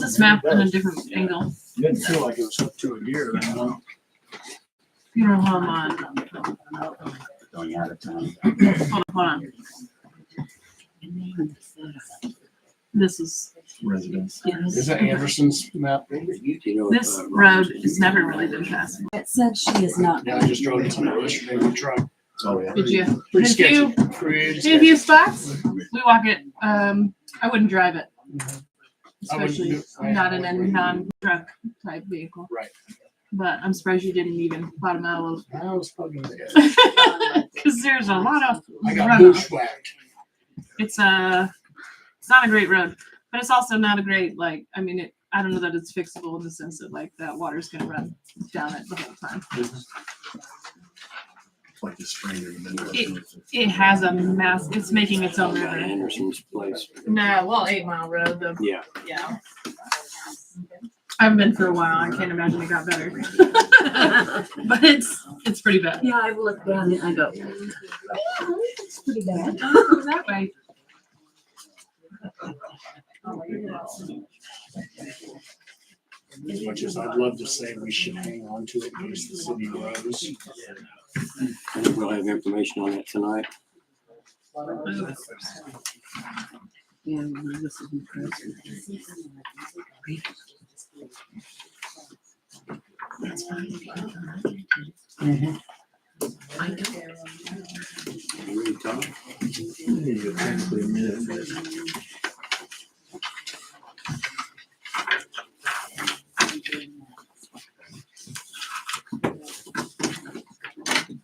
this map in a different angle. It didn't feel like it was up to a year. Funeral home on. Going out of town. Hold on. This is Residents. yes. Is that Anderson's map? This road has never really been passed. It said she is not. Yeah, I just drove it yesterday with a truck. Oh, yeah. Did you? Pretty Did sketchy. you? Pretty See a sketchy. few spots. We walk it. I wouldn't drive it, I wouldn't especially do it. not in a non-truck type vehicle. Right. But I'm surprised you didn't even bottom out I was fucking there. because there's a lot of I got runoff. bushwhacked. It's not a great road, but it's also not a great I mean, I don't know that it's fixable in the sense that that water's gonna run down it the whole time. Like the spring in the middle of It has a mass. It's making its own By river. Anderson's place. No, well, 8 Mile Road. Yeah. Yeah. I haven't been for a while. I can't imagine it got better. But it's pretty bad. Yeah, I looked down and I go, it's pretty bad. Go that way. As much as I'd love to say we should hang on to it because the city grows. I think we'll have information on that tonight. Yeah, this is impressive. That's fine. I don't. You ready to talk?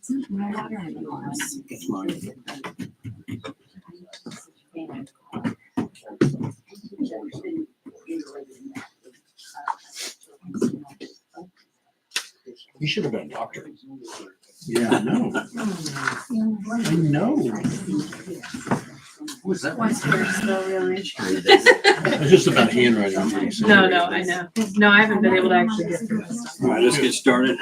Isn't my water in yours? It's mine. You should have been a doctor. Yeah, I know. I know. What's that? What's first though, really? It's just about handwriting. No, I know. No, I haven't been able to actually get through this stuff. All right, let's get started.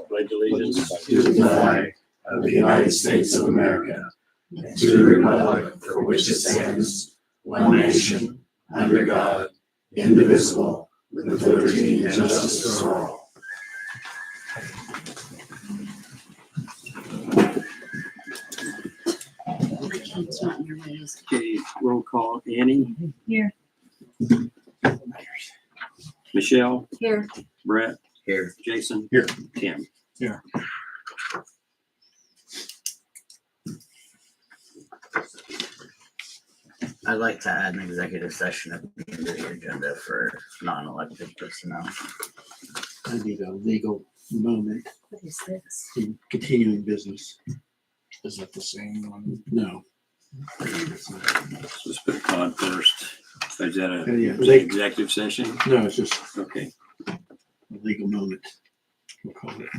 Pledge allegiance To the flag of the United States of America, and to the republic for which it stands, one nation, under God, indivisible, with liberty and justice for all. It's not in your ways. Okay, roll call. Annie? Here. Michelle? Here. Brett? Here. Jason? Here. Tim? Here. I'd like to add an executive session at the end of the agenda for non-elected personnel. I need a legal moment What is this? in continuing business. Is that the same one? No. Let's put Todd first. Is that Yeah, yeah. an executive session? No, it's just Okay. a legal moment. We'll call it.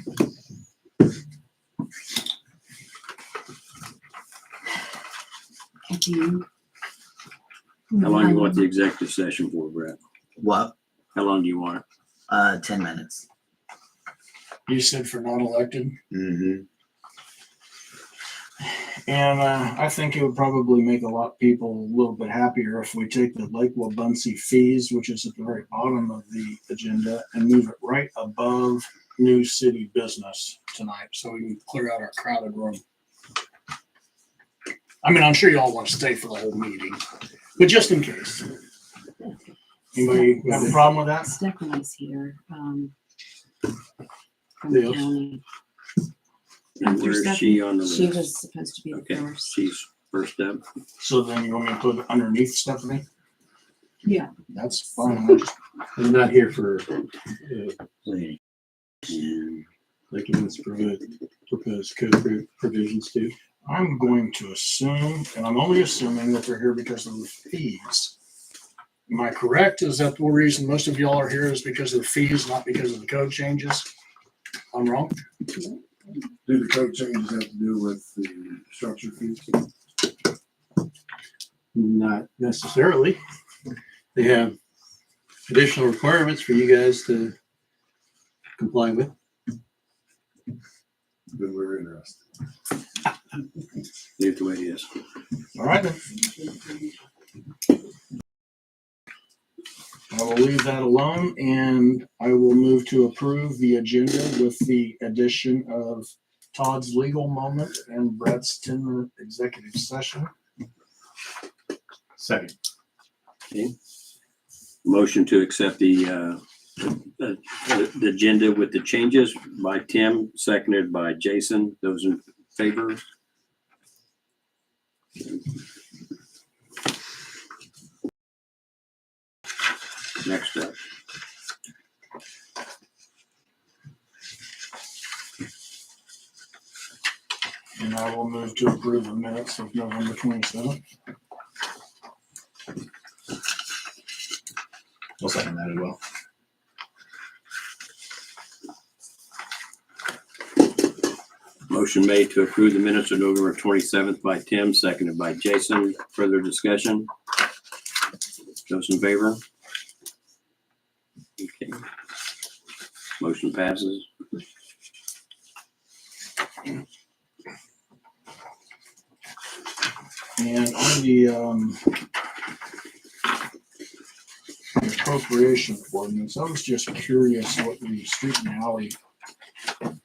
How long do you want the executive session for, Brett? What? How long do you want it? 10 minutes. You said for non-elected? Mm-hmm. And I think it would probably make a lot of people a little bit happier if we take the Lake Wabunsee fees, which is at the very bottom of the agenda, and move it right above new city business tonight, so we can clear out our crowded room. I mean, I'm sure you all want to stay for the whole meeting, but just in case. Anybody have a problem with that? Stephanie's here, from Yes. the county. And where's she on the She list? was supposed to be the Okay, first. she's first up. So then you want me to put it underneath Stephanie? Yeah. That's fine. I'm not here for, And like, you want to propose code provisions too. I'm going to assume, and I'm only assuming that they're here because of the fees. Am I correct? Is that the reason most of y'all are here is because of the fees, not because of the code changes? I'm wrong? Do the code changes have to do with the structure fees? Not necessarily. They have additional requirements for you guys to comply with. Then we're interested. Leave it the way it is. All right then. I will leave that alone and I will move to approve the agenda with the addition of Todd's legal moment and Brett's 10-minute executive session. Second. Okay. Motion to accept the agenda with the changes by Tim, seconded by Jason. Those in favor? Next up. And I will move to approve the minutes of November 27th. I'll second that as well. Motion made to approve the minutes of November 27th by Tim, seconded by Jason. Further discussion? Those in favor? Okay. Motion passes. And on the appropriation ordinance, I was just curious what the street and alley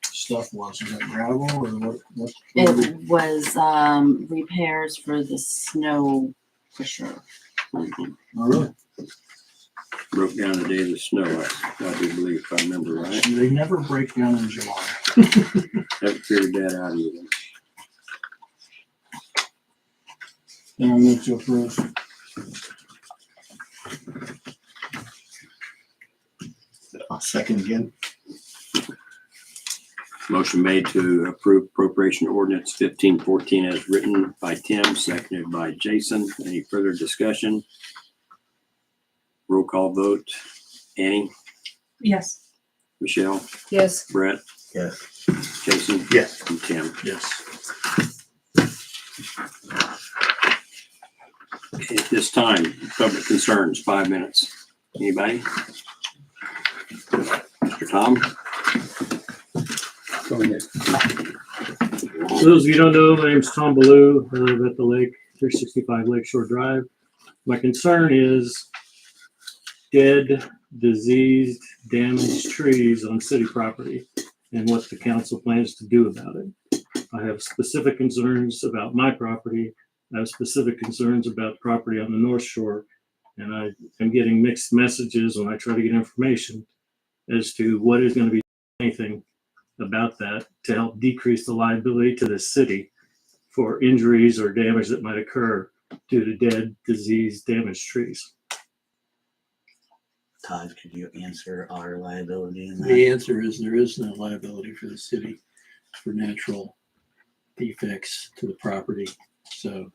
stuff was. Was that gravel or what? It was repairs for the snow pusher. Mhm. Oh, really? Broke down the day of the snow, I do believe, if I remember right. They never break down in July. Haven't figured that out either. And I move to approve. I'll second again. Motion made to approve appropriation ordinance 1514 as written by Tim, seconded by Jason. Any further discussion? Roll call vote. Annie, Yes. Michelle, Yes. Brett, Yes. Jason, Yes. and Tim. Yes. Okay, at this time, public concerns, 5 minutes. Anybody? Mr. Tom? For those of you who don't know, my name's Tom Ballou. I live at the lake, 365 Lakeshore Drive. My concern is dead, diseased, damaged trees on city property and what the council plans to do about it. I have specific concerns about my property. I have specific concerns about property on the North Shore. And I am getting mixed messages when I try to get information as to what is going to be anything about that to help decrease the liability to the city for injuries or damage that might occur due to dead, diseased, damaged trees. Todd, could you answer our liability in that? The answer is there is no liability for the city for natural defects to the property. So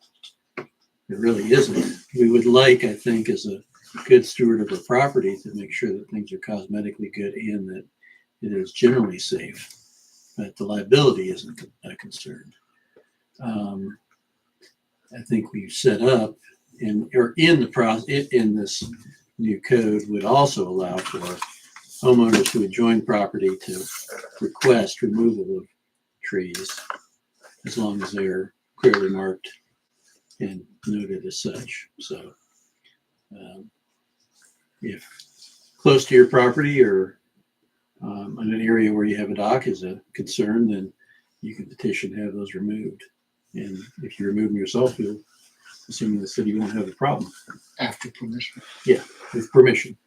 there really isn't. We would like, I think, as a good steward of our property to make sure that things are cosmetically good and that it is generally safe, but the liability isn't a concern. I think we've set up in the process in this new code would also allow for homeowners who adjoin property to request removal of trees as long as they're clearly marked and noted as such. So if close to your property or in an area where you have a dock is a concern, then you can petition to have those removed. And if you remove them yourself, you'll, assuming the city won't have a problem. After permission. Yeah, with permission.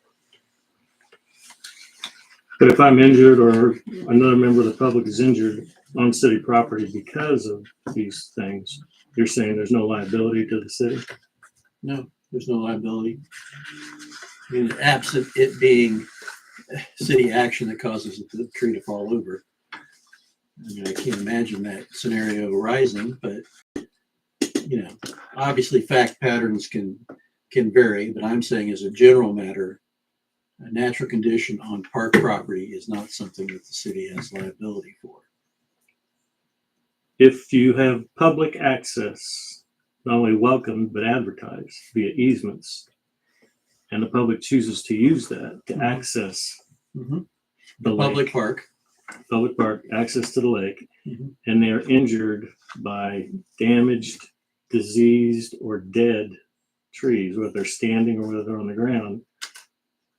But if I'm injured or another member of the public is injured on city property because of these things, you're saying there's no liability to the city? No, there's no liability. I mean, absent it being city action that causes the tree to fall over. I mean, I can't imagine that scenario arising, but obviously fact patterns can vary, but I'm saying as a general matter, a natural condition on park property is not something that the city has liability for. If you have public access, not only welcomed, but advertised via easements, and the public chooses to use that to access Mm-hmm. the Public lake, park, public park, access to the lake, Mhm. and they're injured by damaged, diseased, or dead trees, whether they're standing or whether they're on the ground,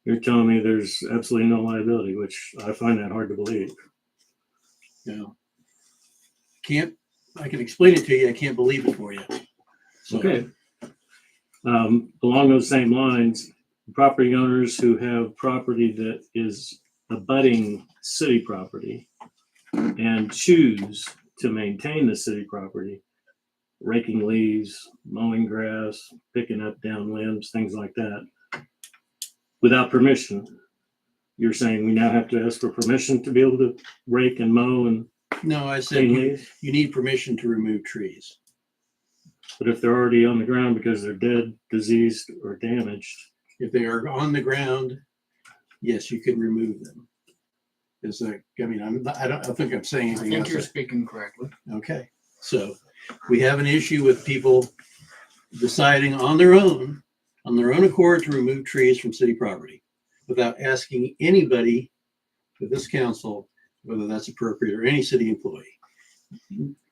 you're telling me there's absolutely no liability, which I find that hard to believe. No. I can explain it to you. I can't believe it for you. So, Okay. Along those same lines, property owners who have property that is abutting city property and choose to maintain the city property, raking leaves, mowing grass, picking up down limbs, things like that, without permission. You're saying we now have to ask for permission to be able to rake and mow and no, I said clean you, leaves? you need permission to remove trees. But if they're already on the ground because they're dead, diseased, or damaged, If they are on the ground, yes, you can remove them. Is that, I mean, I don't think I'm saying I anything think else. you're speaking correctly. Okay, so we have an issue with people deciding on their own accord to remove trees from city property without asking anybody with this council whether that's appropriate, or any city employee,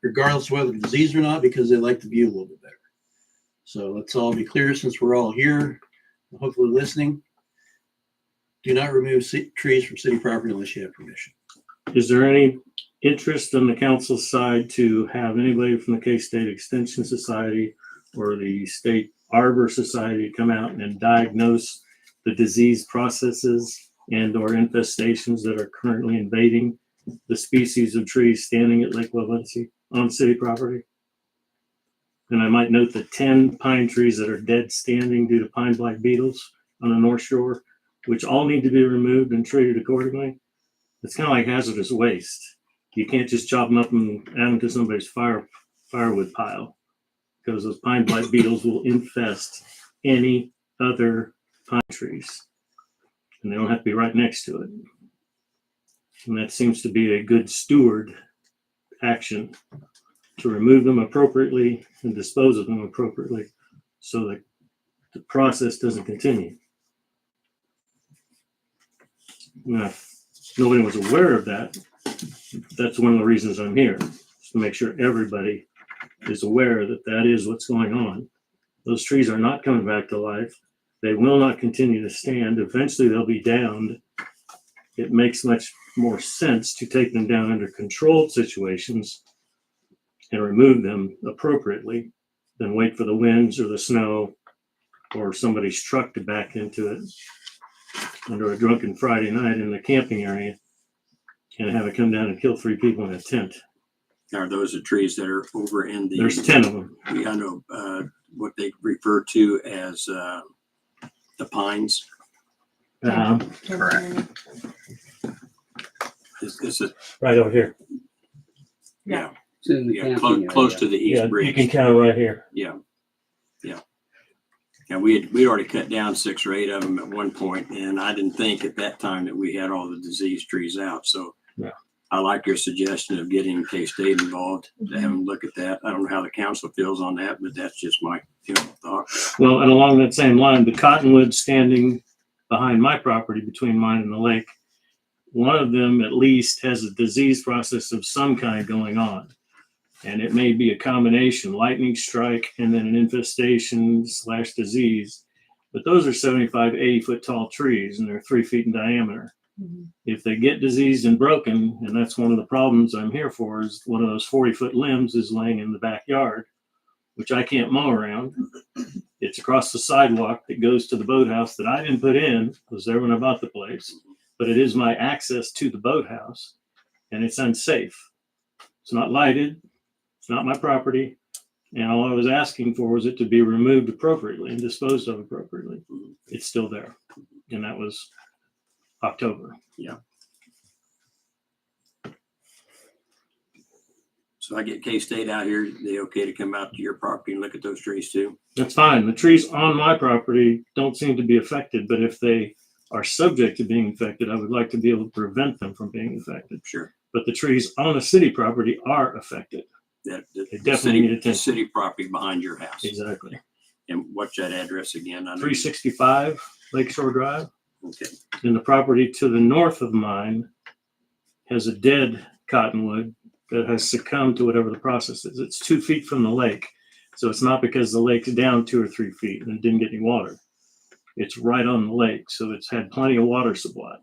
regardless of whether they're diseased or not, because they like the view a little bit better. So let's all be clear, since we're all here, hopefully listening. Do not remove trees from city property unless you have permission. is there any interest on the council side to have anybody from the K-State Extension Society or the State Arbor Society come out and diagnose the disease processes and or infestations that are currently invading the species of trees standing at Lake Wabunsee on city property? And I might note the 10 pine trees that are dead standing due to pine blight beetles on the North Shore, which all need to be removed and treated accordingly. It's kind of like hazardous waste. You can't just chop them up and add them to somebody's firewood pile, because those pine blight beetles will infest any other pine trees, and they don't have to be right next to it. And that seems to be a good steward action, to remove them appropriately and dispose of them appropriately so that the process doesn't continue. Now, if nobody was aware of that, that's one of the reasons I'm here, is to make sure everybody is aware that that is what's going on. Those trees are not coming back to life. They will not continue to stand. Eventually they'll be downed. It makes much more sense to take them down under controlled situations and remove them appropriately than wait for the winds or the snow or somebody's truck to back into it under a drunken Friday night in the camping area and have it come down and kill 3 people in a tent. Are those the trees that are over in the? There's 10 of them. I know what they refer to as the pines. Correct. Is it? Right over here. Yeah. It's in the Yeah, camping close area. to the east Yeah, you bridge. can count right here. Yeah. We'd already cut down 6 or 8 of them at one point, and I didn't think at that time that we had all the diseased trees out. So Yeah. I like your suggestion of getting K-State involved to have them look at that. I don't know how the council feels on that, but that's just my thought. Well, and along that same line, the cottonwood standing behind my property between mine and the lake, one of them at least has a disease process of some kind going on. And it may be a combination, lightning strike and then an infestation / disease. But those are 75, 80 foot tall trees, and they're 3 feet in diameter. If they get diseased and broken, and that's one of the problems I'm here for, is one of those 40-foot limbs is laying in the backyard, which I can't mow around. It's across the sidewalk that goes to the boathouse that I didn't put in, was there when I bought the place, but it is my access to the boathouse, and it's unsafe. It's not lighted. It's not my property. And all I was asking for was it to be removed appropriately and disposed of appropriately. It's still there. And that was October. So I get K-State out here, they okay to come out to your property and look at those trees too? That's fine. The trees on my property don't seem to be affected, but if they are subject to being infected, I would like to be able to prevent them from being infected. Sure. But the trees on the city property are affected. That They definitely need the attention. city property behind your house. Exactly. And what's that address again? I know- 365 Lakeshore Drive. Okay. And the property to the north of mine has a dead cottonwood that has succumbed to whatever the process is. It's 2 feet from the lake. So it's not because the lake's down 2 or 3 feet and it didn't get any water. It's right on the lake. So it's had plenty of water supply.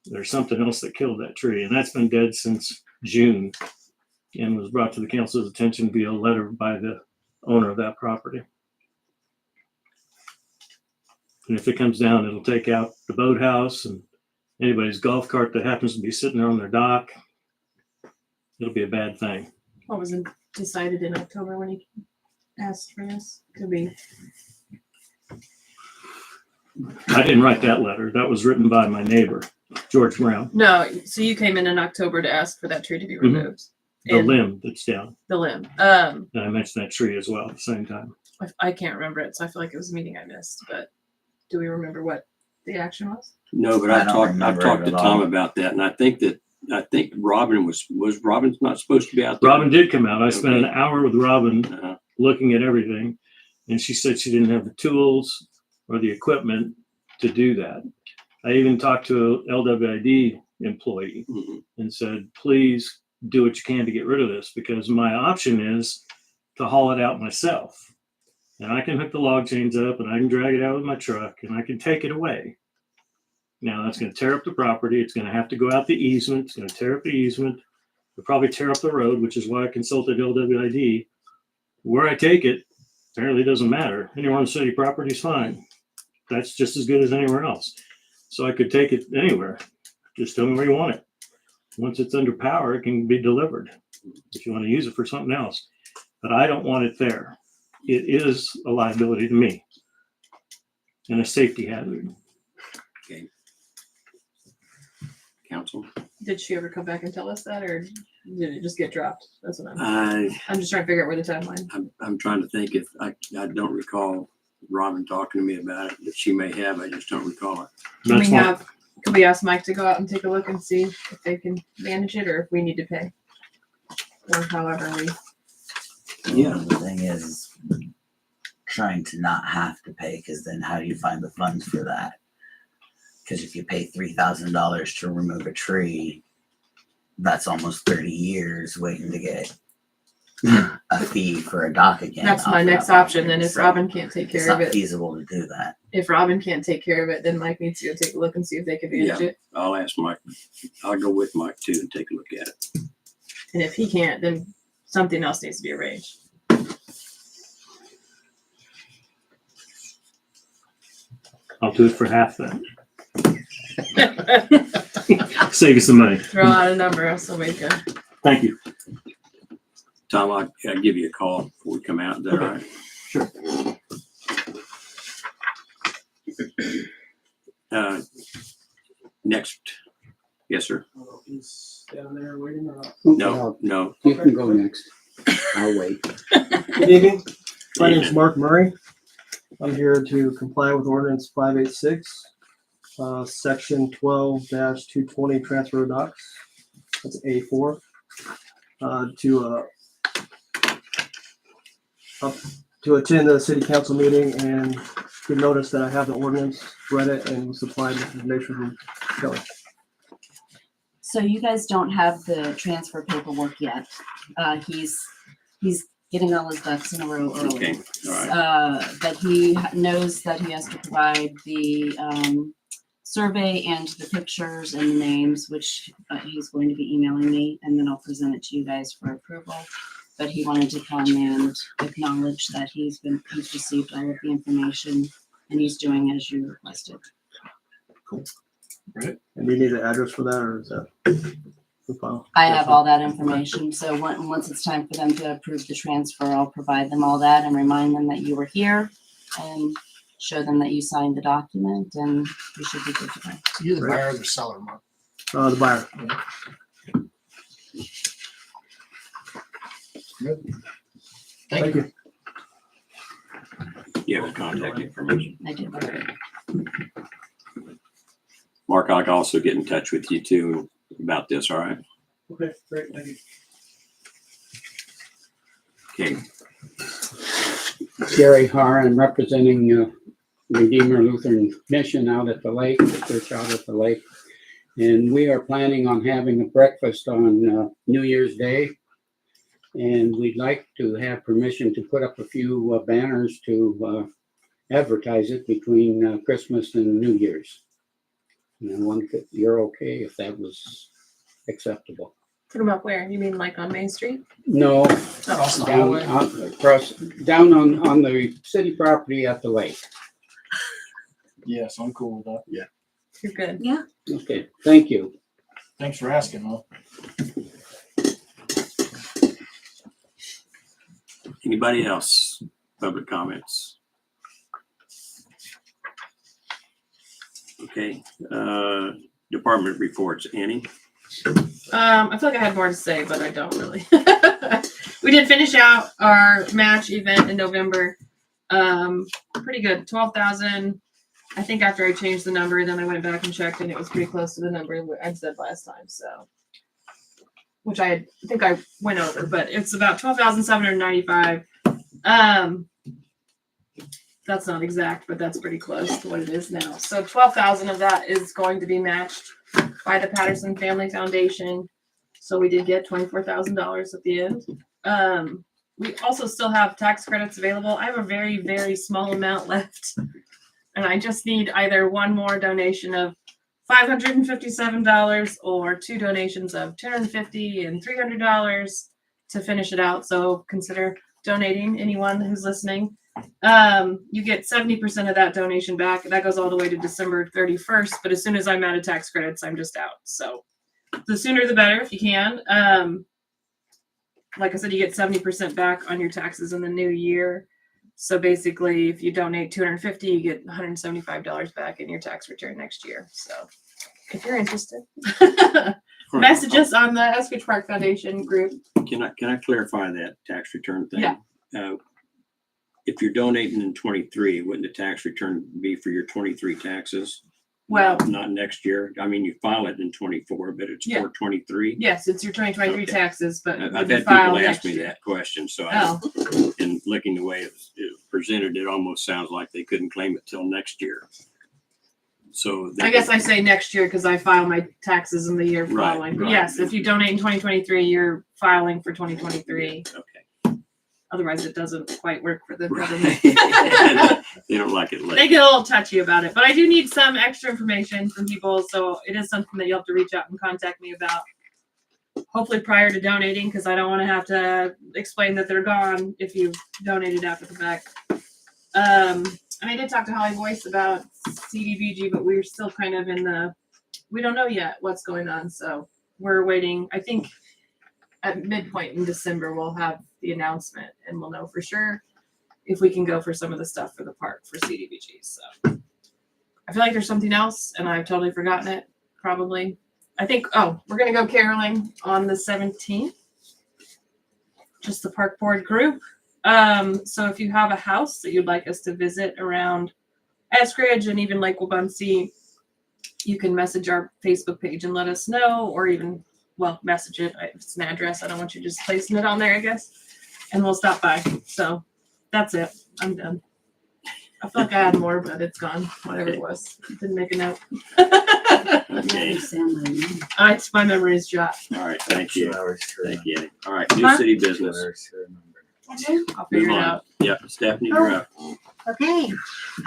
There's something else that killed that tree, and that's been dead since June and was brought to the council's attention via letter by the owner of that property. And if it comes down, it'll take out the boathouse and anybody's golf cart that happens to be sitting there on their dock. It'll be a bad thing. What was it decided in October when he asked for this? Could be. I didn't write that letter. That was written by my neighbor, George Brown. No, so you came in October to ask for that tree to be removed. The And limb that's down. the limb. And I mentioned that tree as well at the same time. I can't remember it, so I feel like it was a meeting I missed. But do we remember what the action was? No, but I I've don't talked remember to it at Tom all. about that, and I think Robin was Robin not supposed to be out there? Robin did come out. I spent an Okay. hour with Robin Uh-huh. looking at everything, and she said she didn't have the tools or the equipment to do that. I even talked to a LWID employee Mhm. and said, please do what you can to get rid of this, because my option is to haul it out myself. And I can hook the log chains up and I can drag it out with my truck and I can take it away. Now that's going to tear up the property. It's going to have to go out the easement. It's going to tear up the easement. It'll probably tear up the road, which is why I consulted LWID. Where I take it apparently doesn't matter. Anywhere on city property is fine. That's just as good as anywhere else. So I could take it anywhere. Just tell me where you want it. Once it's under power, it can be delivered if you want to use it for something else. But I don't want it there. It is a liability to me and a safety hazard. Council. Did she ever come back and tell us that, or did it just get dropped? That's what I'm just trying to figure out where the timeline. I'm trying to think if I don't recall Robin talking to me about it, but she may have. I just don't recall it. That's why Could we ask Mike to go out and take a look and see if they can manage it, or if we need to pay, or however we. Yeah. The thing is trying to not have to pay, because then how do you find the funds for that? Because if you pay $3,000 to remove a tree, that's almost 30 years waiting to get a fee for a dock again. That's my off next that option. Then property. if So Robin can't take it's care of not it, feasible to do that. if Robin can't take care of it, then Mike needs to go take a look and see if they can manage it. I'll ask Mike. I'll go with Mike too and take a look at it. And if he can't, then something else needs to be arranged. I'll do it for half then. Save you some money. Throw out a number so we can. Thank you. Tom, I'll give you a call before we come out. Is that all right? Sure. Next. Yes, sir. He's down there waiting or not? No, no. You can go next. I'll wait. Good evening. My name is Mark Murray. I'm here to comply with ordinance 586, section 12-220 transfer docks. That's A4. To attend the city council meeting and give notice that I have the ordinance, read it, and supplied with information from Kelly. So you guys don't have the transfer paperwork yet. He's getting all his ducks in a row early. Okay. All right. But he knows that he has to provide the survey and the pictures and the names, which he's going to be emailing me, and then I'll present it to you guys for approval. But he wanted to come and acknowledge that he's received all of the information and he's doing as you requested. Cool. Right. And do you need the address for that, or is that the file? I have all that information, so once it's time for them to approve the transfer, I'll provide them all that and remind them that you were here and show them that you signed the document, and you should be good to go. You're the buyer or the seller, Mark? The buyer. Good. Thank you. You have his contact information. I do. Mark, I'll also get in touch with you too about this. All right. Okay, great. Thank you. Okay. Gary Har, I'm representing Redeemer Lutheran Mission out at the lake, the church out at the lake. And we are planning on having a breakfast on New Year's Day. And we'd like to have permission to put up a few banners to advertise it between Christmas and New Year's. And I wonder if you're okay if that was acceptable. Put them up where? You mean like on Main Street? No, Across the down, highway. across, down on the city property at the lake. Yes, I'm cool with that. You're good. Yeah. Okay, thank you. Thanks for asking, though. Anybody else? Public comments? Okay, department reports. Annie? I feel like I had more to say, but I don't really. We did finish out our match event in November. Pretty good. 12,000. I think after I changed the number, then I went back and checked, and it was pretty close to the number I said last time. So, which I think I went over, but it's about 12,795. That's not exact, but that's pretty close to what it is now. So 12,000 of that is going to be matched by the Patterson Family Foundation. So we did get $24,000 at the end. We also still have tax credits available. I have a very, very small amount left. And I just need either one more donation of $557 or two donations of $250 and $300 to finish it out. So consider donating, anyone who's listening. You get 70% of that donation back. That goes all the way to December 31st. But as soon as I'm out of tax credits, I'm just out. So the sooner the better if you can. Like I said, you get 70% back on your taxes in the new year. So basically, if you donate $250, you get $175 back in your tax return next year. So if you're interested, message us on the Eskridge Park Foundation group. Can I clarify that tax return thing? Yeah. If you're donating in 23, wouldn't the tax return be for your 23 taxes? Well, Not next year. I mean, you file it in 24, but it's Yeah. for 23. yes, it's your 2023 Okay. taxes, but I've when you had file people ask next me year. that question, so Oh, in looking the way it presented, it almost sounds like they couldn't claim it till next year. So I guess I say next year because I file my taxes in the year Right, following. But right. yes, if you donate in 2023, you're filing for 2023. Okay. Otherwise, it doesn't quite work for the Right. government. They don't like it They late. get a little touchy about it, but I do need some extra information from people. So it is something that you'll have to reach out and contact me about. Hopefully prior to donating, because I don't want to have to explain that they're gone if you've donated after the fact. And I did talk to Holly Boyce about CDBG, but we're still kind of we don't know yet what's going on. So we're waiting. I think at midpoint in December, we'll have the announcement and we'll know for sure if we can go for some of the stuff for the park for CDBG. So I feel like there's something else and I've totally forgotten it. Probably. I think, we're going to go caroling on the 17th. Just the park board group. So if you have a house that you'd like us to visit around Eskridge and even Lake Wabunsee, you can message our Facebook page and let us know, or even, message it. If it's an address, I don't want you just placing it on there, I guess. And we'll stop by. So that's it. I'm done. I feel like I had more, but it's gone. Whatever it was. Didn't make a note. Okay. My memory is shot. All right. Thank you. 2 hours to Thank remember. you. All right. New Huh? city 2 business. hours to remember. I'll figure Move it on. out. Yep. Stephanie, you're up. Okay,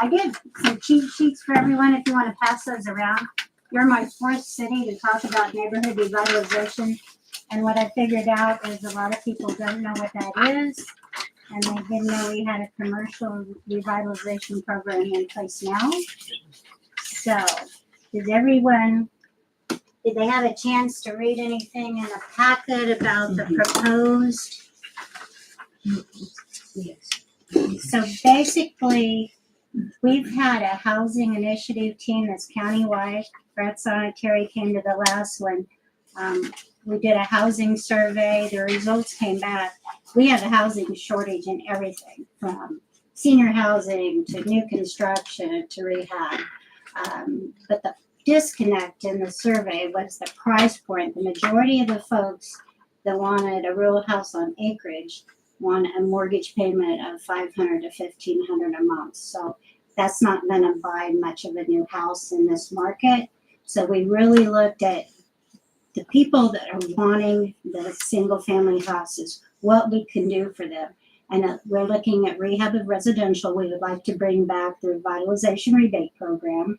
I did some cheat sheets for everyone if you want to pass those around. You're my fourth city to talk about neighborhood revitalization. And what I figured out is a lot of people don't know what that is. And they didn't know we had a commercial revitalization program in place now. So, did they have a chance to read anything in the packet about the proposed? Yes. So basically, we've had a housing initiative team that's countywide. Brett Sonetary came to the last one. We did a housing survey. The results came back. We have a housing shortage in everything, from senior housing to new construction to rehab. But the disconnect in the survey was the price point. The majority of the folks that wanted a rural house on acreage want a mortgage payment of $500 to $1,500 a month. So that's not going to buy much of a new house in this market. So we really looked at the people that are wanting the single family houses, what we can do for them. And we're looking at rehab of residential. We would like to bring back the revitalization rebate program.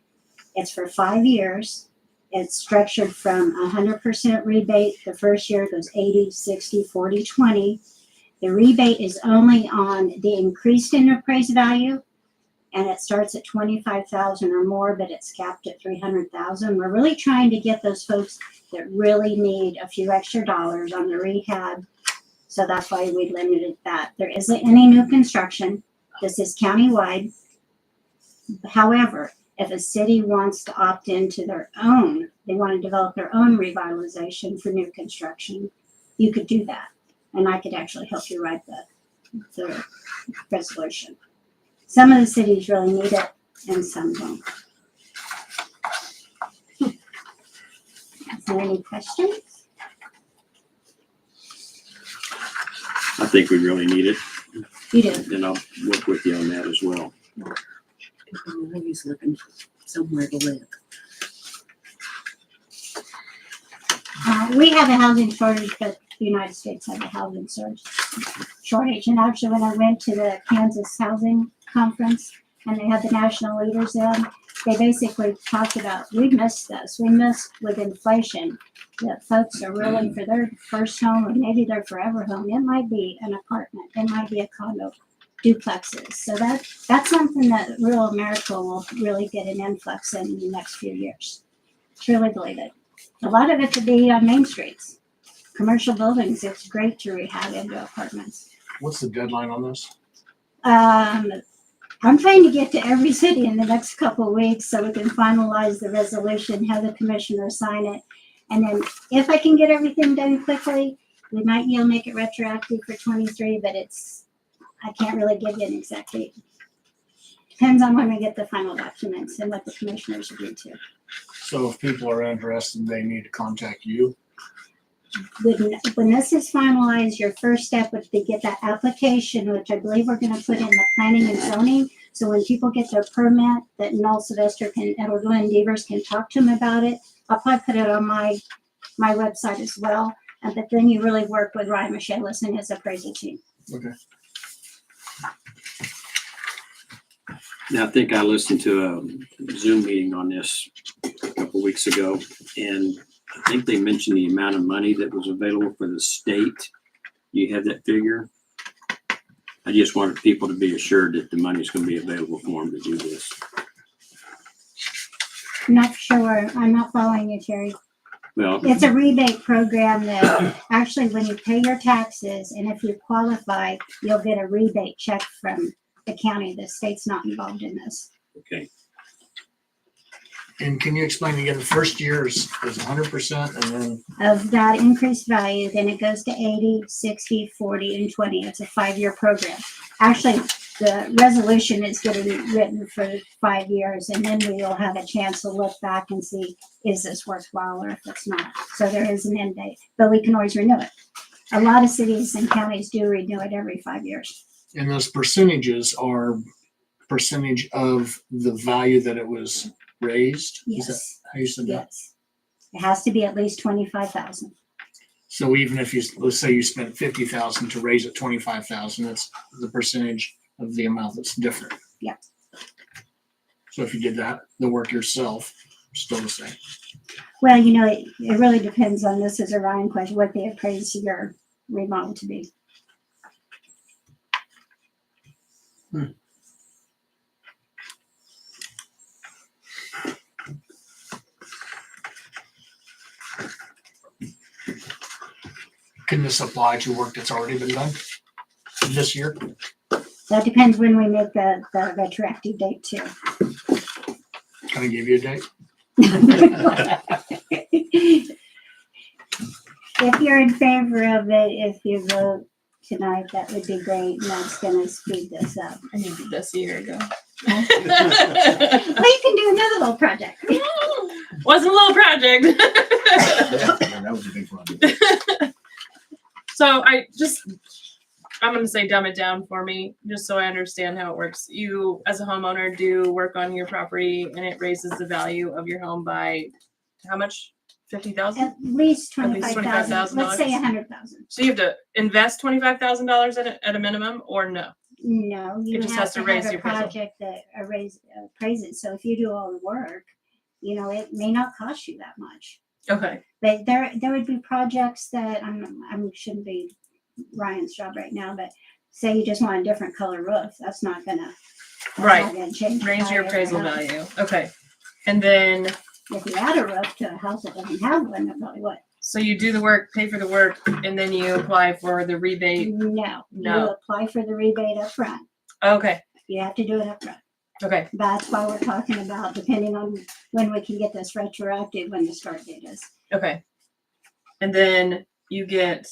It's for 5 years. It's structured from 100% rebate. The first year goes 80, 60, 40, 20. The rebate is only on the increased enterprise value, and it starts at 25,000 or more, but it's capped at 300,000. We're really trying to get those folks that really need a few extra dollars on the rehab. So that's why we limited that. There isn't any new construction. This is countywide. However, if a city wants to opt into their own, they want to develop their own revitalization for new construction, you could do that. And I could actually help you write the resolution. Some of the cities really need it and some don't. Is there any questions? I think we really need it, You do. and I'll work with you on that as well. People are always looking for somewhere to live. We have a housing shortage, but the United States has a housing shortage. And actually, when I went to the Kansas Housing Conference and they had the national leaders in, they basically talked about, we missed this. We missed with inflation that folks are really for their first home or maybe their forever home. It might be an apartment. It might be a condo, duplexes. So that's something that rural America will really get an influx in the next few years. Truly believe it. A lot of it could be on main streets. Commercial buildings, it's great to rehab into apartments. What's the deadline on this? I'm trying to get to every city in the next couple of weeks so we can finalize the resolution, have the commissioner sign it. And then if I can get everything done quickly, we might be able to make it retroactive for 23, but I can't really give you an exact date. Depends on when we get the final documents and what the commissioners agree to. So if people are interested, they need to contact you. When this is finalized, your first step would be get that application, which I believe we're gonna put in the planning and zoning. So when people get their permit, that Noel Sylvester or Glenn Devers can talk to them about it. I'll probably put it on my website as well. But then you really work with Ryan Michaelis and his appraisal team. Okay. Now, I think I listened to a Zoom meeting on this a couple weeks ago, and I think they mentioned the amount of money that was available for the state. You have that figure? I just wanted people to be assured that the money is going to be available for them to do this. Not sure. I'm not following you, Terry. Well, It's a rebate program that actually when you pay your taxes and if you qualify, you'll get a rebate check from the county. The state's not involved in this. okay. And can you explain again, the first year is 100% and then, Of that increased value, then it goes to 80, 60, 40, and 20. It's a 5-year program. Actually, the resolution is getting written for 5 years, and then we will have a chance to look back and see, is this worthwhile or if it's not. So there is an end date, but we can always renew it. A lot of cities and counties do renew it every 5 years. and those percentages are percentage of the value that it was raised? Is that Yes, how you said that? yes. It has to be at least 25,000. So even if you, let's say you spent 50,000 to raise it 25,000, that's the percentage of the amount that's different. Yeah. So if you did that, the work yourself, still the same. Well, you know, it really depends on, this is a Ryan question, what they appraise your remodel to be. Can this apply to work that's already been done this year? That depends when we make the retroactive date too. Can I give you a date? If you're in favor of it, if you vote tonight, that would be great, and that's gonna speed this up. I needed this a year ago. Well, you can do another little project. Wasn't a little project. That was a big project. So I'm going to say dumb it down for me, just so I understand how it works. You, as a homeowner, do work on your property and it raises the value of your home by how much? 50,000? At least At least $25,000. Let's say $25,000. 100,000. So you have to invest $25,000 at a minimum, or no? No, you just have has to raise have the a appraisal. project that appraises. So if you do all the work, it may not cost you that much. Okay. But there would be projects that shouldn't be Ryan's job right now, but say you just want a different color roof, that's not gonna change. Raise your the appraisal value. value. Okay. And then, If you add a roof to a house that doesn't have one, that probably would. so you do the work, pay for the work, and then you apply for the rebate. No, No. you apply for the rebate up front. Okay. You have to do it up front. Okay. That's why we're talking about, depending on when we can get this retroactive, when the start date is. Okay. And then you get,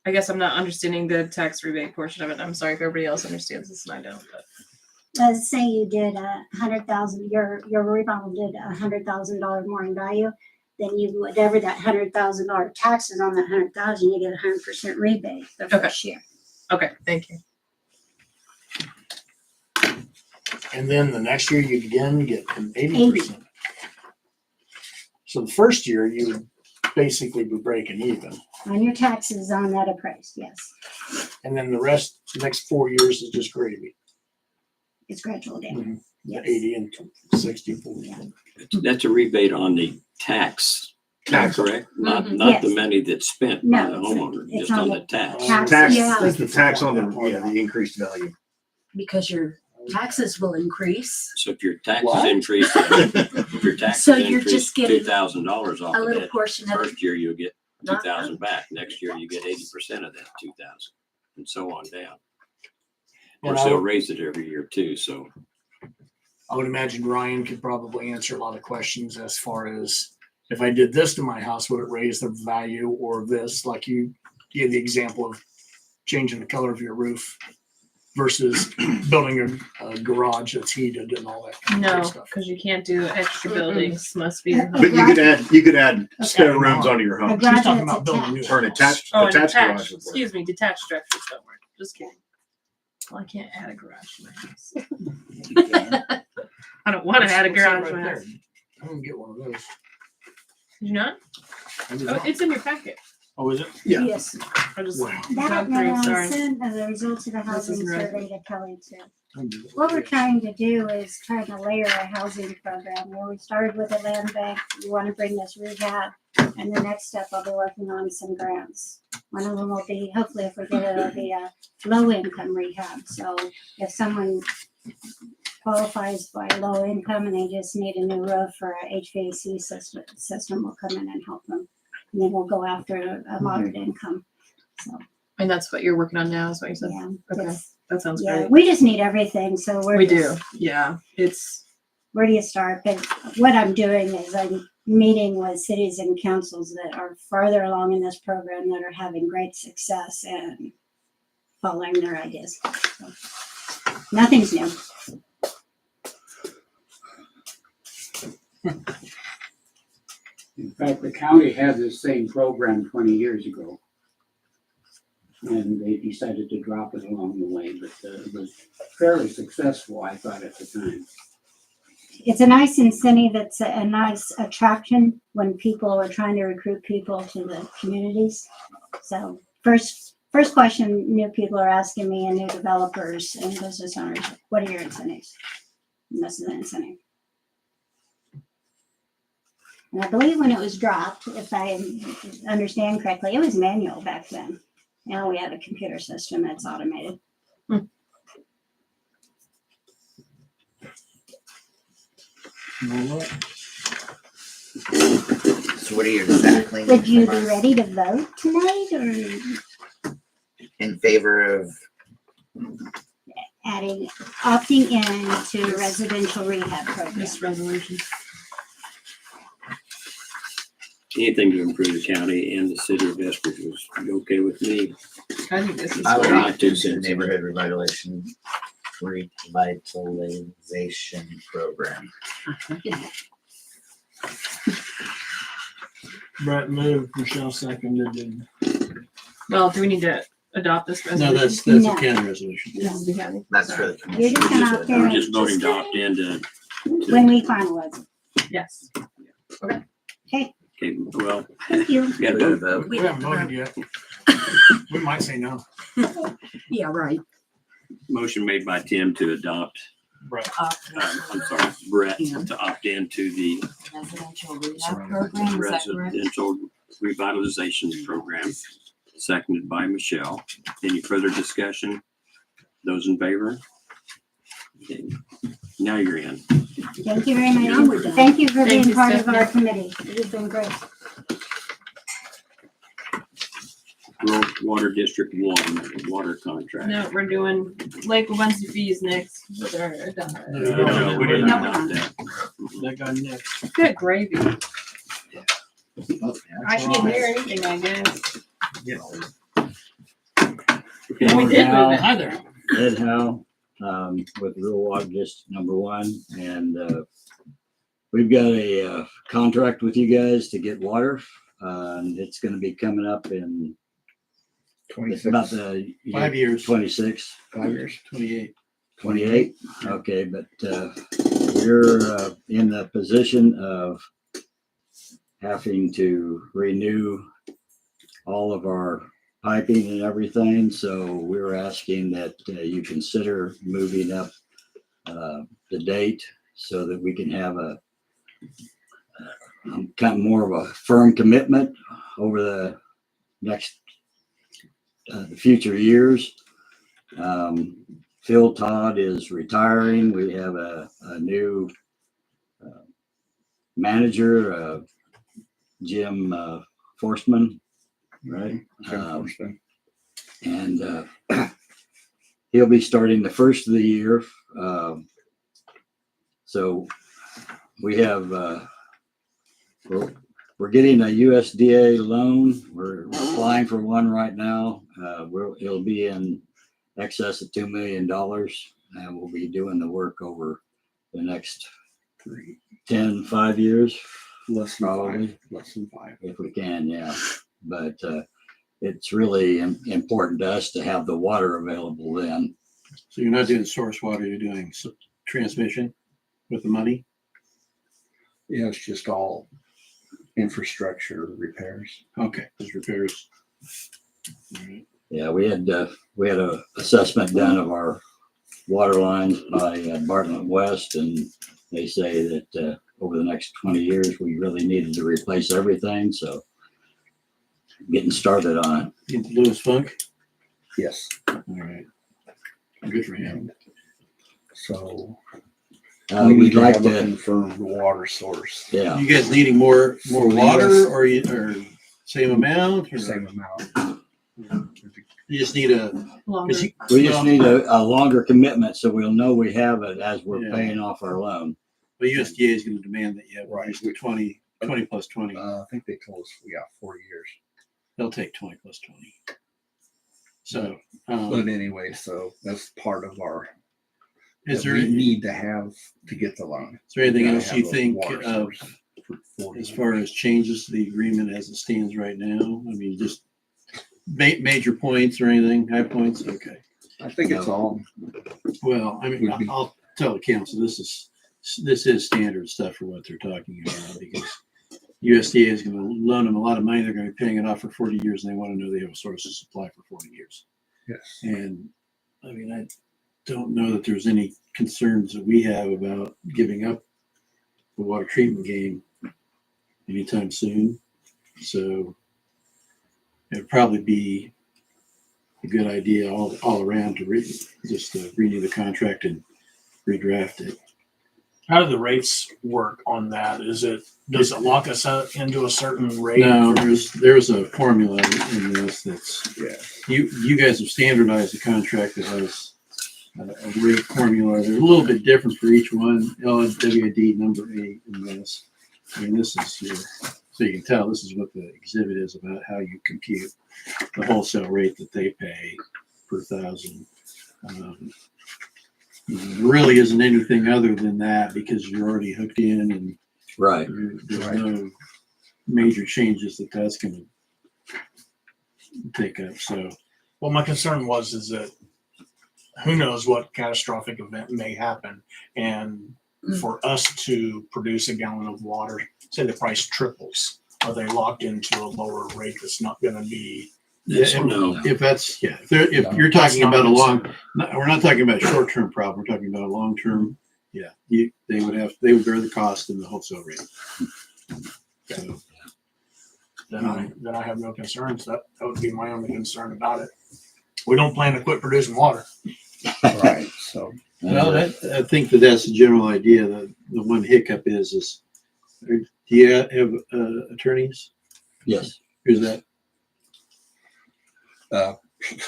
I guess I'm not understanding the tax rebate portion of it. I'm sorry if everybody else understands this and I don't, but. Let's say you did 100,000, your remodel did $100,000 more in value, then you, whatever that $100,000 taxes on that 100,000, you get 100% rebate the first year. Okay. Thank you. And then the next year you again get an 80%. So the first year you would basically be breaking even. On your taxes on that appraised, yes. And then the next 4 years is just gravy. It's gradual down. Mhm. Yes. 80 and 60, 40. That's a rebate on the tax, correct? Not the Yes. money that's spent by the No, homeowner, it's just on on the the tax. tax. Yeah. It's the tax on the increased value. Because your taxes will increase. So if your taxes What? increase, if your taxes So you're increase just getting $2,000 off A of little that, portion of it. first year you'll get Not 2,000 back. Next year you get 80% of that 2,000, and so on down. Of And course, they'll raise it every year too. So I would imagine Ryan could probably answer a lot of questions as far as if I did this to my house, would it raise the value, or this? Like you gave the example of changing the color of your roof versus building a garage that's heated and all that kind No, of stuff. because you can't do extra buildings. Must be. But you could add spare rooms onto your home. A garage She's talking that's about building a new Or an house. attached Oh, and attached detached. garage. would work. Excuse me, detached structures don't work. Just kidding. Well, I can't add a garage to my house. You can. I don't want to add a What's that garage to right my there? house. I'm gonna get one of those. Did you not? I did Oh, not. it's in your packet. Oh, is it? Yeah. Yes. I just Wow. That gone no, through, I sorry. sent the results of the housing isn't right. survey to Kelly too. I'm good. What we're trying to do is trying to layer a housing program where we started with a land bank. We want to bring this rehab, and the next step I'll be working on some grants. One of them will be, hopefully if we get it, it'll be a low income rehab. So if someone qualifies by low income and they just need a new roof or a HVAC system will come in and help them. And then we'll go after a moderate income. So, And that's what you're working on now, is what you said? yeah. Okay. it's- That sounds Yeah, great. we just need everything. So We do. Yeah. It's, where do you start? But what I'm doing is I'm meeting with cities and councils that are farther along in this program that are having great success and following their ideas. So, nothing's new. In fact, the county had this same program 20 years ago. And they decided to drop it along the way, but it was fairly successful, I thought, at the time. It's a nice incentive. It's a nice attraction when people are trying to recruit people to the communities. So first question new people are asking me, and new developers and business owners, what are your incentives? And this is an incentive. And I believe when it was dropped, if I understand correctly, it was manual back then. Now we have a computer system that's automated. You know what? So what are you exactly? Would you be ready to vote tonight or In favor of, opting in to residential rehab program? this resolution. anything to improve the county and the city of Eskridge was okay with me. I think this is I would great. opt into the neighborhood revitalization program. Brett moved, Michelle seconded, and Well, do we need to adopt this No, resolution? that's No. a county resolution. This is the county. That's for the You're commission. just gonna opt We're in just voting to opt in to when we finalize it. Yes. Okay, Okay, well, thank you. we got We gotta to vote. We haven't voted yet. We might say no. Yeah, right. motion made by Tim to adopt, Right. I'm sorry, Brett, to opt into the Residential rehab program, is that correct? residential revitalization program, seconded by Michelle. Any further discussion? Those in favor? Okay, now you're in. Thank you very Now we're much. done. Thank you for Thank being you, part of Stephanie. our committee. You've been great. Rural Water District 1, water contract. No, we're doing Lake Wabunsee fees next. But they're done. No, we didn't adopt that. That guy next. Good gravy. I can't hear anything, I guess. Okay, We did move it. Hi there. Ed Howe, with Rural Water District Number 1, and we've got a contract with you guys to get water, and it's going to be coming up in about 5 years. 26, 5 years. 28. 28. Okay, but we're in the position of having to renew all of our piping and everything, so we're asking that you consider moving up the date so that we can have a kind of more of a firm commitment over the next the future years. Phil Todd is retiring. We have a new manager, Jim Forsman, right? And he'll be starting the first of the year. So we have, we're getting a USDA loan. We're applying for one right now. It'll be in excess of $2 million, and we'll be doing the work over the next 5 years. Less than Probably. 5. Less than 5. If we can, yeah. But it's really important to us to have the water available then. So you're not doing source water, you're doing transmission with the money? Yeah, it's just all infrastructure repairs. Okay, those repairs. All right. Yeah, we had a assessment done of our water lines by Bartlett West, and they say that over the next 20 years, we really needed to replace everything. So getting started on it. Louis Funk? Yes. All right. Good for him. So We'd need like have a to, confirmed water source. yeah. You guys needing more For the water US. or same amount? Or Same amount. you just need a, Longer. 'cause you- We just well, need a longer commitment so we'll know we have it as we're Yeah. paying off our loan. but USDA is going to demand that you have Right. at least 20 plus 20. I think they told us we got 4 years. They'll take 20 plus 20. So, But anyway, so that's part of our, is that there we need to have to get the loan. is there anything We gotta else you have a think water of source for 40 as far as changes to the agreement as it stands right now? I mean, just major points or anything, high points? Okay. I think it's all, Well, I mean, Would be- I'll tell the council, this is standard stuff for what they're talking about because USDA is going to loan them a lot of money. They're going to be paying it off for 40 years and they want to know they have a source of supply for 40 years. yes. And I mean, I don't know that there's any concerns that we have about giving up the water treatment game anytime soon. So it'd probably be a good idea all around to just renew the contract and redraft it. How do the rates work on that? Does it lock us out into a certain rate? No, there's a formula in this that's, Yeah. you guys have standardized the contract that has a rate formula. They're a little bit different for each one. LWD number 8 in this. I mean, this is so you can tell this is what the exhibit is about how you compute the wholesale rate that they pay per thousand. Really isn't anything other than that because you're already hooked in and Right. there's no major changes that's going to take up. So Well, my concern is that who knows what catastrophic event may happen, and for us to produce a gallon of water, say the price triples, are they locked into a lower rate that's not gonna be? If that's, yeah, if you're talking about we're not talking about a short-term problem, we're talking about a long-term, yeah, they would bear the cost in the wholesale rate. So, Then I have no concerns. That would be my only concern about it. We don't plan to quit producing water. Right, so. well, I think that's the general idea. The one hiccup is, do you have attorneys? Yes. Who's that?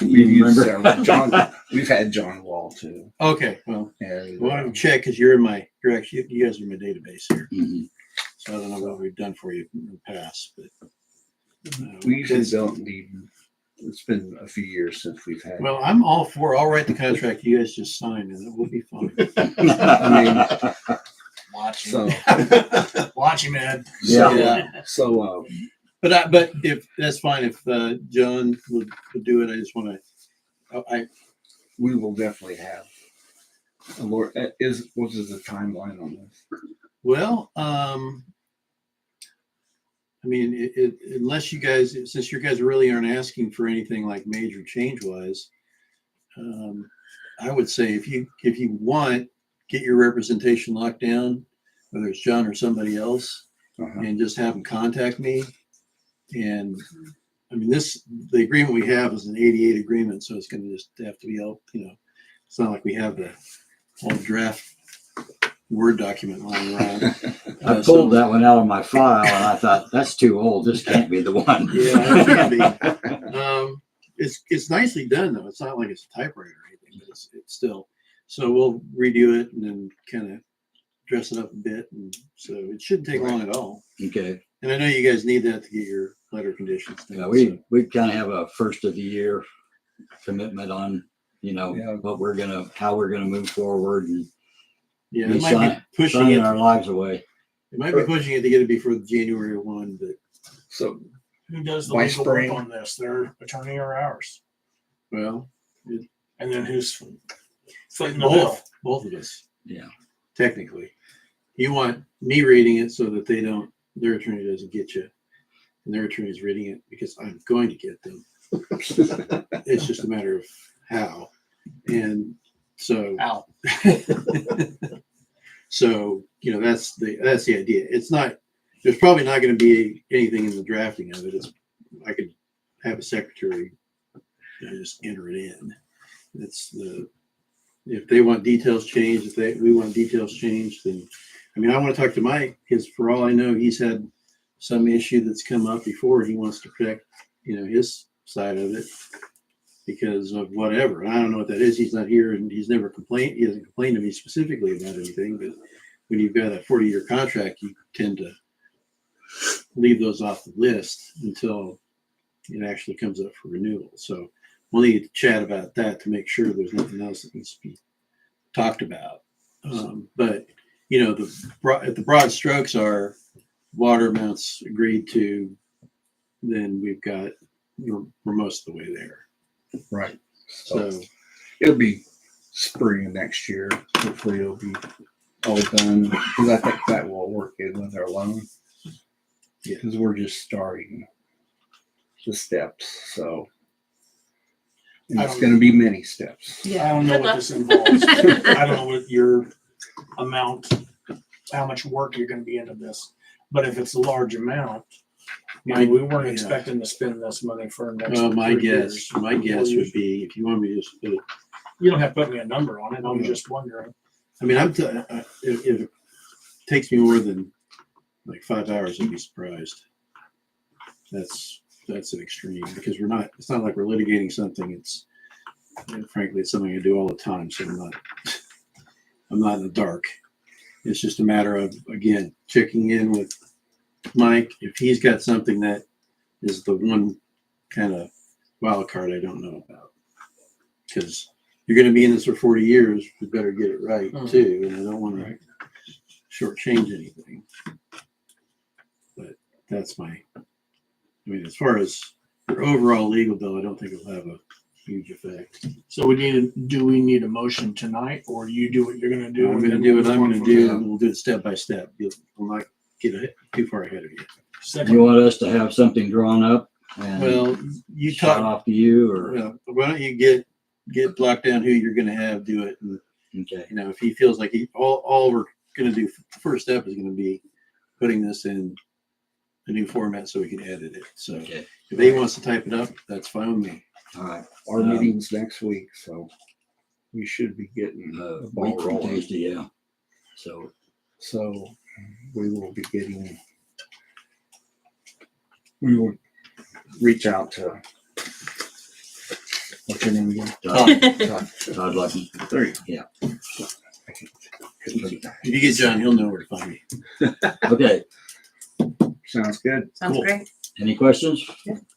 We've used Remember? several. John, we've had John Wall too. Okay, well, And, I want to check because you guys are in my database here. Mhm. So I don't know what we've done for you in the past, but we usually don't need. It's been a few years since we've had. well, I'm all for. I'll write the contract you guys just signed, and it will be fine. I mean, Watch him. so Watch him, Ed. So, But if that's fine, if John would do it, I just want to. we will definitely have. Lord, what is the timeline on this? Well, I mean, unless you guys, since you guys really aren't asking for anything like major change wise, I would say if you want, get your representation locked down, whether it's John or somebody else, and just have them contact me. And I mean, the agreement we have is an 88 agreement, so it's going to just have to be all, it's not like we have the whole draft Word document lying around. I pulled that one out of my file and I thought, that's too old. This can't be the one. Yeah, it can be. It's nicely done though. It's not like it's a typewriter or anything, but it's still. So we'll redo it and then kind of dress it up a bit, and so it shouldn't take long at all. Okay. And I know you guys need that to get your letter of conditions done. Yeah, we kind of have a first of the year commitment on, how we're gonna move forward, and yeah, be it might be pushing signing it. our lives away. It might be pushing it to get it before January 1, but So Who does the by legal spring. work on this? Their attorney or ours? well, And then who's footing the bill? both of us. Yeah. Technically, you want me reading it so that their attorney doesn't get you, and their attorney is reading it because I'm going to get them. It's just a matter of how, and so Al. so that's the idea. It's not. There's probably not going to be anything in the drafting of it. I could have a secretary just enter it in. If they want details changed, we want details changed, then I want to talk to Mike because for all I know, he's had some issue that's come up before. He wants to protect, his side of it because of whatever. And I don't know what that is. He's not here and he's never complained. He hasn't complained to me specifically about anything, but when you've got a 40-year contract, you tend to leave those off the list until it actually comes up for renewal. So we'll need to chat about that to make sure there's nothing else that needs to be talked about. But if the broad strokes are water amounts agreed to, then we're most of the way there. Right. So It'll be spring of next year. Hopefully it'll be all done because I think that will work in with our loan. Yeah. Because we're just starting the steps. So and it's going to be many steps. I don't know what this involves. I don't know what your amount, how much work you're going to be into this. But if it's a large amount, we weren't expecting to spend this money for next. Well, my 3 guess years. would be if you want me to just put it. You don't have to put me a number on it. I'm just wondering. If it takes me more than like 5 hours, I'd be surprised. That's an extreme because it's not like we're litigating something. Frankly, it's something I do all the time. So I'm not in the dark. It's just a matter of, again, checking in with Mike. If he's got something that is the one kind of wild card I don't know about, because you're going to be in this for 40 years, we better get it right too. And I don't want to shortchange anything. But that's as far as your overall legal bill, I don't think it'll have a huge effect. So do we need a motion tonight, or you do what you're gonna do? I'm and gonna then do what we'll I'm move gonna on from do, there? and we'll do it step by step. We'll not get too far ahead of you. You Second, want us to have something drawn up and Well, you shot talk, off to you, or? well, why don't you get locked down who you're gonna have do it, and Okay. you know, if he feels like all we're gonna do, the first step is gonna be putting this in a new format so we can edit it. So Okay. if he wants to type it up, that's fine with me. All right. Our meeting's next week, so we should be getting the ball Week from rolling. Tuesday, yeah. So So we will be getting, we will reach out to, what's your name again? Todd Lucky. There you go. Yeah. If you get John, he'll know where to find me. Okay. Sounds good. Sounds Cool. great. Any questions?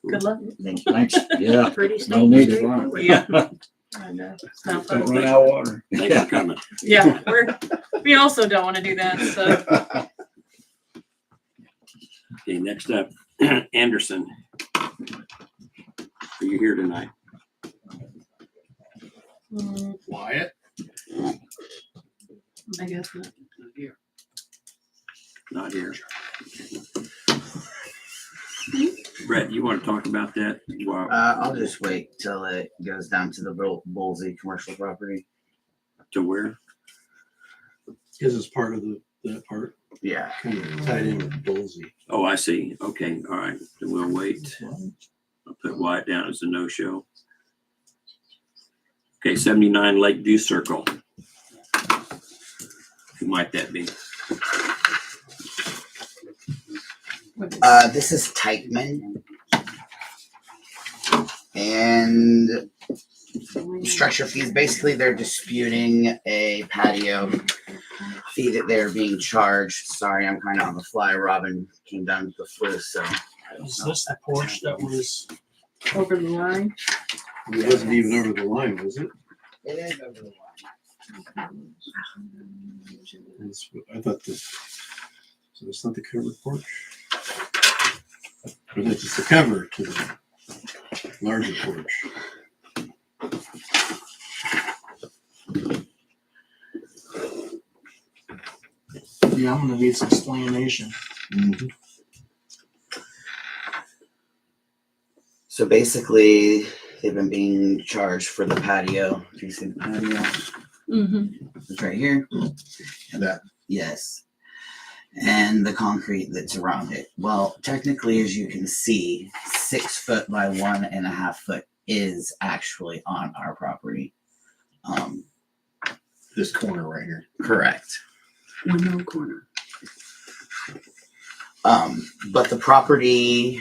Good luck. Thanks. Yeah. Pretty No state need street. it. Yeah. I know. It's not Don't fun. run out of water. Thanks for coming. Yeah, we also don't want to do that. So Okay, next up, Anderson. Are you here tonight? Wyatt. I guess not. Not here. Brett, you want to talk about that? Wow. I'll just wait till it goes down to the Bullseye commercial property. To where? Because it's part of that part, Yeah. kind of tied in with Bullseye. Oh, I see. Okay, all right. Then we'll wait. I'll put Wyatt down as a no-show. Okay, 79 Lakeview Circle. Who might that be? This is Teichman. And structure fees, basically they're disputing a patio fee that they're being charged. Sorry, I'm kind of on the fly. Robin came down with the flu, so. Is this the porch that was? Over the line. It wasn't even over the line, was it? It is over the line. I thought so it's not the covered porch? Or that's just the cover to the larger porch. Yeah, I'm gonna need some explanation. So basically, they've been being charged for the patio. Do you see the patio? Mm-hmm. It's right here. And that. Yes. And the concrete that's around it. Well, technically, as you can see, 6 foot by 1.5 foot is actually on our property. This corner right here. Correct. One corner. But the property.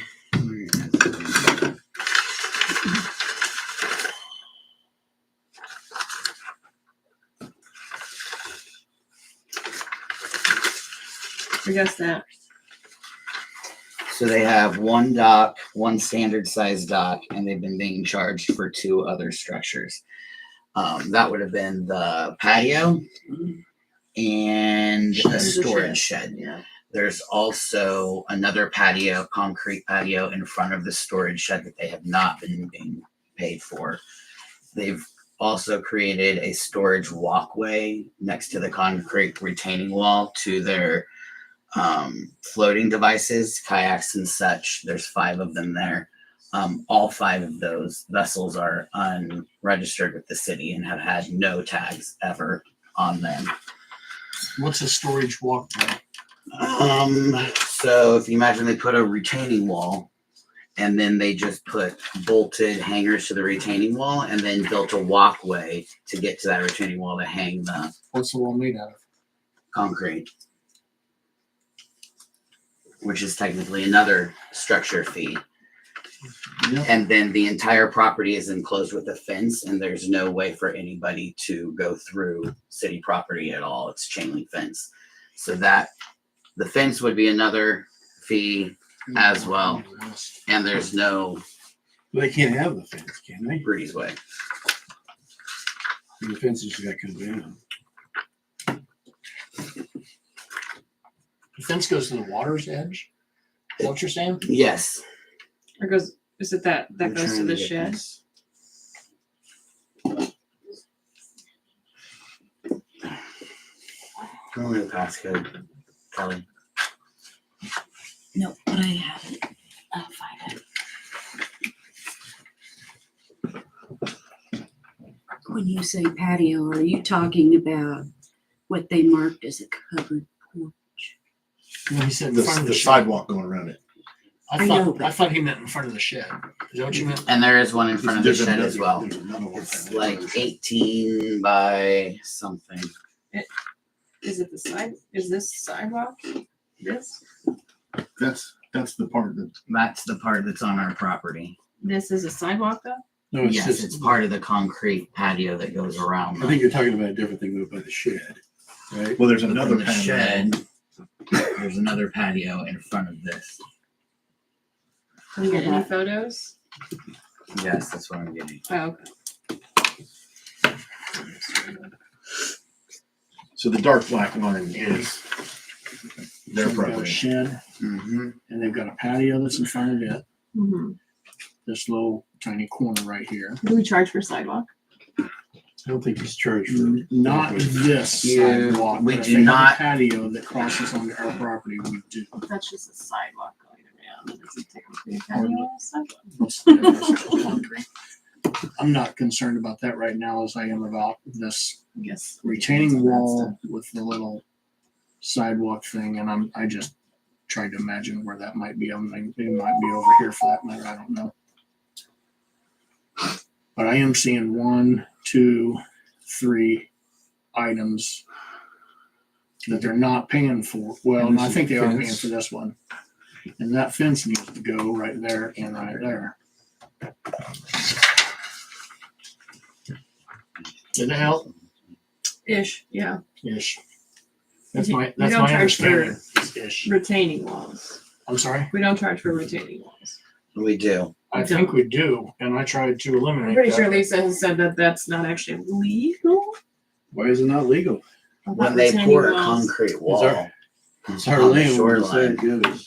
I guess that. So they have one dock, one standard size dock, and they've been being charged for 2 other structures. That would have been the patio and a storage shed. Yeah. There's also another patio, concrete patio in front of the storage shed that they have not been being paid for. They've also created a storage walkway next to the concrete retaining wall to their floating devices, kayaks and such. There's 5 of them there. All 5 of those vessels are unregistered with the city and have had no tags ever on them. What's a storage walkway? So if you imagine they put a retaining wall and then they just put bolted hangers to the retaining wall and then built a walkway to get to that retaining wall to hang the What's the wall made out of? concrete, which is technically another structure fee. Yeah. And then the entire property is enclosed with a fence and there's no way for anybody to go through city property at all. It's chain link fence. So that the fence would be another fee as well. And there's no They can't have the fence, can they? breezeway. The fence has got to come down. The fence goes to the water's edge? Is that what you're saying? Yes. Or goes? Is it that I'm goes to trying the get shed? this. Tell me the passcode, Kelly. No, but I have it. I'll find it. When you say patio, are you talking about what they marked as a covered porch? No, he said in front of The the shed. sidewalk going around it. I I know, thought, but- I thought he meant in front of the shed. Is that what you meant? And there is one in front of the There's shed as another- well. there's another one. It's like 18 by something. Is it the side? Is this sidewalk? This? That's the part that, That's the part that's on our property. This is a sidewalk though? No, it's Yes, just, it's part of the concrete patio that goes around. I think you're talking about a different thing over by the shed, right? well, there's Within another the patio. shed. There's another patio in front of this. Can we get any photos? Yes, that's what I'm getting. Oh, okay. So the dark black line is their So they've got a property. shed, Mm-hmm. and they've got a patio that's in front of it. Mm-hmm. This little tiny corner right here. Do we charge for sidewalk? I don't think he's charged for. Not this Yeah, sidewalk. we but if do they have a not- Patio that crosses onto our property, we do. That's just a sidewalk going around. It doesn't technically a patio or a sidewalk. What's the difference with concrete? I'm not concerned about that right now as I am about this I guess. retaining wall with the little sidewalk thing, and I just tried to imagine where that might be. It might be over here for that matter. I don't know. But I am seeing 1, 2, 3 items that they're not paying for. Well, and I think they are paying for this one. And that fence needs to go right there and right there. Did that help? Ish, yeah. Ish. That's You- my you that's don't my charge for- understanding. Is ish. Retaining walls. I'm sorry. We don't charge for retaining walls. We do. I think we do, and I tried to eliminate I'm pretty that. sure Lisa has said that that's not actually legal. Why is it not legal? I thought When they retaining pour a walls- concrete wall our- It's our on the land, we're shoreline. saying it is.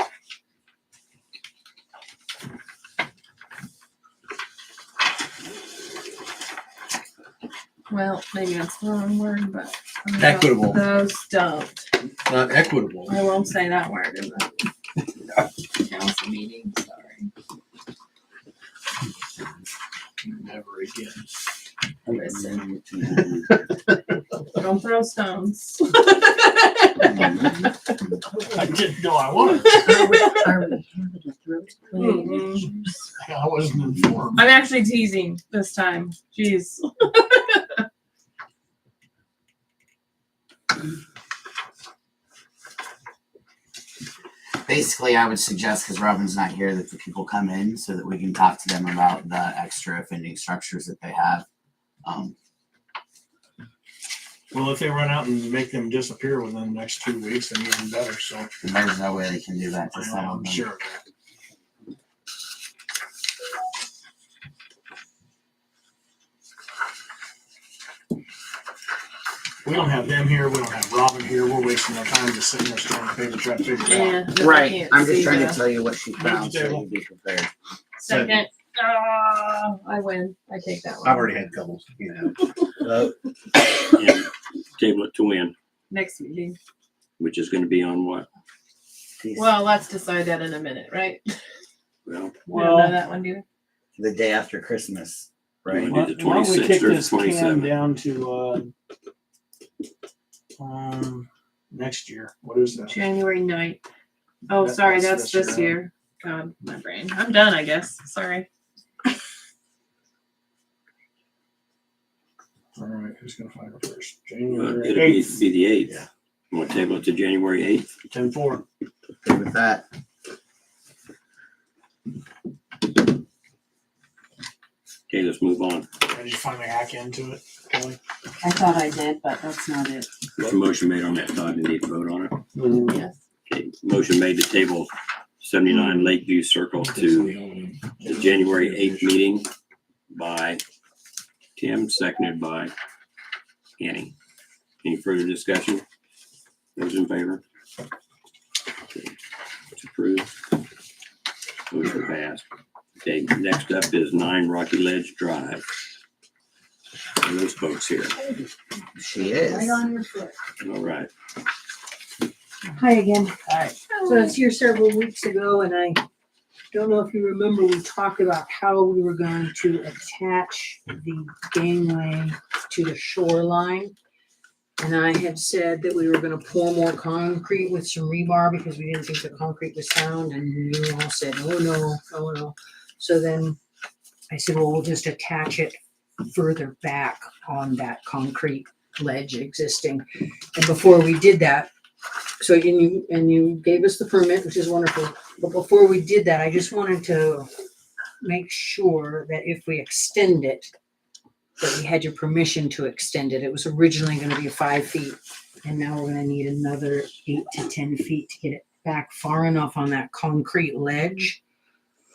Well, maybe that's the wrong word, but. I mean, Equitable. Those don't. Not equitable. I won't say that word in the council meeting, sorry. Never again. Listen, don't throw stones. I didn't know I was. Are we having a throat Mm-mm. I wasn't informed. I'm actually teasing this time. Jeez. Basically, I would suggest, because Robin's not here, that the people come in so that we can talk to them about the extra offending structures that they have. Well, if they run out and make them disappear within the next 2 weeks, then even better. So There's no way they can do that to some I'm of them. sure. We don't have them here. We don't have Robin here. We're wasting our time just sitting there staring at paper trying to figure it out. Yeah. but I Right. can't I'm just see trying the to tell you what she found so table. you'd be prepared. Second. I win. I take that one. I've already had a couple, you know. And table it to win, Next meeting. which is gonna be on what? Well, let's decide that in a minute, right? Well, We don't know that one, do you? The day after Christmas, right? Why- do the Why don't we 26th kick or the this can 27th? down to next year? What is that? January 9th. Oh, That- sorry, that's that's this this year. year. God, my brain. I'm done, I guess. Sorry. All right, who's gonna find it first? it'll January be 8th, the 8th. You want to table it to January 8th? 10-4. Good with that. Okay, let's move on. Did you finally hack into it, Kelly? I thought I did, but that's not it. There's a motion made on that, Todd. You need to vote on it. Yes. Okay, motion made to table 79 Lakeview Circle to the January 8th meeting by Tim, seconded by Annie. Any further discussion? Those in favor? Okay, it's approved. Motion passed. Okay, next up is 9 Rocky Ledge Drive. Are those folks here? She is. Right on your foot. All right. Hi again. Hi. So I was here several weeks ago and I don't know if you remember, we talked about how we were going to attach the gangway to the shoreline. And I had said that we were gonna pour more concrete with some rebar because we didn't think the concrete was sound, and you all said, oh no, oh no. So then I said, well, we'll just attach it further back on that concrete ledge existing. And before we did that, so you gave us the permit, which is wonderful. But before we did that, I just wanted to make sure that if we extend it, that we had your permission to extend it. It was originally gonna be 5 feet, and now we're gonna need another 8 to 10 feet to get it back far enough on that concrete ledge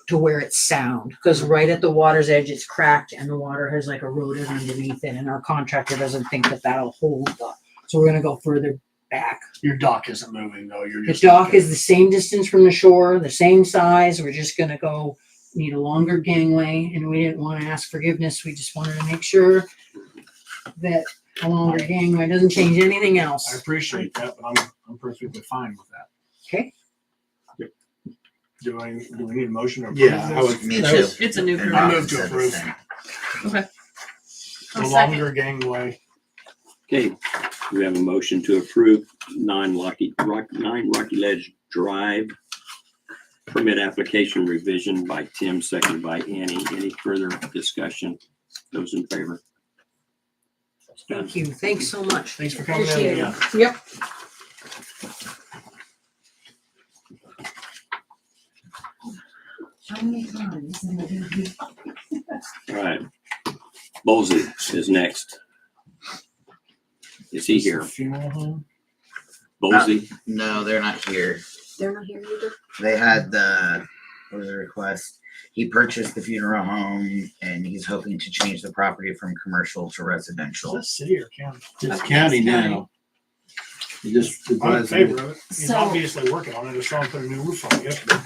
to where it's sound. Because right at the water's edge, it's cracked and the water has like eroded underneath it, and our contractor doesn't think that that'll hold up. So we're gonna go further back. Your dock isn't moving though. You're The just. dock is the same distance from the shore, the same size. We're just gonna go, need a longer gangway, and we didn't want to ask forgiveness. We just wanted to make sure that a longer gangway doesn't change anything I else. appreciate that, but I'm perfectly fine with that. Okay? Do we need a motion to approve Yeah, I this? would. Me that too. was- It's a new And permit. I Robin move to said the approve. same. Okay. The I'll second. longer gangway. Okay, we have a motion to approve 9 Rocky Ledge Drive permit application revision by Tim, seconded by Annie. Any further discussion? Those in favor? Thank you. Thanks so much. Thanks for coming in. Appreciate again. it. Yep. How many times? All right. Bolsey is next. Is he here? Funeral home? Bolsey? No, they're not here. They're not here either. They had what was the request? He purchased the funeral home and he's hoping to change the property from commercial to Is residential. that city or county? It's county now. You just I'm in advise favor them. of it. He's So- obviously working on it. I saw him put a new roof on it yesterday.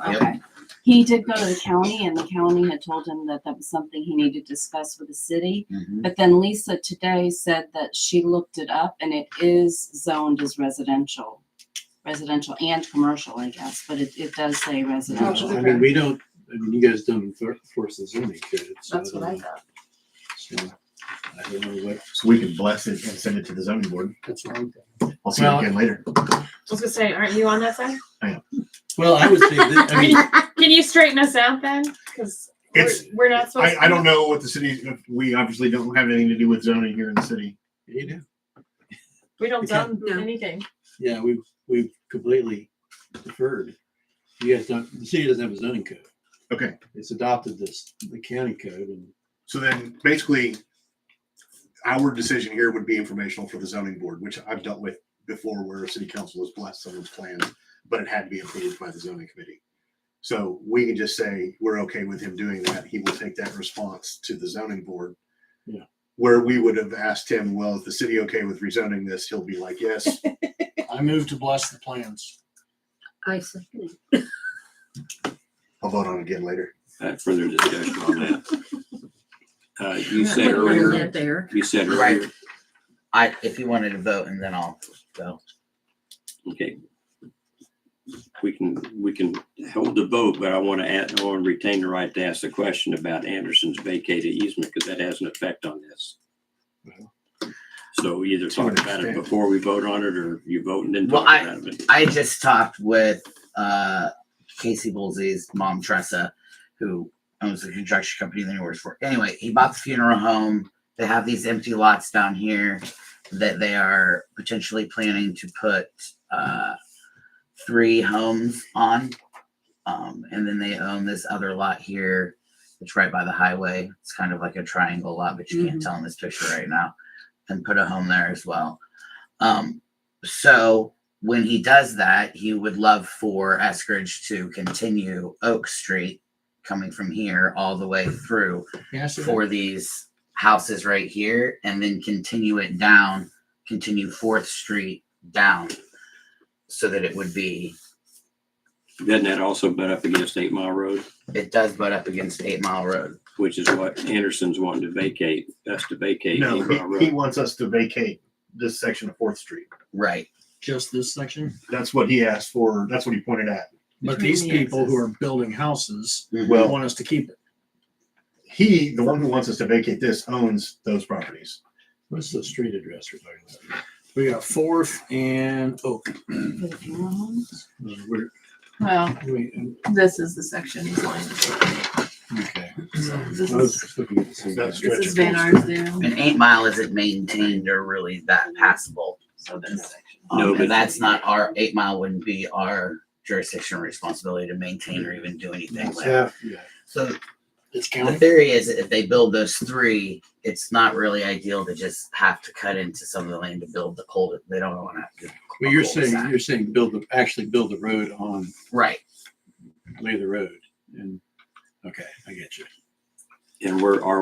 Okay. He did go to the county and the county had told him that that was something he needed to discuss with the city. Mhm. But then Lisa today said that she looked it up and it is zoned as residential. Residential and commercial, I guess, but it does say residential. I mean, we don't, I mean, you guys don't enforce the zoning code. So That's what I thought. So I don't know what. So we can bless it and send it to the zoning board. That's one thing. I'll see Well- you again later. I was gonna say, aren't you on that side? Well, I would say that, I mean, Can you straighten us out then? Because It's- we're not supposed to. I don't know what the city, we obviously don't have anything to do with zoning here in the city. you do. We don't zone No. anything. Yeah, we've completely deferred. You guys don't, the city doesn't have a zoning code. Okay, It's adopted the county code and so then basically our decision here would be informational for the zoning board, which I've dealt with before where a city council has blessed someone's plans, but it had to be approved by the zoning committee. So we can just say, we're okay with him doing that. He will take that response to the zoning board. Yeah. Where we would have asked him, well, is the city okay with rezoning this? He'll be like, yes. I move to bless the plans. I second it. I'll vote on it again later. Further discussion on that. You said Put a little earlier, bit there. you said Right. earlier, If you wanted to vote and then I'll go. okay. We can hold the vote, but I want to retain the right to ask the question about Anderson's vacated easement because that has an effect on this. So either talk about it before we vote on it or you vote and then Well, talk about it. I just talked with Casey Bolsey's mom, Tressa, who owns the construction company that he works for. Anyway, he bought the funeral home. They have these empty lots down here that they are potentially planning to put 3 homes on. And then they own this other lot here. It's right by the highway. It's kind of like a triangle lot, but you can't tell in this picture right now. And put a home there as well. So when he does that, he would love for Eskridge to continue Oak Street coming from here all the way through for these houses right here and then continue it down, continue 4th Street down so that it would be. Doesn't that also butt up against 8 Mile Road? It does butt up against 8 Mile Road. Which is what Anderson's wanting to vacate, us to vacate 8 No, Mile Road. he wants us to vacate this section of 4th Street. Right. Just this section? That's what he asked for. That's what he pointed at. But these people who are building houses Well, want us to keep it. he, the one who wants us to vacate this, owns those properties. What's the street address we're talking about? We got Fourth and Oak. For the funeral homes? Well, We- this is the section he's wanting to vacate. Okay. So this I was is, just looking at the same. That's this is Van Arsdale. An 8 Mile isn't maintained or really that passable. So this section. No, but- And that's not our 8 Mile wouldn't be our jurisdiction or responsibility to maintain or even do anything with. Yeah. So It's the county. theory is that if they build those 3, it's not really ideal to just have to cut into some of the land to build the cul. They don't want to have to. Well, you're saying actually build the road on, Right. lay the road and, okay, I get you. And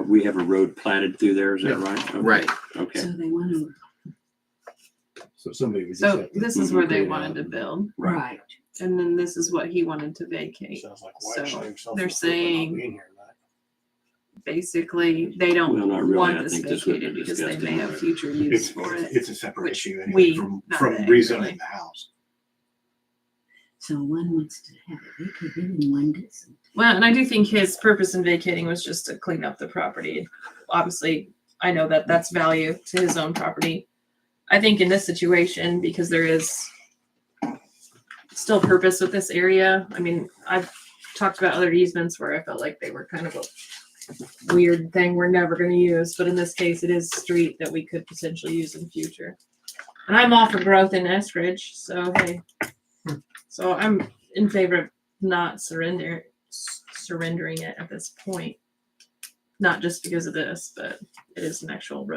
we have a road platted through there, is that right? Okay. Right. Okay, So they want to, So somebody would just So have to this is where they clear it wanted out. to build, right. and then this is what he wanted to vacate. Sounds like So, White himself they're was hoping on saying- being here tonight. Basically, they Well, don't not really. want I this think this would be vacated because they discussed may have anyway. future use for it. It's a separate which issue anyway we- from not from they, rezoning really. the house. So one wants to have it vacated and one doesn't. Well, and I do think his purpose in vacating was just to clean up the property. Obviously, I know that that's value to his own property. I think in this situation, because there is still purpose with this area. I mean, I've talked about other easements where I felt like they were kind of a weird thing we're never going to use, but in this case, it is street that we could potentially use in future. And I'm all for growth in Eskridge, so hey. So I'm in favor of not surrendering it at this point. Not just because of this, but it is an actual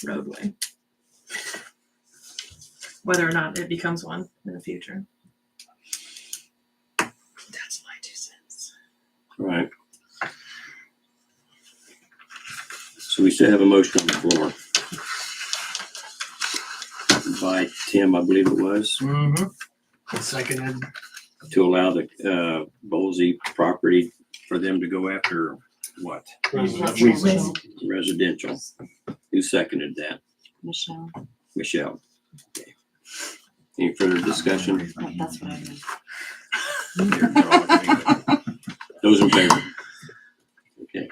roadway. Whether or not it becomes one in the future. That's my 2 cents. right. So we still have a motion on the floor. By Tim, I believe it was, Mm-hmm. Seconded. to allow the Bolsey property for them to go after what? Residential. Residential. Who seconded that? Michelle. Michelle. Okay. Any further discussion? Oh, that's what I meant. Those in favor? Okay.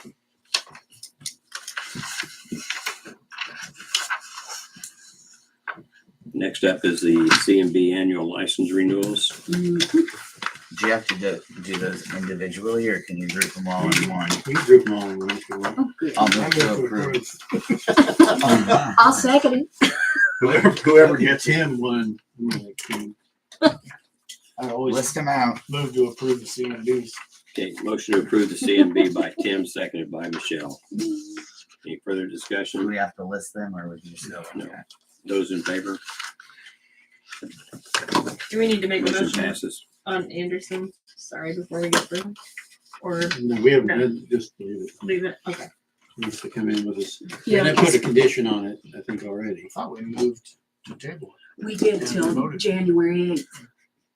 Next up is the CMB annual license renewals. Do you have to do those individually or can you group them all in one? We can group them all in one if you want. Oh, good. I'll move to approve. I'll second it. Whoever gets Tim one. I always List them out. move to approve the CMDs. Okay, motion to approve the CMB by Tim, seconded by Michelle. Any further Do discussion? we have to list them or would you just go? No. Those in favor? Do we need to make a Motion motion passes. on Anderson? Sorry, before we get through. Or No, we haven't, No. just leave it. leave it? Okay. Needs to come in with us. Yeah. And I put a condition on it, I think already. I thought we moved to table it. We did till Voted. January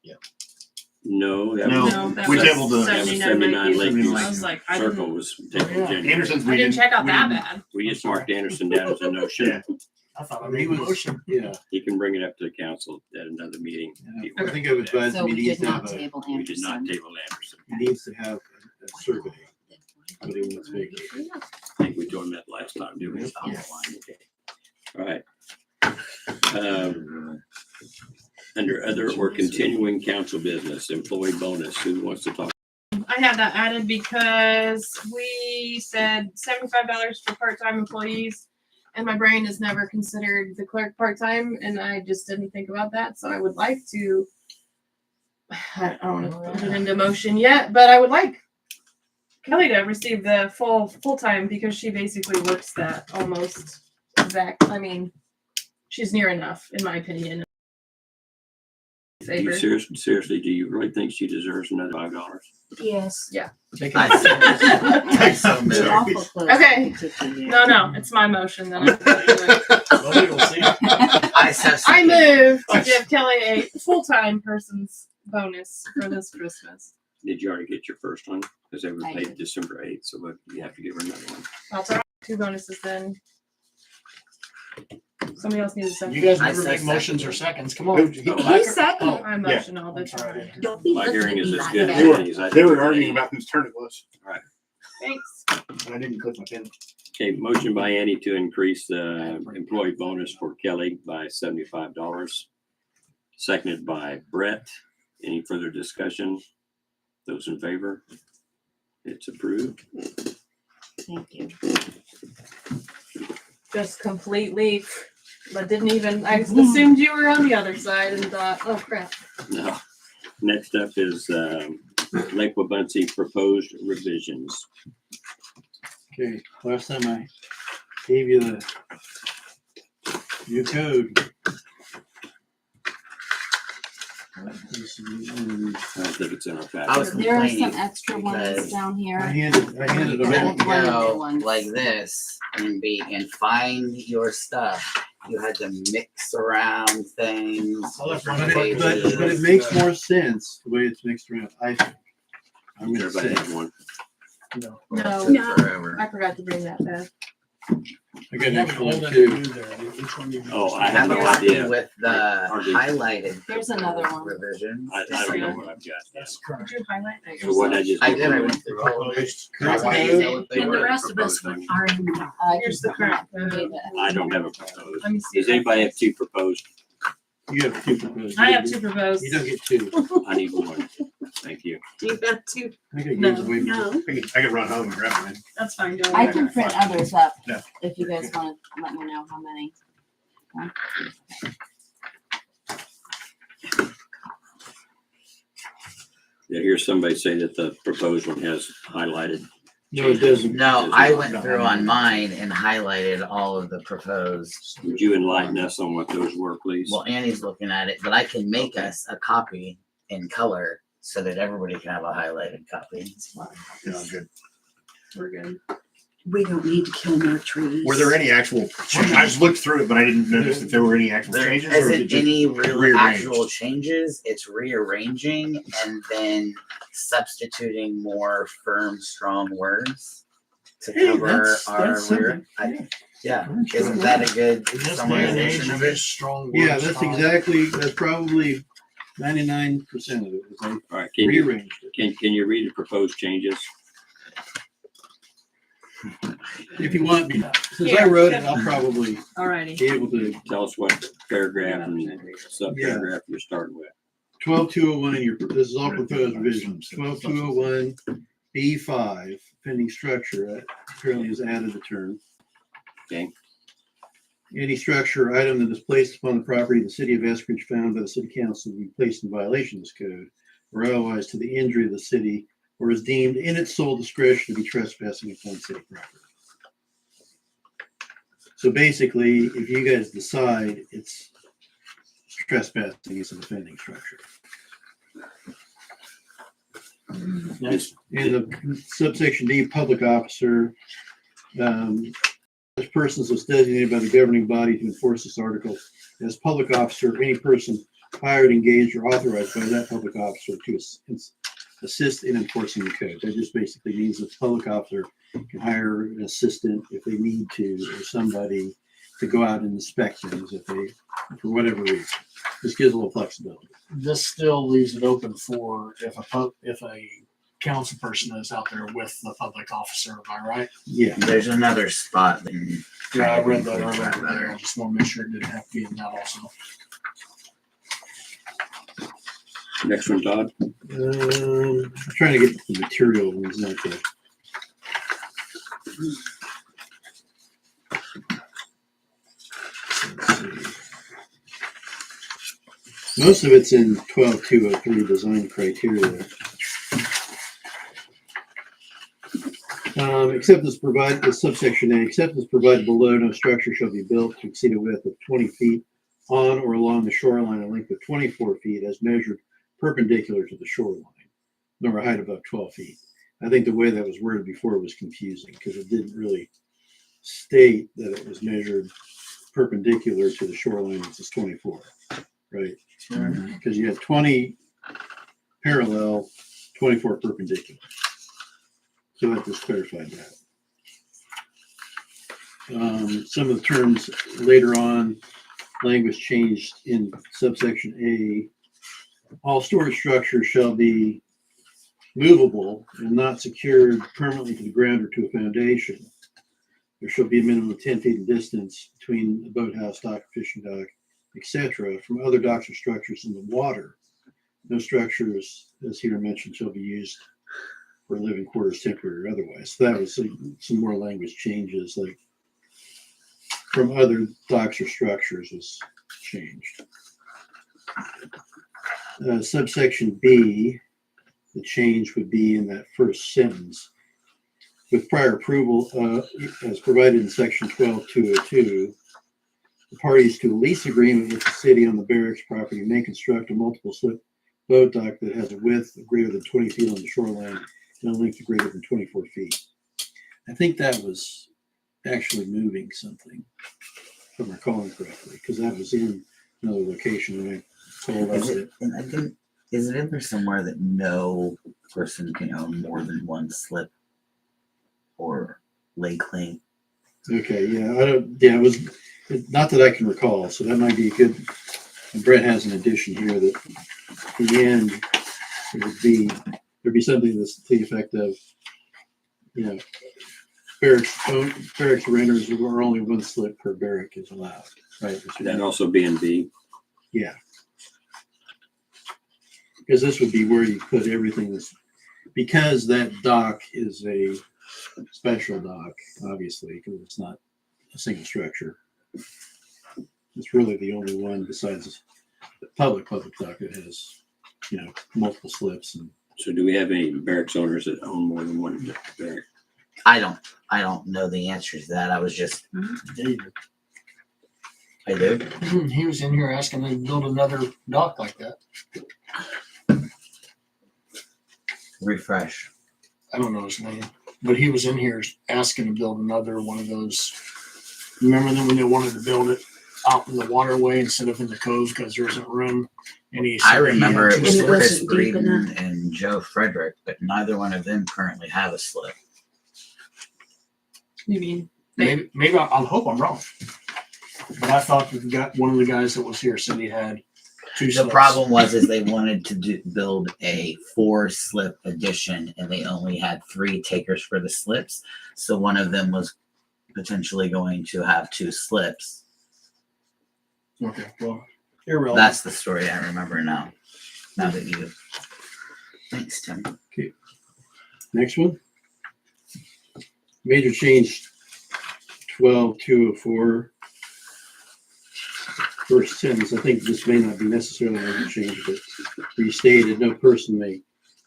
8th. No, that No. was. No, that we was tabled the- 79 Lakeview I was like, I Circle didn't, was taken in January. Anderson's, I we didn't check out we that didn't- bad. We just marked Anderson down as a no show. Yeah. I thought I He made a was, motion. yeah, He can bring it up to the council at another meeting. I think I was advised So he we needs did to not have a, table We did not Anderson. table Anderson. he needs to have a survey, but he wants vacated. I think we told him that last time, didn't we? Yes. All right. Under other or continuing council business, employee bonus, who wants to talk? I have that added because we said $75 for part-time employees. And my brain has never considered the clerk part-time and I just didn't think about that. So I would like to, I don't want to put it into motion yet, but I would like Kelly to receive the full-time because she basically works that almost exact. I mean, she's near enough in my opinion. Do you seriously, do you really think she deserves another $5? Yes. Yeah. Take I it. Take some, We're Mary. awful close. Okay. to you. No, it's my motion then. Nobody will see it. I move to give Kelly a full-time person's bonus for this Christmas. Did you already get your first one? Because they were I paid did. December 8th, so you have to give her another one. I'll throw out 2 bonuses then. Somebody else needs a second. You guys I never said make motions or seconds. Come on. He seconded. Oh, I motion all the time. Don't be My looking hearing at is me as like good as that. Andy's. I They think were it's arguing Andy. about whose turn it was, Thanks. and I didn't click my pen. Okay, motion by Andy to increase the employee bonus for Kelly by $75. Seconded by Brett. Any further discussion? Those in favor? It's approved. Thank you. Just completely, but didn't even, I assumed you were on the other side and thought, oh crap. No. Next up is Lake Wabunsee proposed revisions. Okay, last time I gave you the new code. I don't think it's in our I packet. was There are some complaining extra ones because down I here. handed you them out. couldn't One of the go ones. like this and find your stuff. You had to mix around things. But it makes more sense the way it's mixed around, I think. I'm gonna Everybody say. has one. No, No. Forever. I forgot to bring that back. I got an You have extra all one that too. to do there. Which one you? Oh, I I have have a no copy idea. with the Hardly- highlighted. There's another one. Revisions. I don't know what I've got. That's correct. Did you highlight that So what I just. I did. I went through all of it. Current I wanted to know code, what they And the were. rest of us are in the dark. Here's the current code. I don't have a proposed. Let me see. Does anybody have two proposed? You have two proposed. I have two proposed. You don't get two. I need one. Thank you. You got to. I could No. use away. No. I could run home and grab mine. That's fine, Joe. I can print others up Yeah. if you guys want to let me know how many. Yeah, here's somebody say that the proposed one has highlighted. No, it doesn't. No, I went through on mine and highlighted all of the proposed. Would you enlighten us on what those were, please? Well, Annie's looking at it, but I can make us a copy in color so that everybody can have a highlighted copy. Yeah, good. We're good. We don't need to kill more trees. Were there any actual? I just looked through it, but I didn't notice if there were any actual There changes. Or was it isn't just any really rearranged? actual changes. It's rearranging and then substituting more firm, strong words to Hey, cover that's our something. rear. Yeah, isn't that a good In this day and age, summarization of you it? use strong Yeah, words, that's strong- that's probably 99% of it. Was I All right, can you, rearranged it. can you read the proposed changes? If you want me, since I wrote it, I'll probably Alrighty. be able to. Tell us what paragraph and subparagraph you're starting with. 12201 in your, this is all proposed revisions. 12201 B5, pending structure, that apparently has added a term. Okay. Any structure or item that is placed upon the property of the city of Eskridge found by the city council to be placed in violation of this code, or otherwise to the injury of the city, or is deemed in its sole discretion to be trespassing upon city property. So basically, if you guys decide it's trespassing, it's an offending structure. Nice. In the subsection D, public officer, such persons as designated by the governing body to enforce this article. As public officer, any person hired, engaged, or authorized by that public officer to assist in enforcing the code. That just basically means that the public officer can hire an assistant if they need to, or somebody to go out and inspect things if they, for whatever reason. This gives a little flexibility. This still leaves it open for if a council person is out there with the public officer, am I right? Yeah. There's another spot. That you Yeah, I kind of read that include earlier. that better. I just want to make sure it didn't have to be in that also. Next one, Todd. I'm trying to get the material ones, not the. Let's see. Most of it's in 12203 design criteria. Except as provided, the subsection A, except as provided below, no structure shall be built to exceed a width of 20 feet on or along the shoreline, a length of 24 feet as measured perpendicular to the shoreline, nor a height above 12 feet. I think the way that was worded before was confusing because it didn't really state that it was measured perpendicular to the shoreline, which is 24, right? Because you had 20 parallel, 24 perpendicular. So that just clarified that. some of the terms later on, language changed in subsection A. All storage structures shall be movable and not secured permanently to the ground or to a foundation. There shall be a minimum of 10 feet in distance between the boathouse, dock, fishing dock, etc., from other docks or structures in the water. No structures, as here mentioned, shall be used for living quarters, temporary or otherwise. So that was some more language changes, like from other docks or structures was changed. Subsection B, the change would be in that first sentence. With prior approval, as provided in section 12.202, the parties to a lease agreement with the city on the barracks property may construct a multiple slip boat dock that has a width of greater than 20 feet on the shoreline and a length of greater than 24 feet. I think that was actually moving something, if I'm recalling correctly, because that was in another location when I told us it. And I think, is it in there somewhere that no person can own more than one slip or lake link? Okay, yeah, it was not that I can recall, so that might be good. And Brett has an addition here that in the end, there'd be something that's to the effect of, barracks renters where only one slip per barrack is allowed, right? Could that also be in B? Yeah. Because this would be where you put everything because that dock is a special dock, obviously, because it's not a single structure. It's really the only one besides the public dock that has, multiple slips. And so do we have any barracks owners that own more than one barrack? I don't know the answer to that. I was just, David. I do. He was in here asking them to build another dock like that. Refresh. I don't know his name, but he was in here asking to build another one of those. Remember them when they wanted to build it out in the waterway instead of in the cove because there isn't room? And I remember it was And it Chris wasn't deep Breeden enough. and Joe Frederick, but neither one of them currently have a slip. You mean Maybe I'll hope I'm wrong. But I thought we got one of the guys that was here said he had two The slips. problem was is they wanted to build a 4-slip addition, and they only had 3 takers for the slips. So one of them was potentially going to have 2 slips. Okay, well, irrelevant. That's the story I remember now. Now that you, thanks, Tim. okay, next one. Major change 12.204. First sentence, I think this may not be necessarily a major change, but restated, no person may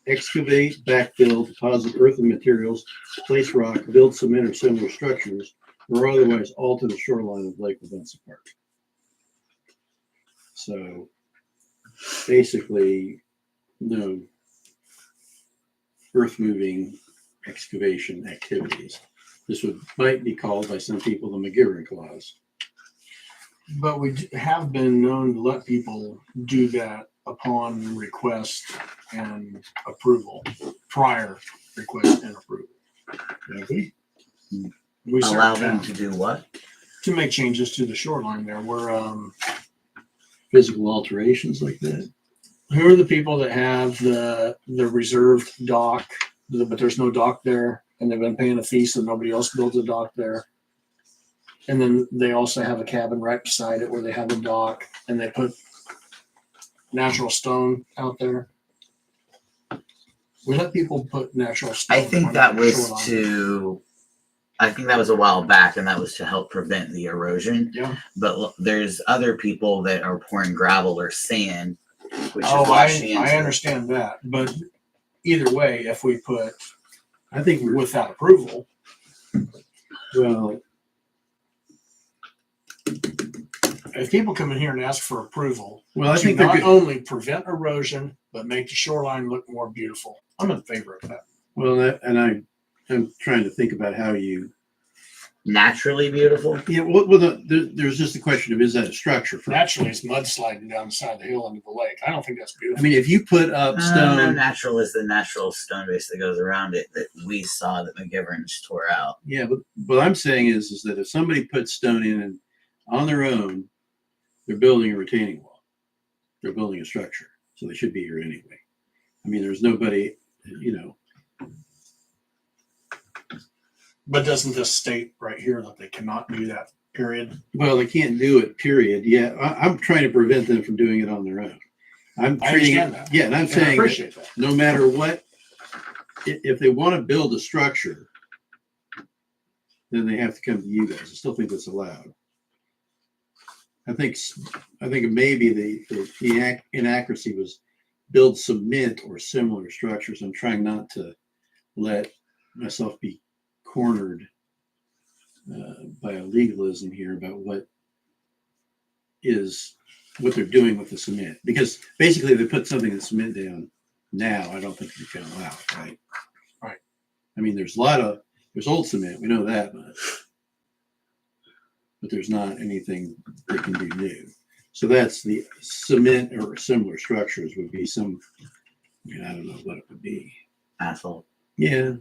excavate, backfill, deposit earthen materials, place rock, build cement or similar structures, or otherwise alter the shoreline of Lake Levanza Park. So basically, no earth moving excavation activities. This might be called by some people the McGivern Clause. But we have been known to let people do that upon request and approval, prior request and approval. Have we? We Allow certainly them have. to do what? To make changes to the shoreline there. Physical alterations like that? Who are the people that have the reserved dock, but there's no dock there, and they've been paying a fee so nobody else builds a dock there? And then they also have a cabin right beside it where they have a dock, and they put natural stone out there. We let people put natural stone. I think on that the was shoreline. I think that was a while back, and that was to help prevent the erosion. Yeah. But look, there's other people that are pouring gravel or sand, which is Oh, washing into I understand that, but either way, if we put, I think without approval, Well, if people come in here and ask for approval, well, I to think they're not good. only prevent erosion but make the shoreline look more beautiful, I'm in favor of that. Well, I'm trying to think about how you naturally beautiful. Yeah, there's just a question of, is that a structure? Naturally, it's mudsliding down the side of the hill into the lake. I don't think that's I beautiful. mean, if you put up No, stone, natural is the natural stone base that goes around it that we saw that McGivern's tore out. yeah, but what I'm saying is that if somebody puts stone in and on their own, they're building a retaining wall. They're building a structure, so they should be here anyway. I mean, there's nobody, But doesn't this state right here that they cannot do that, period? well, they can't do it, period. Yeah, I'm trying to prevent them from doing it on their own. I'm I treating understand it, that. yeah, and I'm And I saying that appreciate that. no matter what, if they want to build a structure, then they have to come to you guys. I still think that's allowed. I think maybe the inaccuracy was build cement or similar structures. I'm trying not to let myself be cornered by a legalism here about what they're doing with the cement. Because basically, if they put something in cement down now, I don't think you can allow it, right? Right. I mean, there's old cement. We know that much. But there's not anything they can do new. So that's the cement or similar structures would be some, I don't know what it would be. Asphalt. Yeah,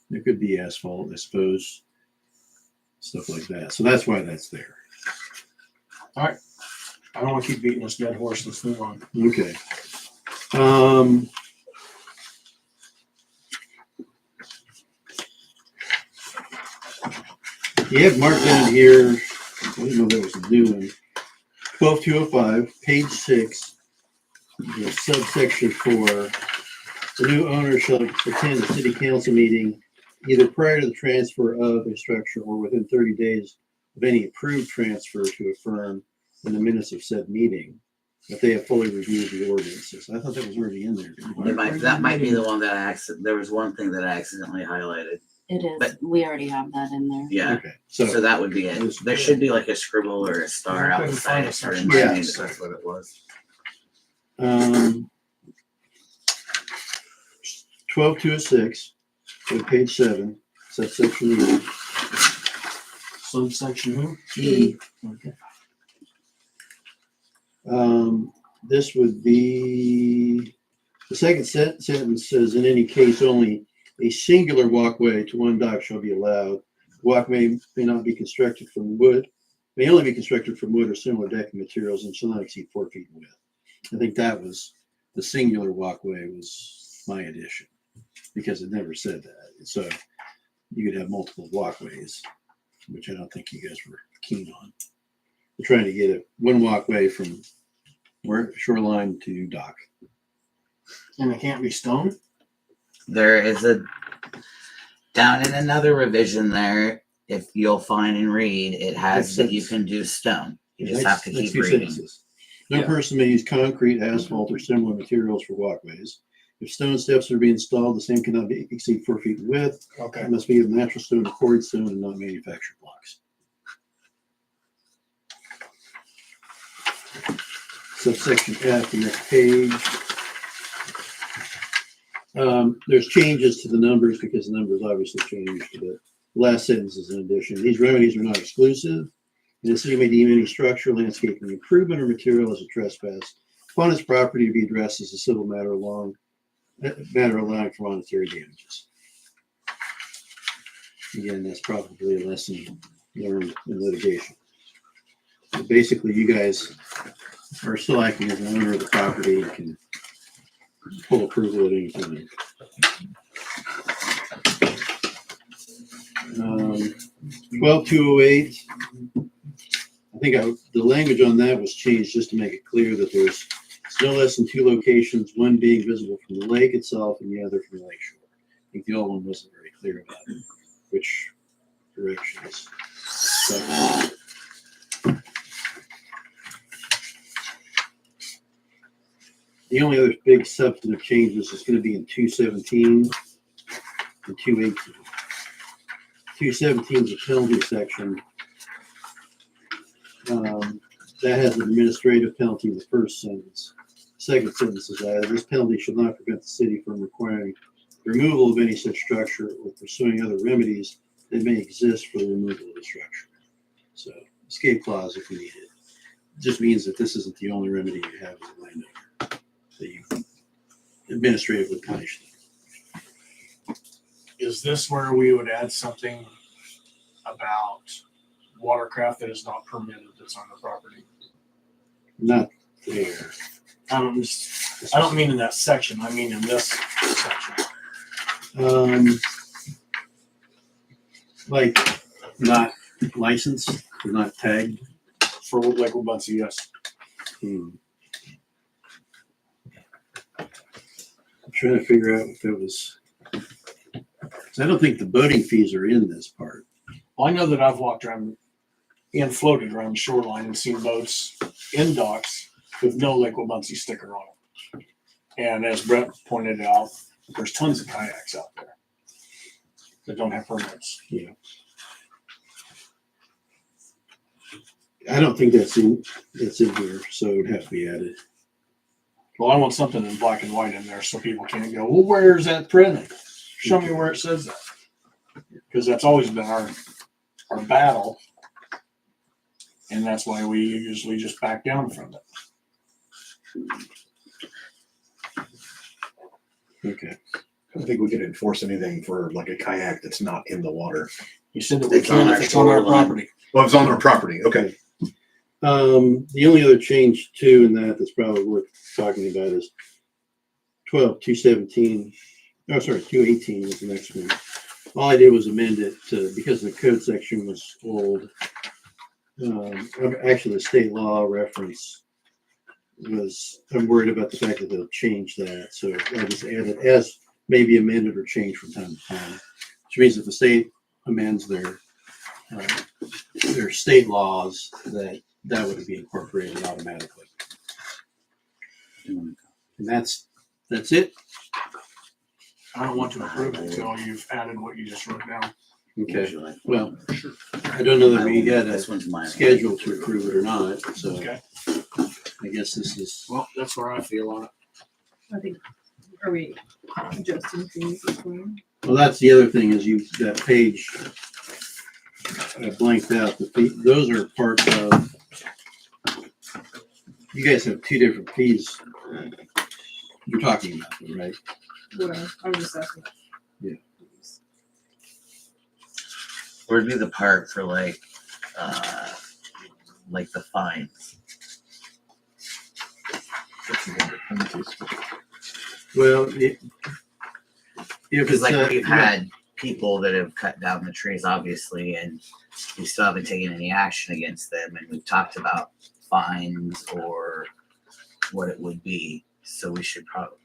there could be asphalt, I suppose. Stuff like that. So that's why that's there. All right. I don't want to keep beating this dead horse. Let's move on. Okay. You have marked down here, I didn't know that was a new one. 12205, page 6, subsection 4. The new owner shall attend a city council meeting either prior to the transfer of a structure or within 30 days of any approved transfer to a firm in the minutes of said meeting, if they have fully reviewed the ordinances. I thought that was already in there. That might be the one that there was one thing that I accidentally highlighted. It is. But- We already have that in there. Yeah. Okay. So that would be it. There should be like a scribble or a star I out couldn't the find side a to section. remind me Yeah. that that's what it was. 12206, on page 7, subsection E. Subsection who? E. Okay. This would be, the second sentence says, in any case, only a singular walkway to one dock shall be allowed. Walkway may not be constructed from wood, may only be constructed from wood or similar decking materials and shall not exceed 4 feet in width. I think that was, the singular walkway was my addition, because it never said that. So you could have multiple walkways, which I don't think you guys were keen on. We're trying to get it one walkway from shoreline to dock. And it can't be stone? There is down in another revision there, if you'll find and read, it has that you can do stone. You just have to keep reading. No person may use concrete, asphalt, or similar materials for walkways. If stone steps are being installed, the same cannot exceed 4 feet in width. Okay. It must be of natural stone or quarried stone and not manufactured blocks. Subsection F, the next page. There's changes to the numbers because the numbers obviously changed. The last sentence is an addition. These remedies are not exclusive. And the city may deem any structure, landscaping improvement, or material as a trespass upon its property to be addressed as a civil matter allowing for monetary damages. Again, that's probably a lesson learned in litigation. But basically, you guys are still acting as an owner of the property and can pull approval at any time. 12208. I think the language on that was changed just to make it clear that there's no less than 2 locations, one being visible from the lake itself and the other from the lake shore. I think the old one wasn't very clear about which directions. The only other big substantive changes is going to be in 217 and 218. 217 is a penalty section. That has an administrative penalty in the first sentence. Second sentence is added. This penalty shall not prevent the city from requiring the removal of any such structure or pursuing other remedies that may exist for the removal of the structure. So escape clause if we need it. Just means that this isn't the only remedy you have as a landowner, that you administratively punish them. Is this where we would add something about watercraft that is not permitted that's on the property? Not there. I don't mean in that section. I mean in this section. Like not licensed or not tagged. For like Buncie, yes. I'm trying to figure out if it was. I don't think the boating fees are in this part. Well, I know that I've walked around and floated around the shoreline and seen boats in docks with no Lake Buncie sticker on them. And as Brett pointed out, there's tons of kayaks out there that don't have permits. Yeah. I don't think that's in here, so it would have to be added. Well, I want something in black and white in there so people can't go, well, where's that printed? Show me where it says that. Because that's always been our battle. And that's why we usually just back down from it. Okay. I don't think we can enforce anything for like a kayak that's not in the water. You said that we can if it's on our property. Well, it's on our property. Okay. The only other change too in that's probably worth talking about is 218 is the next one. All I did was amend it to, because the code section was old. Actually, the state law reference was, I'm worried about the fact that they'll change that. So I just added as maybe amended or changed from time to time, which means if the state amends their state laws, that would be incorporated automatically. And that's it. I don't want to approve it until you've added what you just wrote down. Okay. Well, I don't know that we got a This one's mine. schedule to approve it or not, so Okay. I guess this is. Well, that's where I feel on it. I think, are we adjusting fees as well? Well, that's the other thing is that page I blanked out. Those are part of. You guys have two different fees you're talking about, them, right? Whatever, I was just asking. Yeah. Where'd be the part for like the fines? Well, if Because it's like we've had people that have cut down the trees, obviously, and we still haven't taken any action against them, and we've talked about fines or what it would be. So we should probably.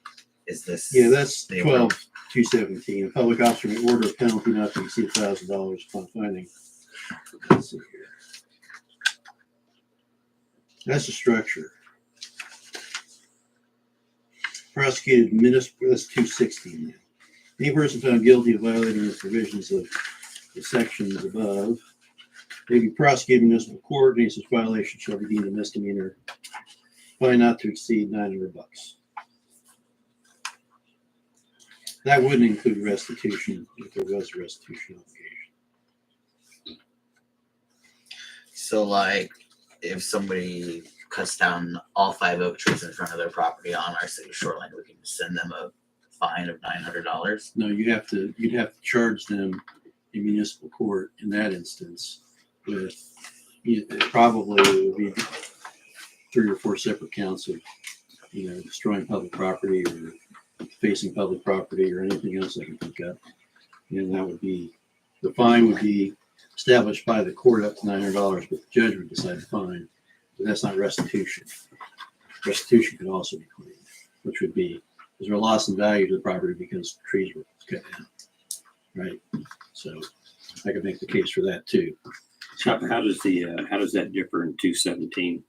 Is this? Yeah, that's the 12-217. A public officer may order a penalty not to exceed $1,000 upon finding. Let's see here. That's the structure. Prosecuted municipal. That's 216 now. Any person found guilty of violating the provisions of the sections above may be prosecuted in municipal court. Any such violation shall be deemed a misdemeanor. Fine not to exceed $900. That wouldn't include restitution if there was a restitution obligation. So like, if somebody cuts down all 5 oak trees in front of their property on our city shoreline, we can send them a fine of $900. No, you'd have to charge them in municipal court in that instance with it probably would be 3 or 4 separate counts of destroying public property or facing public property or anything else I can think of. And that would be, the fine would be established by the court up to $900, but the judge would decide the fine. But that's not restitution. Restitution could also be claimed, which would be, is there a loss in value to the property because trees were cut down, right? So I could make the case for that too. How does that differ in 217?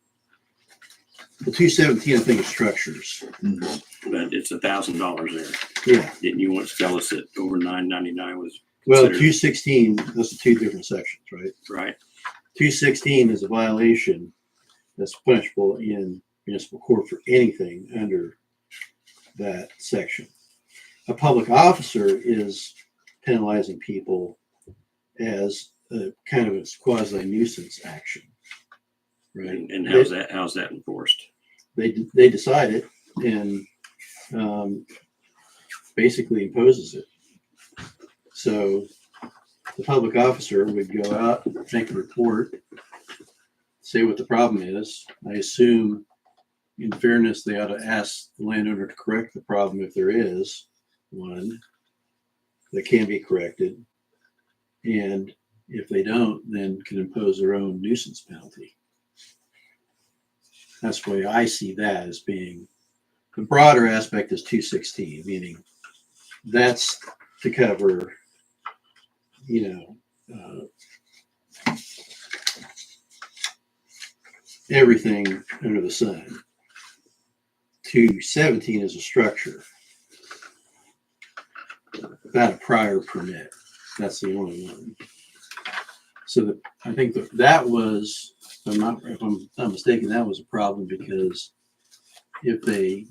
The 217, I think, is structures. But it's $1,000 there. Yeah. Didn't you once tell us that over $999 was? Well, considered- 216, those are 2 different sections, right? Right. 216 is a violation that's punishable in municipal court for anything under that section. A public officer is penalizing people as a kind of a quasi nuisance action. Right. And how's that enforced? They decide it and basically imposes it. So the public officer would go out, make a report, say what the problem is. I assume, in fairness, they ought to ask the landowner to correct the problem if there is one that can be corrected. And if they don't, then can impose their own nuisance penalty. That's the way I see that as being. The broader aspect is 216, meaning that's to cover, everything under the sun. 217 is a structure without a prior permit. That's the only one. So I think that was, if I'm not mistaken, that was a problem because if they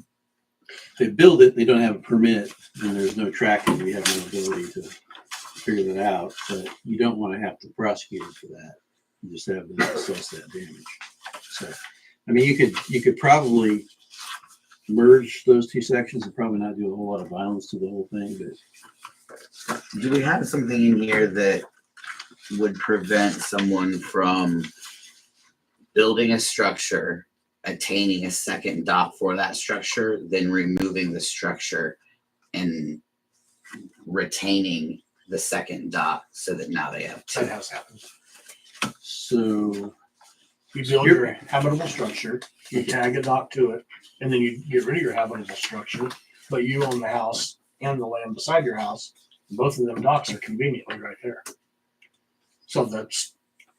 build it, they don't have a permit, and there's no tracking. We have no ability to figure that out. But you don't want to have to prosecute them for that. You just have them assess that damage. So, I mean, you could probably merge those two sections and probably not do a whole lot of violence to the whole thing. But do we have something in here that would prevent someone from building a structure, attaining a second dock for that structure, then removing the structure and retaining the second dock so that now they have two? That has happened. So you build your habitable structure, you tag a dock to it, and then you get rid of your habitable structure, but you own the house and the land beside your house. Both of them docks are conveniently right there. So that's,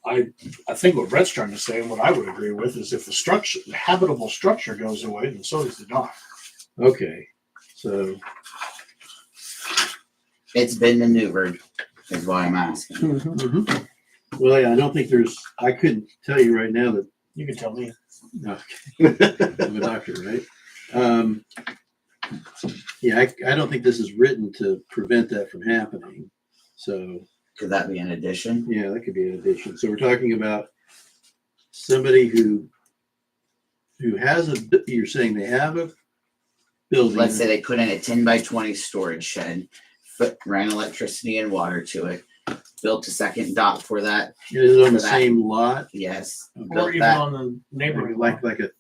I think what Brett's trying to say, and what I would agree with, is if the habitable structure goes away, then so does the dock. okay, so It's been maneuvered, is why I'm asking. well, yeah, I don't think I couldn't tell you right now that. You can tell me. No, I'm a doctor, right? Yeah, I don't think this is written to prevent that from happening. So could that be an addition? Yeah, that could be an addition. So we're talking about somebody who has you're saying they have a building. Let's say they put in a 10 by 20 storage shed, ran electricity and water to it, built a second dock for that. Is it on the same lot? Yes. Or even on the neighborhood. Like a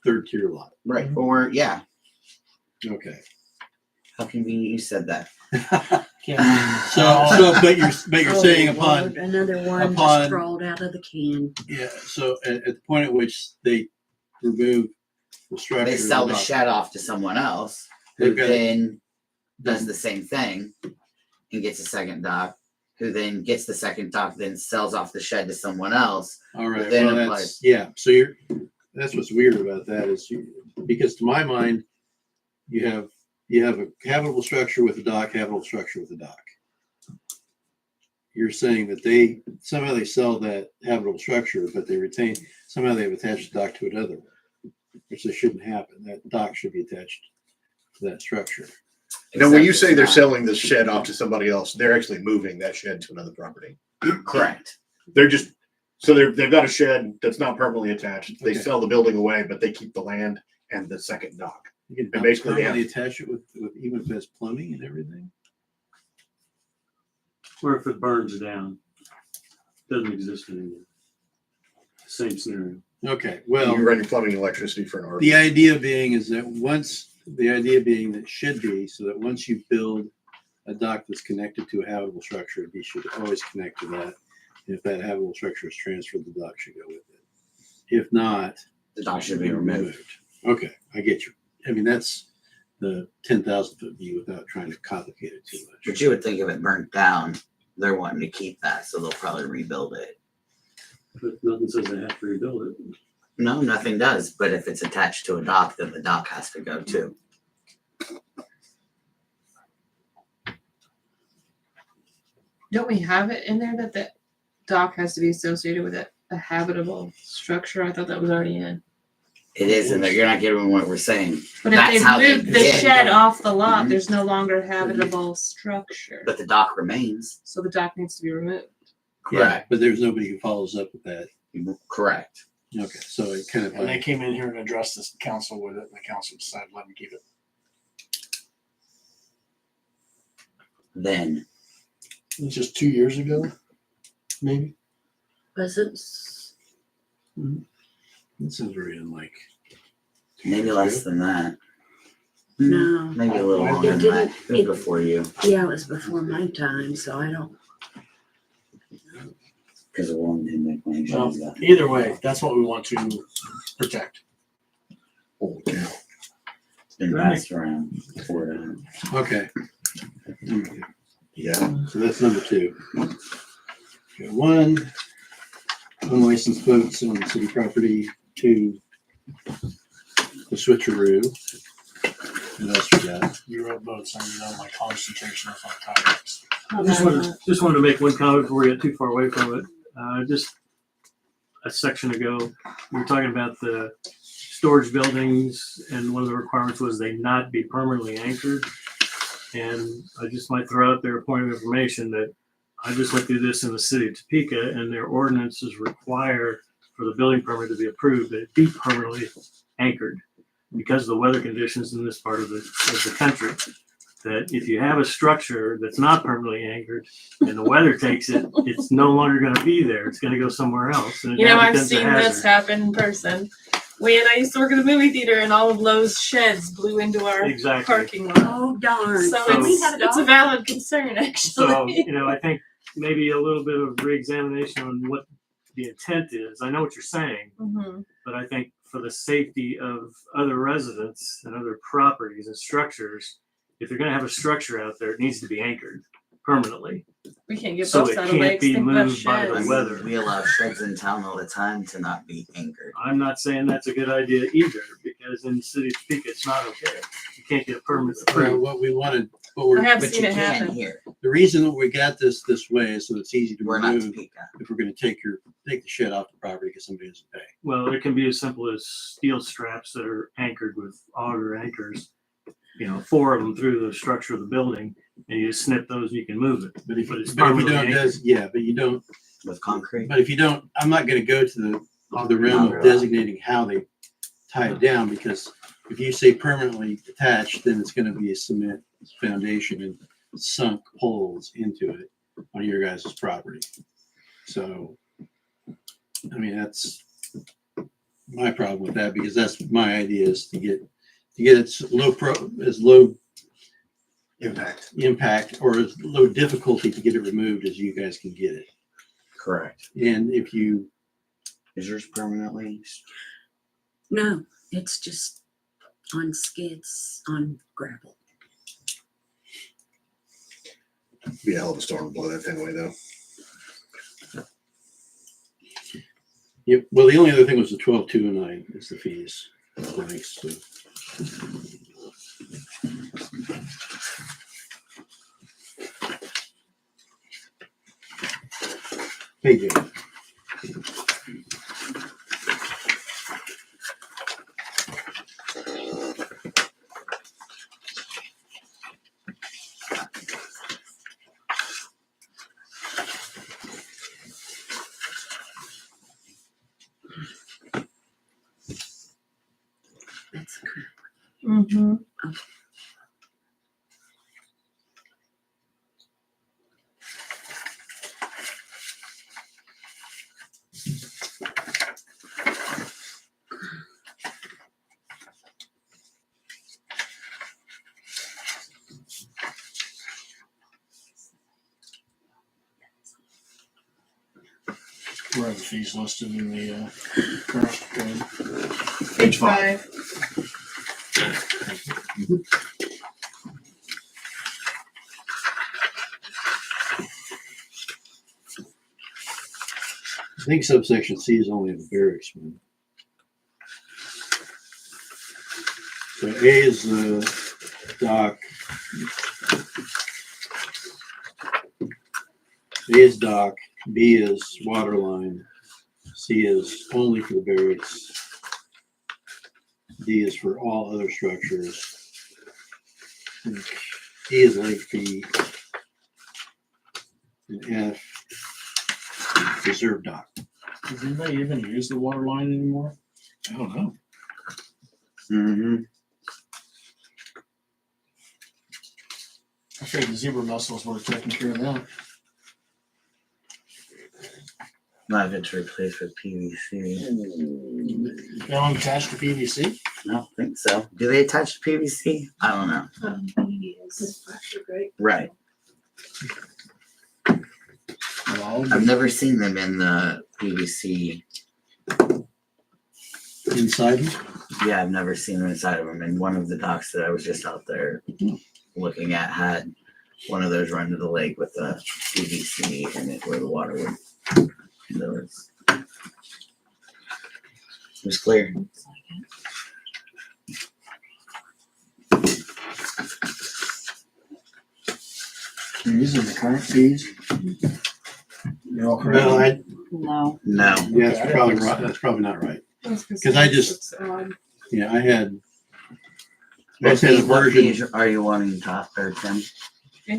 third tier lot. Right. Or yeah. Okay. How convenient you said that. But you're saying upon another one upon, just crawled out of the can. Yeah. So at the point at which they remove the structure, they sell the shed off to someone else, who then does the same thing and gets a second dock. Who then gets the second dock, then sells off the shed to someone else. All right. Then Well, so that's what's weird about that is because to my mind, you have a habitable structure with a dock, habitable structure with a dock. You're saying that somehow they sell that habitable structure, but they've attached the dock to another one, which this shouldn't happen. That dock should be attached to that structure. Now, when you say they're selling the shed off to somebody else, they're actually moving that shed to another property. Correct. They've got a shed that's not permanently attached. They Okay. sell the building away, but they keep the land and the second dock. You can And basically they permanently attach it with even if it has plumbing and everything. Or if it burns down, doesn't exist anymore. Same scenario. Okay. Well, You run your plumbing and electricity for an RV. the idea being that should be so that once you build a dock that's connected to a habitable structure, it should always connect to that. And if that habitable structure is transferred, the dock should go with it. If not, the dock should be removed. Okay, I get you. I mean, that's the 10,000 foot view without trying to complicate it too much. But you would think if it burnt down, they're wanting to keep that, so they'll probably rebuild it. But nothing says they have to rebuild it. No, nothing does. But if it's attached to a dock, then the dock has to go too. Don't we have it in there that the dock has to be associated with a habitable structure? I thought that was already in. It is, and you're not getting what we're saying. But if That's how they they moved the did. shed off the lot, Mhm. there's no longer habitable structure. But the dock remains. So the dock needs to be removed. Yeah, but there's nobody who follows up with that. Correct. Okay, so it kind of And they like, came in here and addressed this council with it, and the council decided let them keep it. Then, It's just 2 years ago, maybe. Was it? this is very unlike. maybe less than that. No. Maybe a little It longer than that. It was before you. Yeah, it was before my time, so I don't. Because of one didn't make money. Well, either way, that's what we want to protect. It's been passed around 4 times. Okay. Yeah, so that's number 2. Okay, 1, unlicensed boats on city property. 2, the switcheroo. What else we got? You wrote boats and you know my concentration is on kayaks. I just wanted to make one comment before we get too far away from it. Just a section ago, we were talking about the storage buildings, and one of the requirements was they not be permanently anchored. And I just might throw out there a point of information that I just looked through this in the city of Topeka, and their ordinances require for the building permit to be approved that it be permanently anchored because of the weather conditions in this part of the country. That if you have a structure that's not permanently anchored and the weather takes it, it's no longer going to be there. It's going to go somewhere else. And it You know, now I've becomes a seen this hazard. happen in person. When I used to work at a movie theater, and all of Lowe's sheds blew into our Exactly. parking lot. Oh, darn. So So- it's a valid concern, actually. So, I think maybe a little bit of reexamination on what the intent is. I know what you're saying, Mhm. but I think for the safety of other residents and other properties and structures, if they're going to have a structure out there, it needs to be anchored permanently. We can't get So boats it out of can't lakes. be Think about moved by the sheds. weather. We allow sheds in town all the time to not be anchored. I'm not saying that's a good idea either, because in the city of Topeka, it's not okay. You can't get a permit Well, approved. what we wanted, what we're, I have But seen you it can happen. here. the reason that we got this way is so it's easy to We're not remove Topeka. if we're going to take the shed off the property because somebody doesn't pay. Well, it can be as simple as steel straps that are anchored with auger anchors, 4 of them through the structure of the building, and you just snip those and you can move it. But if But it's you permanently don't, anchored. but you don't. With concrete. But if you don't, I'm not going to go to the realm of designating how they tie it down, because if you say permanently attached, then it's going to be a cement foundation and sunk poles into it on your guys' property. So, I mean, that's my problem with that, because that's my idea is to get as low impact or as low difficulty to get it removed as you guys can get it. Correct. And if you, Is yours permanently? No, it's just on skids, on gravel. Be a hell of a storm to blow that thing away, though. yep. Well, the only other thing was the 12,209 is the fees. Thanks. So. Hey, Jim. That's correct. Mm-hmm. Where are the fees listed in the current code? Page 5. I think subsection C is only the barracks one. So A is the dock. A is dock, B is water line, C is only for the barracks, D is for all other structures, and E is late fee, and F reserve dock. Does anybody even use the water line anymore? I don't know. Mm-hmm. I figured the zebra mussels were taking care of that. Not if it's replaced with PVC. They don't attach to PVC? I don't think so. Do they attach to PVC? I don't know. This plastic, right? Right. Well, I've never seen them in the PVC. Inside them? Yeah, I've never seen them inside of them. And one of the docks that I was just out there looking at had one of those run to the lake with the PVC in it where the water would. There was, it was clear. You're using the current fees? You're all correct? No, I, No. No. yeah, that's probably right. That's probably not right. Because I just, yeah, I had a What fees version. are you wanting to talk or Tim?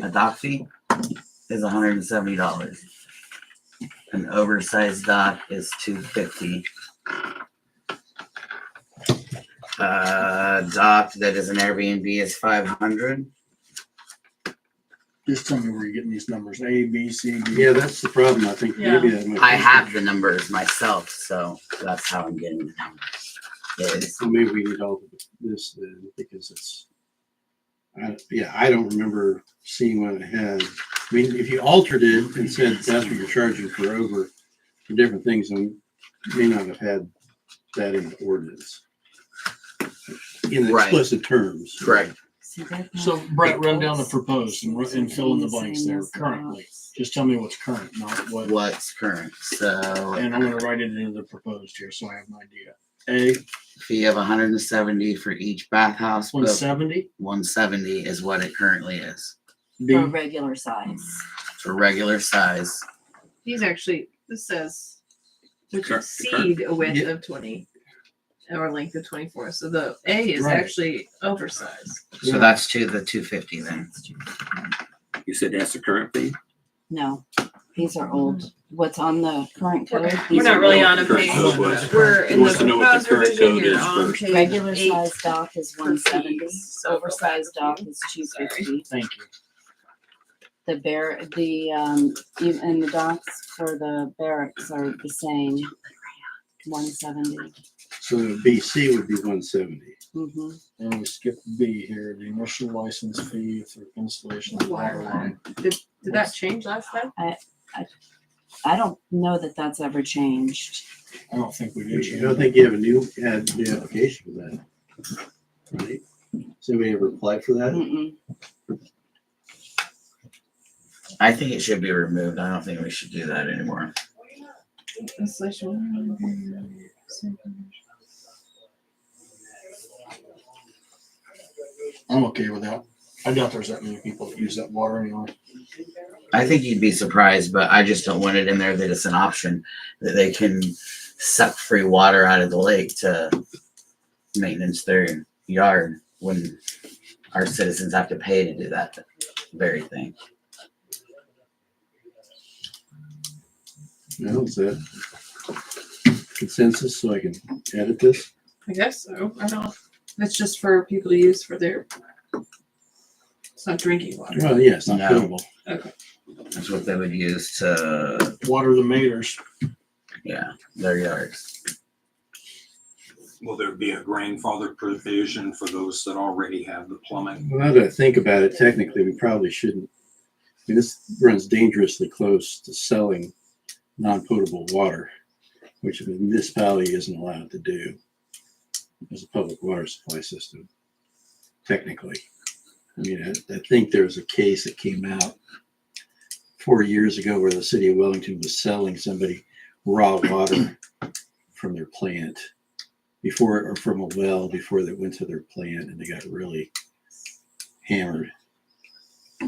A dock fee is $170. An oversized dock is $250. Dock that is an Airbnb is $500. Just tell me where you're getting these numbers, A, B, C, D. Yeah, that's the problem. I think Yeah. maybe that might I be- have the numbers myself, so that's how I'm getting the numbers. Is So maybe we need all of this then, because it's, I don't remember seeing what it had. I mean, if you altered it and said that's what you're charging for over for different things, then you may not have had that in the ordinance. In Right. explicit terms. right. So Brett, run down the proposed and fill in the blanks there currently. Just tell me what's current, not what. What's current? So And I'm gonna write it into the proposed here, so I have an idea. A, fee of 170 for each bathhouse. but 170, 170 is what it currently is B, For regular size. for regular size. These actually, this says which Cur- exceed a width Yeah. of 20 or length of 24. So the A is Right. actually oversized. So that's to the 250 then. You said that's the current fee? No, these are old. What's on the current code? We're these not are really old. on a Current page. code was- We're in He wants the to know what the proposed current revision code here is on first. page Regular 8. size dock is 170. fees. Oversized dock is 250. thank you. The and the docks for the barracks are the same. 170. So BC would be 170. Mm-hmm. And we skipped B here, the initial license fee for installation of the water line. Did that change last time? I don't know that that's ever changed. I don't think we I did. don't think you have a new application for that. Right? Somebody ever applied for that? Mm-mm. I think it should be removed. I don't think we should do that anymore. I'm okay with that. I doubt there's that many people that use that water anymore. I think you'd be surprised, but I just don't want it in there that it's an option that they can suck free water out of the lake to maintenance their yard when our citizens have to pay to do that very thing. No, is that consensus so I can edit this? I guess so. I don't. It's just for people to use for their. It's not drinking water. Well, yeah, it's not No. potable. Okay. That's what they would use to, Water the maters. yeah, their yards. Will there be a grandfather provision for those that already have the plumbing? Well, now that I think about it, technically, we probably shouldn't. I mean, this runs dangerously close to selling non-potable water, which the municipality isn't allowed to do as a public water supply system, technically. I mean, I think there was a case that came out 4 years ago where the city of Wellington was selling somebody raw water from their plant before, or from a well before they went to their plant, and they got really hammered.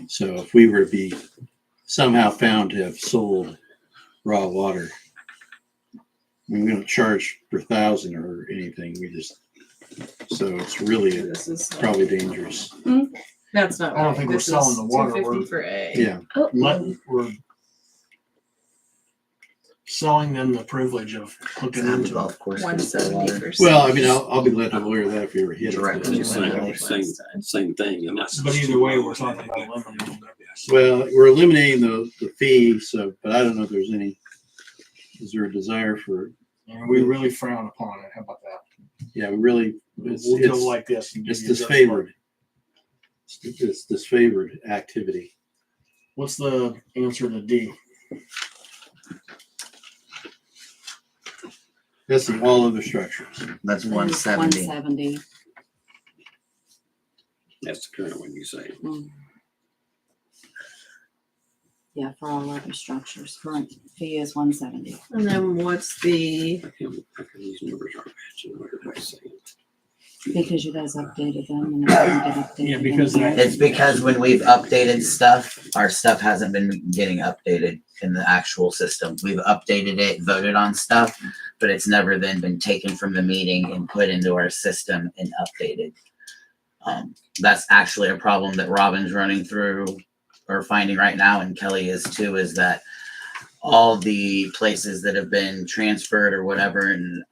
So if we were to be somehow found to have sold raw water, I mean, we don't charge per thousand or anything. We just, so it's really This is probably dangerous. That's not. I don't right. think we're This selling is the water, 250 we're- for A. Yeah. We're selling them the privilege of looking Have the into it. golf course. 170%. Well, I mean, I'll be glad to lawyer that if you ever hit Direct. it. Same thing. And that's. But either way, we're talking about eliminating them. Well, we're eliminating the fee, so, but I don't know if there's any, is there a desire for, And we really frown upon it. How about that? yeah, we really, We'll it's, go it's, like this. And give it's you just disfavored. It's disfavored activity. What's the answer to D? That's the all other structures. That's It is 170. 170. That's the current one you say. Mm. Yeah, for all other structures, current fee is 170. And then what's the, How come these numbers aren't matching what everybody's saying? Because you guys updated them and it didn't get updated. Yeah, because anymore. It's because when we've updated stuff, our stuff hasn't been getting updated in the actual system. We've updated it, voted on stuff, but it's never then been taken from the meeting and put into our system and updated. That's actually a problem that Robin's running through or finding right now, and Kelly is too, is that all the places that have been transferred or whatever and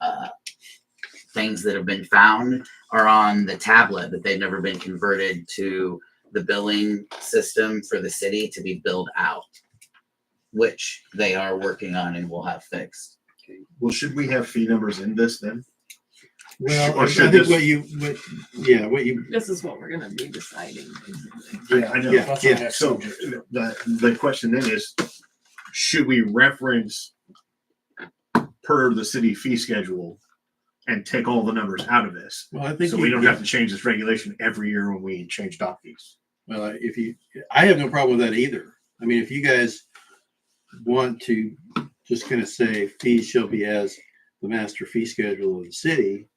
things that have been found are on the tablet, that they've never been converted to the billing system for the city to be billed out, which they are working on and will have fixed. Well, should we have fee numbers in this then? Well, Or I should think this- what you, this is what we're gonna be deciding. basically. I know. Yeah, That's yeah. our next So subject. the question then is, should we reference per the city fee schedule and take all the numbers out of this? well, I think So we don't have to change this regulation every year when we change dock fees. well, I have no problem with that either. I mean, if you guys want to just kind of say fees shall be as the master fee schedule of the city,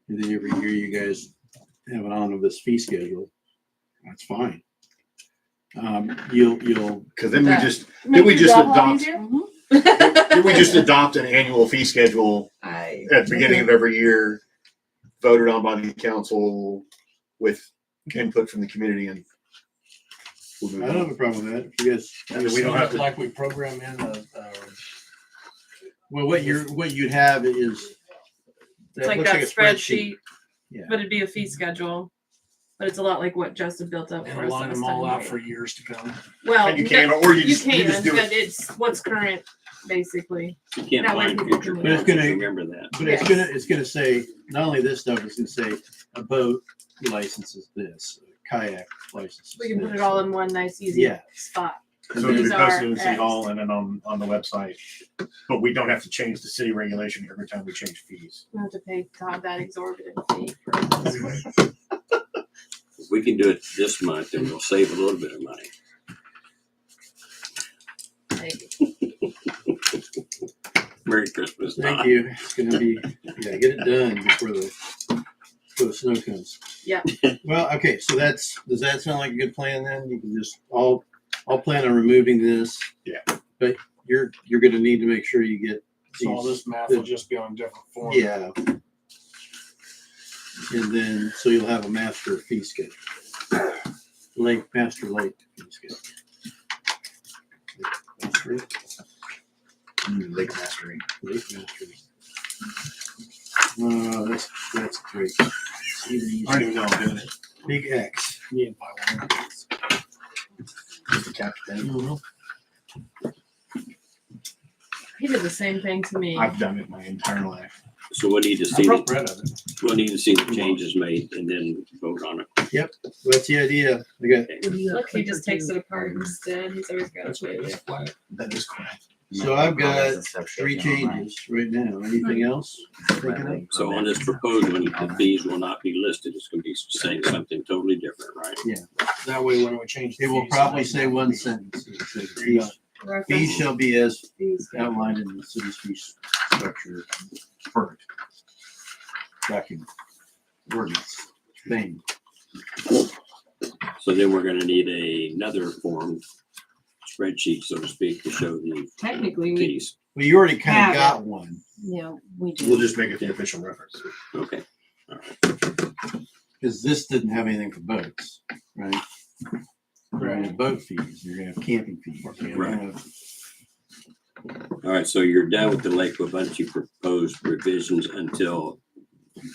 and then every year you guys have an omnibus fee schedule, that's fine. You'll Because then we That just Make we your just job a lot adopt- easier? then we just adopt an annual fee schedule I at the beginning of every year, voted on by the council with input from the community, and we'll move I don't have on. a problem with that. If you guys, And then we don't have to. Like we program in well, what you'd have is It's like looks that a spreadsheet, Yeah. but it'd be a fee schedule. But it's a lot like what Justin built up for and us line last them all time. out for years to come. Well, And you can, or you just can, do but it. it's what's current, basically. You can't That way find people future can- But it's gonna- councils, remember that. But Yes. it's gonna say, not only this stuff, it's gonna say a boat license is this, a kayak license is We can put this. it all in one nice, easy Yeah. spot. So it'll be These posted are in City X. Hall and then on the website. But we don't have to change the city regulation every time we change fees. We don't have to pay Todd that exorbitant fee for this work. If we can do it this month, then we'll save a little bit of money. Merry Christmas. Thank Don. you. It's gonna be, yeah, get it done before the snow comes. Yeah. Well, okay, so does that sound like a good plan then? You can just, I'll plan on removing this. Yeah. But you're gonna need to make sure you get So all these- this math will just be on different forms. Yeah. And then, so you'll have a master fee schedule. Master late fee schedule. Lake Mastery. Late mastery. That's great. It's even easier. I don't even know I'm doing it. Big X. Yeah, by one. Just a captain. He did the same thing to me. I've done it my entire life. So we'll need to I see, broke bread of it. we'll need to see the changes made and then vote on it. That's the idea. I got, Look, he just takes it apart instead. He's always got That's to what do it is. it. Quiet. That is correct. so I've got 3 changes right now. Anything else? Thinking of? So on this proposed one, the fees will not be listed. It's gonna be saying something totally different, right? That way, when we change the It will fees, probably say one sentence. It'll say, There you go. Fees shall be as Fees. outlined in the city's fee structure. Perfect. Document. Ordinance. Thing. So then we're gonna need another form, spreadsheet, so to speak, to show the Technically, we, fees. Well, you already kind Have of it. got one. Yeah, we do. We'll just make it the official reference. Okay. Because this didn't have anything for boats, right? You're gonna have boat fees, you're gonna have camping fees, you're gonna Right. have All right, so you're done with the Lake Wabunsee proposed revisions until,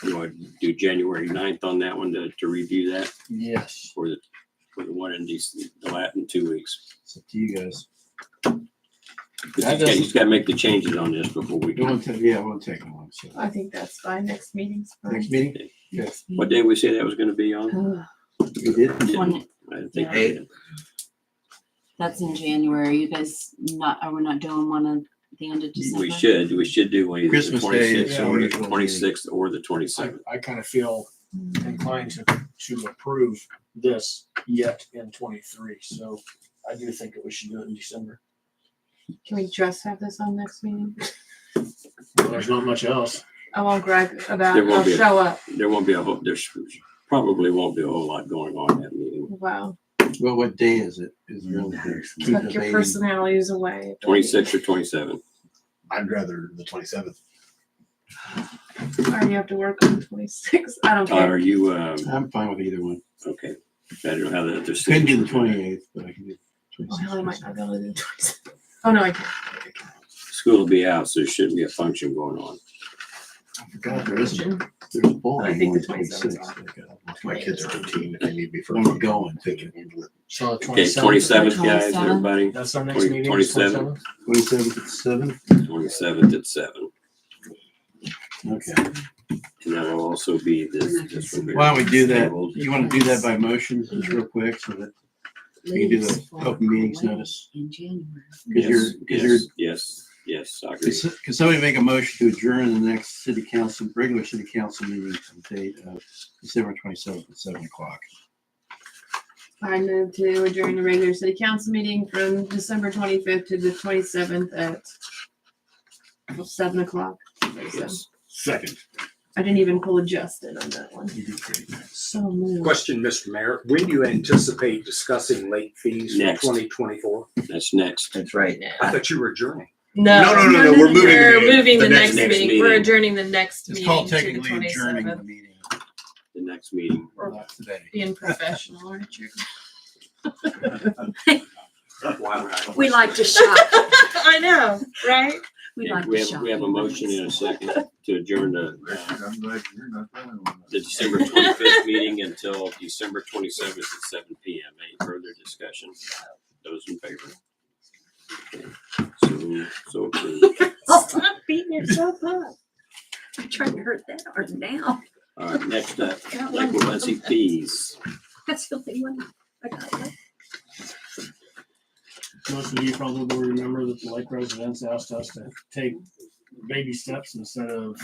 you want to do January 9th on that one to review that Yes, for the one in the Latin 2 weeks. it's up to you guys. You just got to make the changes on this before we It won't can. take, yeah, it won't take long. So I think that's fine. Next meeting's fine. next meeting. Yes, What day we say that was going to be on? you did. One- I didn't think Yeah. we did. That's in January. You guys we're not doing one at the end of December? We should do one either the Christmas Day 26th is or the usually- 26th or the 27th. I kind of feel inclined to approve this yet in 23. So I do think that we should do it in December. Can we just have this on next meeting? Well, there's not much else. I won't brag about There it. won't I'll be a- show up. There won't be a whole, there's probably won't be a whole lot going on in that meeting. Wow. Well, what day is it? Is really the key Tuck your debating. personalities away. 26 or 27. I'd rather the 27th. I already have to work on the 26th. I don't Todd, care. are you, I'm fine with either one. okay. I don't know how that, there's. Couldn't do the 28th, but I can do. Oh, hell, I might not be able to do the 27th. Oh, no, I can't. School will be out, so there shouldn't be a function going on. I forgot there isn't. There's a bowl. I think the on 27th 26th. My kids are 15. If they need me for When we're going. they can handle it. So Okay, 27th. 27th, guys, 27th. everybody. That's our next 20 meeting. 27th. 27th at 7. 27th at 7. Okay. And that'll also be this one. Why don't we do that? Tabled. You want to do that by motion, just real quick, so that you can do the open meetings notice? In January. Yes, I agree. Can somebody make a motion to adjourn the next regular city council meeting to the date of December 27th at 7 o'clock? I move to adjourn the regular city council meeting from December 25th to the 27th at 7 o'clock. Yes. Second. I didn't even pull a Justin on that one. You did great. So moved. Question, Mr. Mayor, when do you anticipate discussing late fees for Next. 2024? That's next. That's right. I thought you were adjourning. No, No, we're moving We're the moving the next next meeting. meeting. We're adjourning the next It's meeting called to the technically adjourning the 27th. meeting, The next meeting. not today. Being professional, aren't you? We like to shop. I know, right? We like We to have, shop. we have a motion and a second to adjourn the December 25th meeting until December 27th at 7 p.m. Any further discussion? Those in favor? Okay. So approved. Stop beating yourself up. I'm trying to hurt that hard now. All right, next up, Lake Wabunsee fees. That's the only one I got. Most of you probably remember that the Lake residents asked us to take baby steps instead of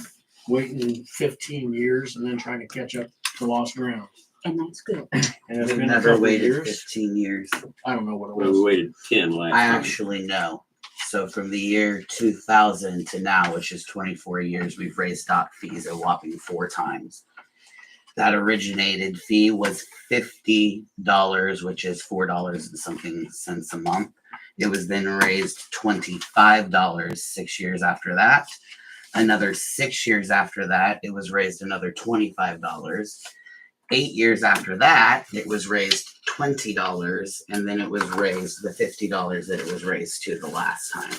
waiting 15 years and then trying to catch up to lost ground. And that's good. And it's We've been a never couple waited years. 15 years. I don't know what it Well, we was. waited 10 last I time. actually know. So from the year 2000 to now, which is 24 years, we've raised dock fees a whopping 4 times. That originated fee was $50, which is $4 and something cents a month. It was then raised $25 6 years after that. Another 6 years after that, it was raised another $25. 8 years after that, it was raised $20, and then it was raised the $50 that it was raised to the last time.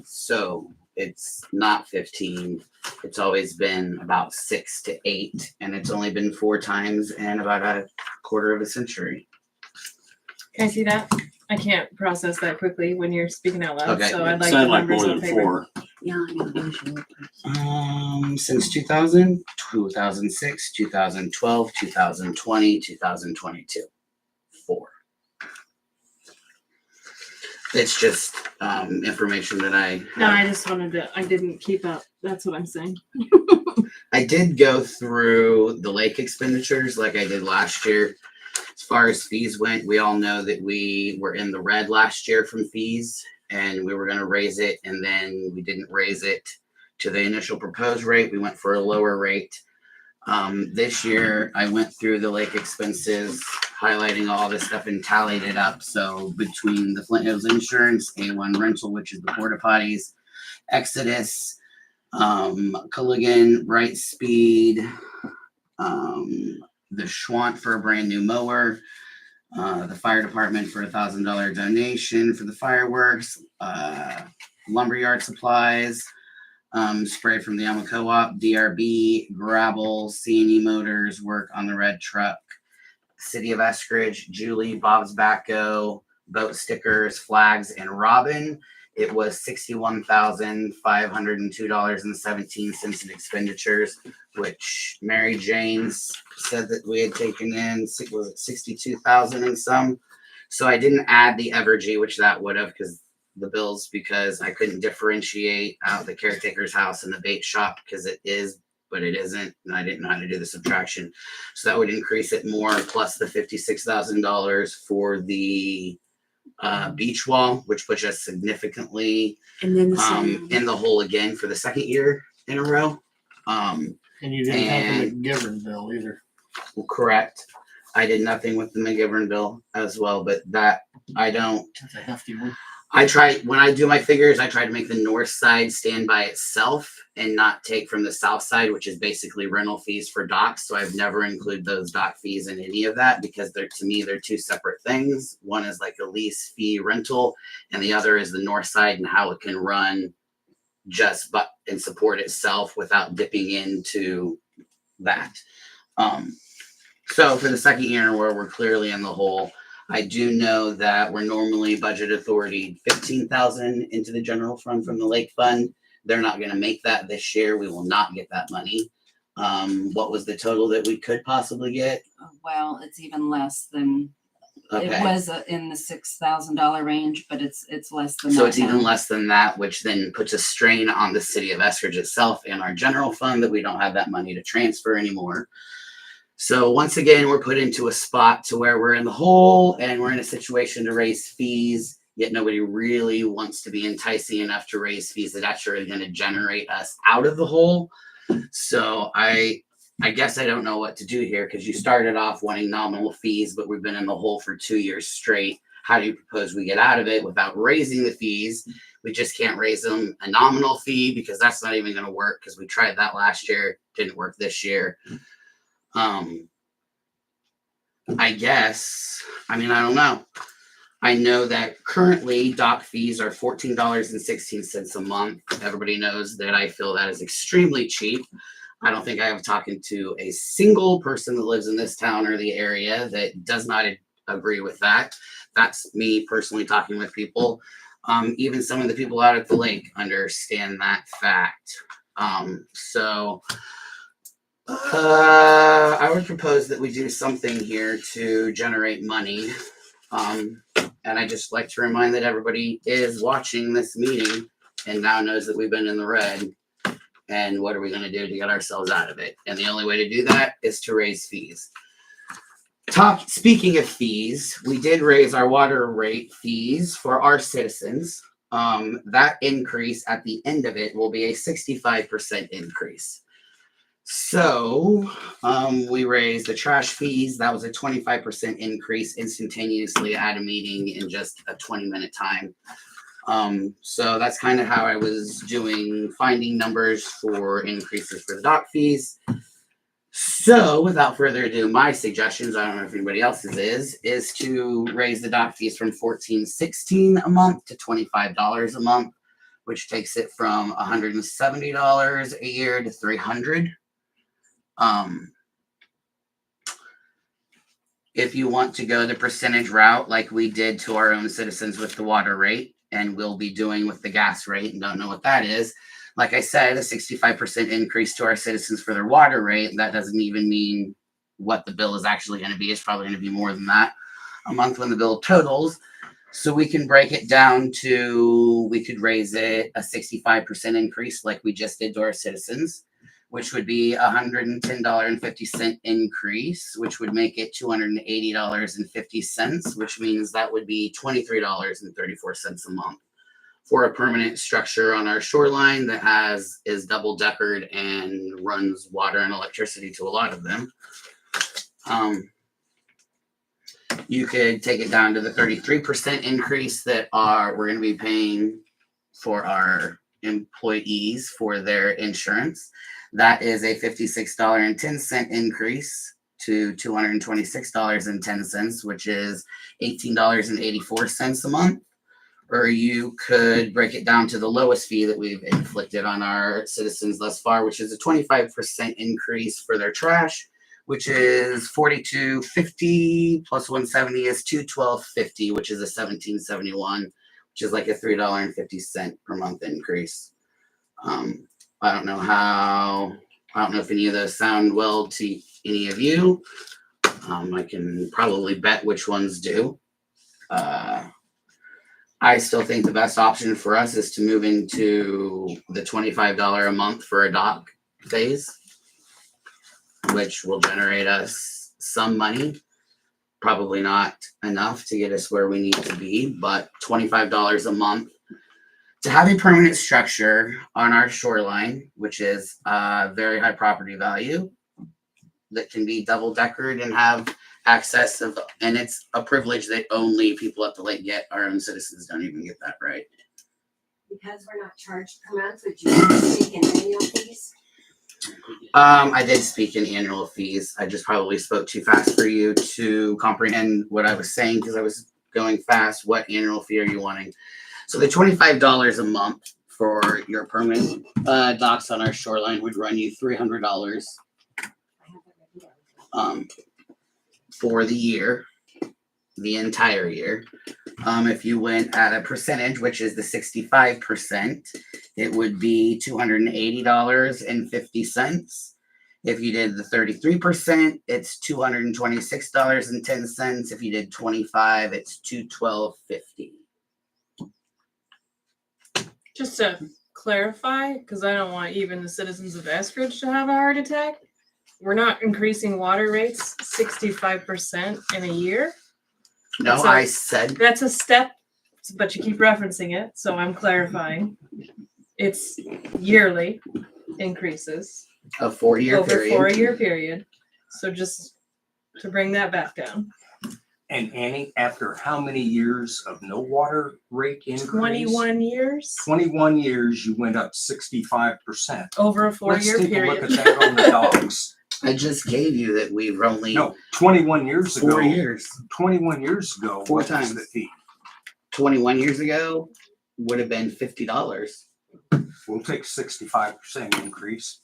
So it's not 15. It's always been about 6 to 8, and it's only been 4 times in about a quarter of a century. Can I see that? I can't process that quickly when you're speaking out loud. Okay. So I'd like Sound the like numbers more on than paper. 4. Yeah, I know. There's your- Since 2000, 2006, 2012, 2020, 2022. 4. It's just information that I No, have. I just wanted to, I didn't keep up. That's what I'm saying. I did go through the lake expenditures like I did last year. As far as fees went, we all know that we were in the red last year from fees, and we were going to raise it, and then we didn't raise it to the initial proposed rate. We went for a lower rate. This year, I went through the lake expenses, highlighting all this stuff and tallied it up. So between the Flint Hills Insurance, A1 Rental, which is the porta potties, Exodus, Culligan, Brightspeed, the Schwant for a brand new mower, the fire department for $1,000 donation for the fireworks, lumberyard supplies, spray from the Elma Co-op, DRB, gravel, C&E motors, work on the red truck. City of Eskridge, Julie, Bob's Backhoe, boat stickers, flags, and Robin. It was $61,502.17 in expenditures, which Mary Jane's said that we had taken in, was it 62,000 and some? So I didn't add the Evergy, which that would have, because the bills, because I couldn't differentiate out the caretaker's house and the bait shop, because it is, but it isn't, and I didn't know how to do the subtraction. So that would increase it more, plus the $56,000 for the beach wall, which puts us significantly And then the same. in the hole again for the second year in a row. And you didn't have the McGivern bill either. Well, correct. I did nothing with the McGivern bill as well, but that I don't. That's a hefty one. I try, when I do my figures, I try to make the north side stand by itself and not take from the south side, which is basically rental fees for docks. So I've never included those dock fees in any of that, because they're, to me, they're two separate things. One is like a lease fee rental, and the other is the north side and how it can run just but and support itself without dipping into that. So for the second year in a row, we're clearly in the hole. I do know that we're normally budget authority 15,000 into the general fund from the lake fund. They're not going to make that this year. We will not get that money. What was the total that we could possibly get? Well, it's even less than, Okay. it was in the $6,000 range, but it's less than So that it's even now. less than that, which then puts a strain on the city of Eskridge itself and our general fund that we don't have that money to transfer anymore. So once again, we're put into a spot to where we're in the hole and we're in a situation to raise fees, yet nobody really wants to be enticing enough to raise fees that actually are going to generate us out of the hole. So I guess I don't know what to do here, because you started off wanting nominal fees, but we've been in the hole for 2 years straight. How do you propose we get out of it without raising the fees? We just can't raise them a nominal fee, because that's not even going to work, because we tried that last year, didn't work this year. I guess, I mean, I don't know. I know that currently dock fees are $14.16 a month. Everybody knows that I feel that is extremely cheap. I don't think I have talking to a single person that lives in this town or the area that does not agree with that. That's me personally talking with people. Even some of the people out at the lake understand that fact. I would propose that we do something here to generate money. And I just like to remind that everybody is watching this meeting and now knows that we've been in the red. And what are we going to do to get ourselves out of it? And the only way to do that is to raise fees. Speaking of fees, we did raise our water rate fees for our citizens. That increase at the end of it will be a 65% increase. So we raised the trash fees. That was a 25% increase instantaneously at a meeting in just a 20-minute time. So that's kind of how I was doing, finding numbers for increases for the dock fees. So without further ado, my suggestions, I don't know if anybody else's is to raise the dock fees from $14.16 a month to $25 a month, which takes it from $170 a year to $300. If you want to go the percentage route like we did to our own citizens with the water rate, and we'll be doing with the gas rate, and don't know what that is. Like I said, a 65% increase to our citizens for their water rate, that doesn't even mean what the bill is actually going to be. It's probably going to be more than that a month when the bill totals. So we can break it down to, we could raise it a 65% increase like we just did to our citizens, which would be $110.50 increase, which would make it $280.50, which means that would be $23.34 a month for a permanent structure on our shoreline that is double deckered and runs water and electricity to a lot of them. You could take it down to the 33% increase that we're going to be paying for our employees for their insurance. That is a $56.10 increase to $226.10, which is $18.84 a month, or you could break it down to the lowest fee that we've inflicted on our citizens thus far, which is a 25% increase for their trash, which is $42.50 plus 170 is $212.50, which is a $17.71, which is like a $3.50 per month increase. I don't know if any of those sound well to any of you. I can probably bet which ones do. I still think the best option for us is to move into the $25 a month for a dock phase, which will generate us some money. Probably not enough to get us where we need to be, but $25 a month to have a permanent structure on our shoreline, which is a very high property value that can be double deckered and have access of, and it's a privilege that only people at the lake get. Our own citizens don't even get that right. Because we're not charged per month, would you speak in annual fees? I did speak in annual fees. I just probably spoke too fast for you to comprehend what I was saying because I was going fast. What annual fee are you wanting? So the $25 a month for your permanent docks on our shoreline would run you $300 for the year, the entire year. If you went at a percentage, which is the 65%, it would be $280.50. If you did the 33%, it's $226.10. If you did 25, it's $212.50. Just to clarify, because I don't want even the citizens of Eskridge to have a heart attack, we're not increasing water rates 65% in a year. No, So I said that's a step, but you keep referencing it, so I'm clarifying. It's yearly increases a 4-year over period. 4-year period. So just to bring that back down. And Annie, after how many years of no water rate increase? 21 years 21 years, you went up 65%. over a 4-year Let's take period. a look at that on the dogs. I just gave you that we've only No, 21 years ago. 4 years. 21 years ago. 4 what was times. the fee? 21 years ago would have been $50. We'll take 65% increase.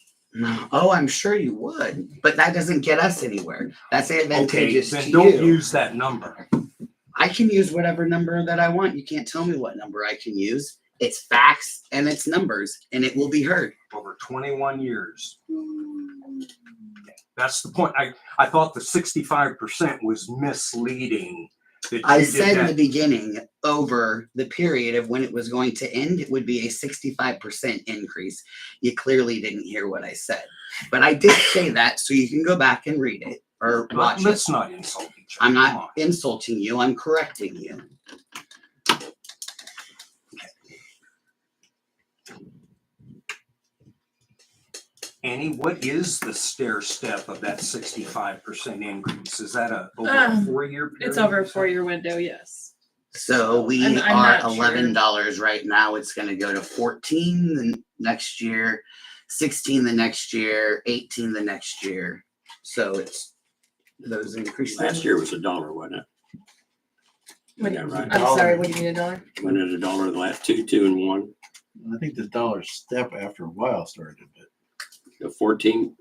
Oh, I'm sure you would, but that doesn't get us anywhere. That's Okay, advantageous then to don't you. use that number. I can use whatever number that I want. You can't tell me what number I can use. It's facts and it's numbers, and it will be heard. Over 21 years. That's the point. I thought the 65% was misleading. That I you did said in that. the beginning, over the period of when it was going to end, it would be a 65% increase. You clearly didn't hear what I said, but I did say that, so you can go back and read it or watch Let's it. not insult each other. I'm Come not on. insulting you. I'm correcting you. Annie, what is the stair step of that 65% increase? Is that over a 4-year period? It's over a 4-year window, yes. So we I'm are not sure. $11 right now. It's going to go to 14 the next year, 16 the next year, 18 the next year. So it's those increases. Last year was $1, wasn't it? What- Yeah, right. I'm sorry, what do you need, $1? Wasn't it $1 the last 2, 2, and 1? I think the dollar step after a while started, but The 14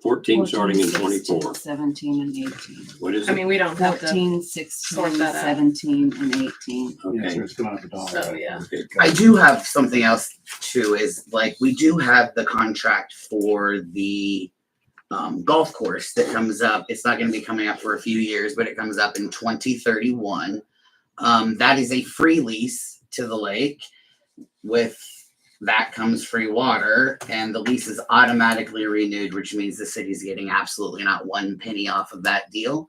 starting in 24. 17 and 18. What is I it? mean, we don't have 14, to 16, sort that out. 17, and 18. yeah, so Okay. it's going up a dollar. So, yeah. I do have something else too, is like we do have the contract for the golf course that comes up. It's not going to be coming up for a few years, but it comes up in 2031. That is a free lease to the lake. With that comes free water, and the lease is automatically renewed, which means the city's getting absolutely not 1 penny off of that deal.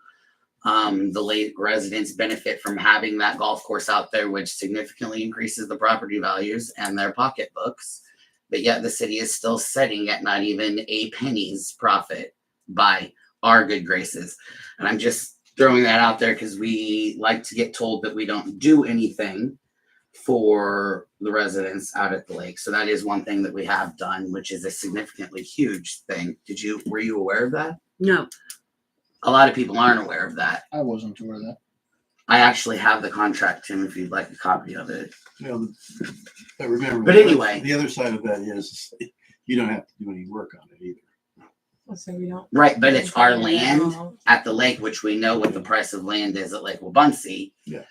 The lake residents benefit from having that golf course out there, which significantly increases the property values and their pocketbooks. But yet the city is still sitting at not even a penny's profit by our good graces. And I'm just throwing that out there because we like to get told that we don't do anything for the residents out at the lake. So that is one thing that we have done, which is a significantly huge thing. Were you aware of that? No. A lot of people aren't aware of that. I wasn't aware of that. I actually have the contract, Tim, if you'd like a copy of it. You know, but remember. But anyway. The other side of that is you don't have to do any work on it either. So we don't. Right, but it's our land at the lake, which we know what the price of land is at Lake Wabunsee. Yeah.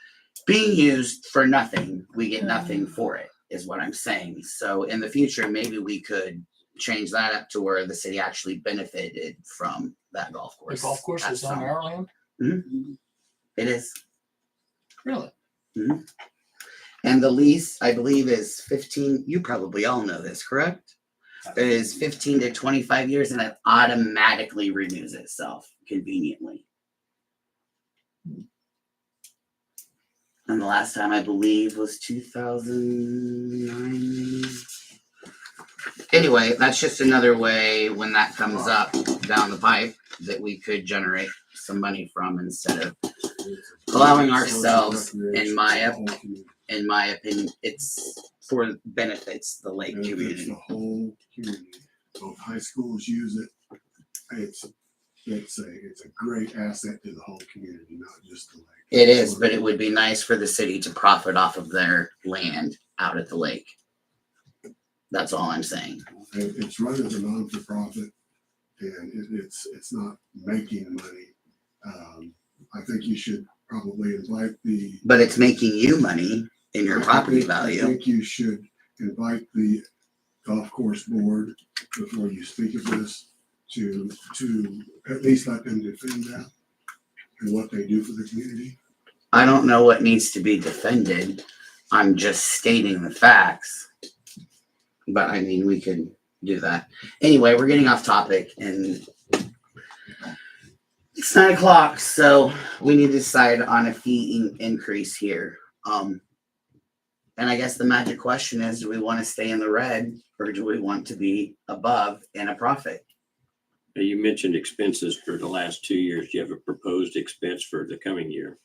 Being used for nothing, we get nothing for it, is what I'm saying. So in the future, maybe we could change that up to where the city actually benefited from that golf course. The golf course at is on some- our land? Mhm. It is. Really? Mhm. And the lease, I believe, is 15. You probably all know this, correct? It is 15 to 25 years, and it automatically renews itself conveniently. And the last time I believe was 2009. Anyway, that's just another way when that comes up down the pipe that we could generate some money from instead of allowing ourselves, in my opinion, it's for benefits the lake Benefits community. the whole community. Both high schools use it. It's a great asset to the whole community, not just the lake. It is, but it would be nice for the city to profit off of their land out at the lake. That's all I'm saying. It's run as a non-for-profit, and it's not making money. I think you should probably invite the. But it's making you money in your property value. I think you should invite the golf course board before you speak of this to at least let them defend that and what they do for the community. I don't know what needs to be defended. I'm just stating the facts. But I mean, we could do that. Anyway, we're getting off topic and it's 9 o'clock, so we need to decide on a fee increase here. And I guess the magic question is, do we want to stay in the red or do we want to be above in a profit? Now, you mentioned expenses for the last 2 years. Do you have a proposed expense for the coming year?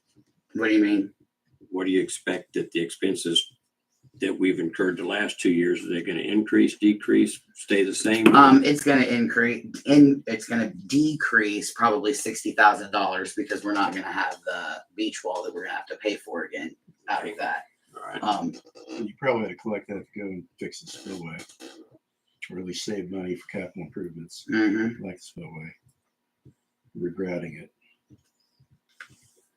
What do you mean? What do you expect that the expenses that we've incurred the last 2 years, are they going to increase, decrease, stay the same? It's going to increase. It's going to decrease probably $60,000 because we're not going to have the beach wall that we're going to have to pay for again out of that. All right. You probably had to collect that to go and fix the spillway, or at least save money for capital improvements, like the spillway. Regretting it.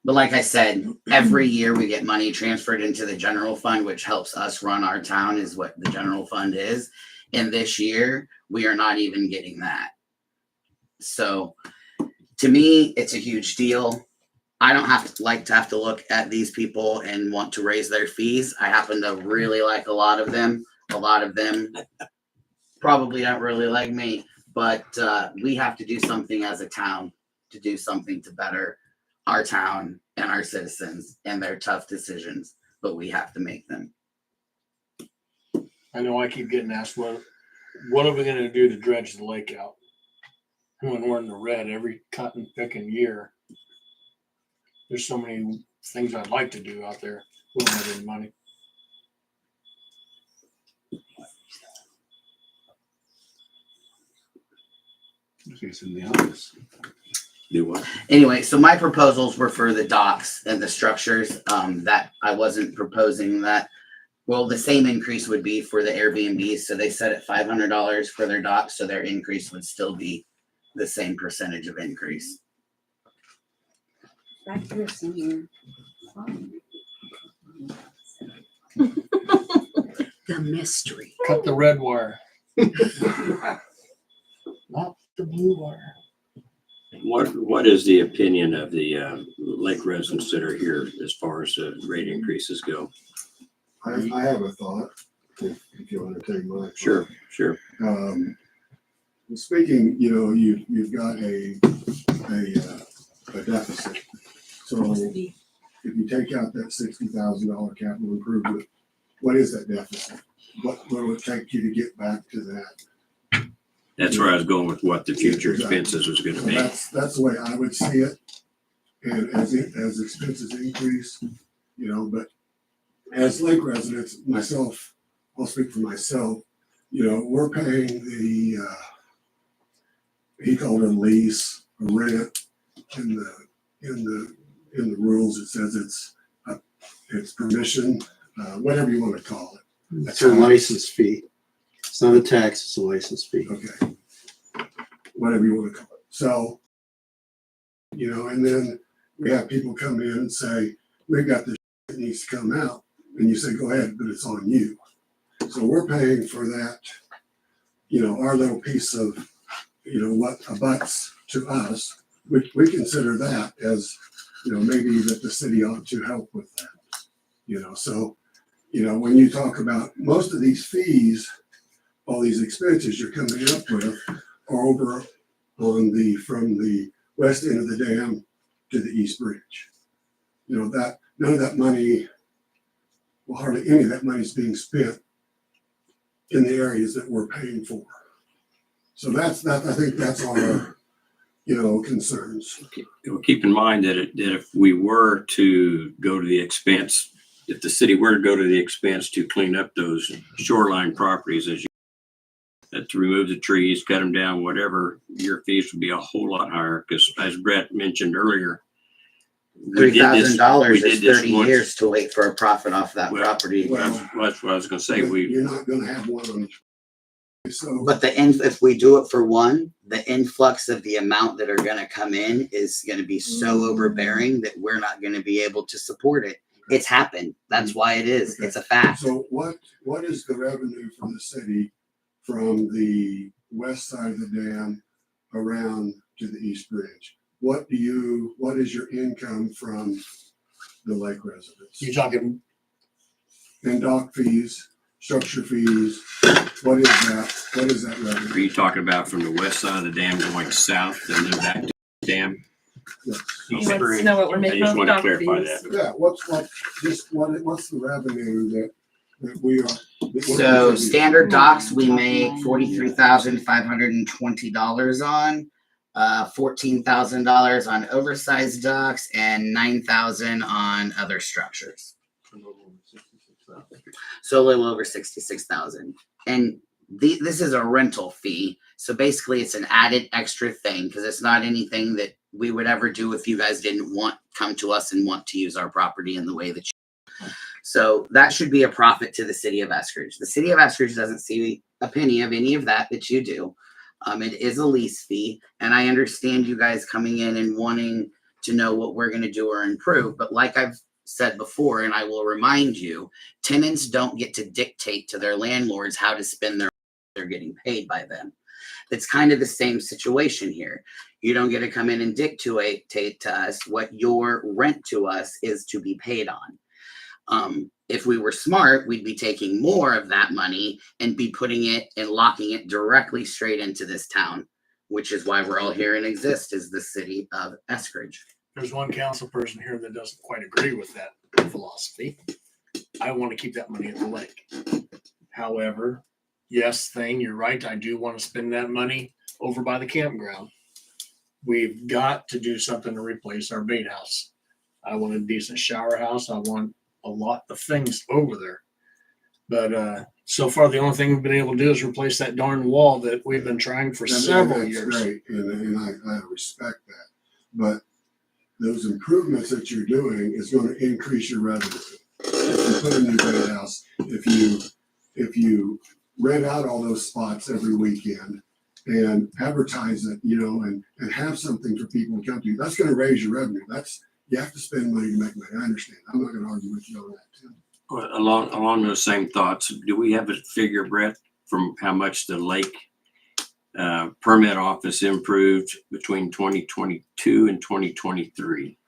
But like I said, every year we get money transferred into the general fund, which helps us run our town, is what the general fund is. And this year, we are not even getting that. So to me, it's a huge deal. I don't have to look at these people and want to raise their fees. I happen to really like a lot of them. A lot of them probably don't really like me, but we have to do something as a town to do something to better our town and our citizens and their tough decisions, but we have to make them. I know I keep getting asked, what are we gonna do to dredge the lake out? When we're in the red every cutting, picking year. There's so many things I'd like to do out there. We don't have any money. It's in the office. Do what? Anyway, so my proposals were for the docks and the structures. That I wasn't proposing that. Well, the same increase would be for the Airbnbs. So they set it $500 for their docks, so their increase would still be the same percentage of increase. Back here somewhere. The mystery. Cut the red wire. Not the blue wire. What is the opinion of the lake residents that are here as far as rate increases go? I have a thought, if you want to take my thought. Sure. Speaking, you've got a deficit. So if you take out that $60,000 capital improvement, what is that deficit? What will it take you to get back to that? That's where I was going with what the future expenses was going to be. That's the way I would see it. And as expenses increase, but as lake residents, myself, I'll speak for myself, we're paying he called it a lease, a rent in in the rules, it says it's permission, whatever you want to call it. It's a license fee. It's not a tax, it's a license fee. Okay. Whatever you want to call it. So, and then we have people come in and say, we've got this that needs to come out. And you say, go ahead, but it's on you. So we're paying for that, our little piece of, what abuts to us. We consider that as, maybe that the city ought to help with that. So, when you talk about most of these fees, all these expenses you're coming up with are over from the west end of the dam to the east bridge. That none of that money, well, hardly any of that money is being spent in the areas that we're paying for. So I think that's our, concerns. Keep in mind that if we were to go to the expense, if the city were to go to the expense to clean up those shoreline properties, to remove the trees, cut them down, whatever, your fees would be a whole lot higher. Because as Brett mentioned earlier, $3,000 we is did this 30 once. years to wait for a profit off that property. Well, that's what I was going to say. You're not going to have one on each. So, But if we do it for one, the influx of the amount that are going to come in is going to be so overbearing that we're not going to be able to support it. It's happened. That's why it is. Okay. It's a fact. So what is the revenue for the city from the west side of the dam around to the east bridge? What is your income from the lake residents? You talking And dock fees, structure fees, what is that? What is that revenue? Are you talking about from the west side of the dam going south and then back to the dam? Yes. He wants to know what we're I making just off want to dock clarify fees. that. Yeah, what's the revenue that we are? So standard docks, we make $43,520 on, $14,000 on oversized docks, and $9,000 on other structures. So a little over 66,000. And this is a rental fee. So basically it's an added extra thing because it's not anything that we would ever do if you guys didn't come to us and want to use our property in the way that you. So that should be a profit to the city of Eskridge. The city of Eskridge doesn't see a penny of any of that you do. It is a lease fee. And I understand you guys coming in and wanting to know what we're going to do or improve. But like I've said before, and I will remind you, tenants don't get to dictate to their landlords how to spend they're getting paid by them. It's kind of the same situation here. You don't get to come in and dictate to us what your rent to us is to be paid on. If we were smart, we'd be taking more of that money and be putting it and locking it directly straight into this town, which is why we're all here and exist, is the city of Eskridge. There's one council person here that doesn't quite agree with that philosophy. I want to keep that money at the lake. However, yes, you're right. I do want to spend that money over by the campground. We've got to do something to replace our bait house. I want a decent shower house. I want a lot of things over there. But so far, the only thing we've been able to do is replace that darn wall that we've been trying for several years. Great, and I respect that. But those improvements that you're doing is going to increase your revenue. If you put a new bait house, if you rent out all those spots every weekend and advertise it, and have something for people to come to, that's going to raise your revenue. You have to spend money to make money. I understand. I'm not going to argue with you on that, Tim. Well, along those same thoughts, do we have a figure, Brett, from how much the lake permit office improved between 2022 and 2023?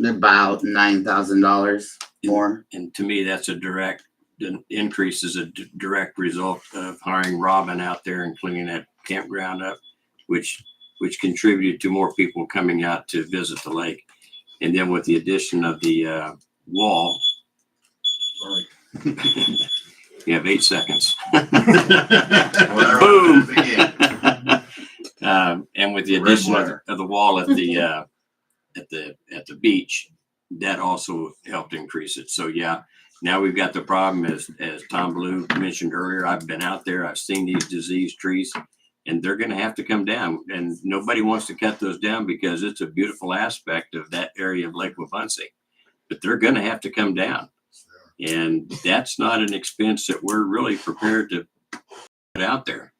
About $9,000 more. And to me, that's the increase is a direct result of hiring Robin out there and cleaning that campground up, which contributed to more people coming out to visit the lake. And then with the addition of the wall, you have 8 seconds. Boom. And with the addition of the wall at the beach, that also helped increase it. So yeah, now we've got the problem as Tom Blue mentioned earlier. I've been out there. I've seen these diseased trees, and they're going to have to come down. And nobody wants to cut those down because it's a beautiful aspect of that area of Lake Wabunsee. But they're going to have to come down, and that's not an expense that we're really prepared to put out there.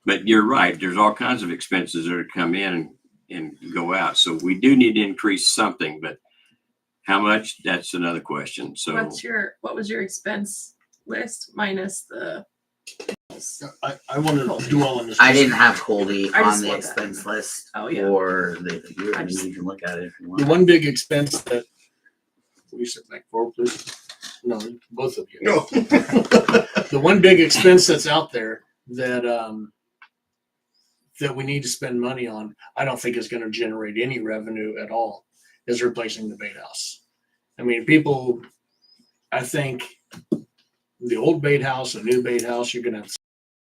But you're right. There's all kinds of expenses that come in and go out. So we do need to increase something, but how much? That's another question. So what was your expense list minus the? I want to dwell on this. I didn't have Coldy I on just the want that. expense list, Oh, yeah. or you I just- can look at it if you The want. one big expense that, will you sit back forward, please? No, both of you. No. The one big expense that's out there that, that we need to spend money on, I don't think is going to generate any revenue at all, is replacing the bait house. I mean, people, I think the old bait house, a new bait house, you're going to have to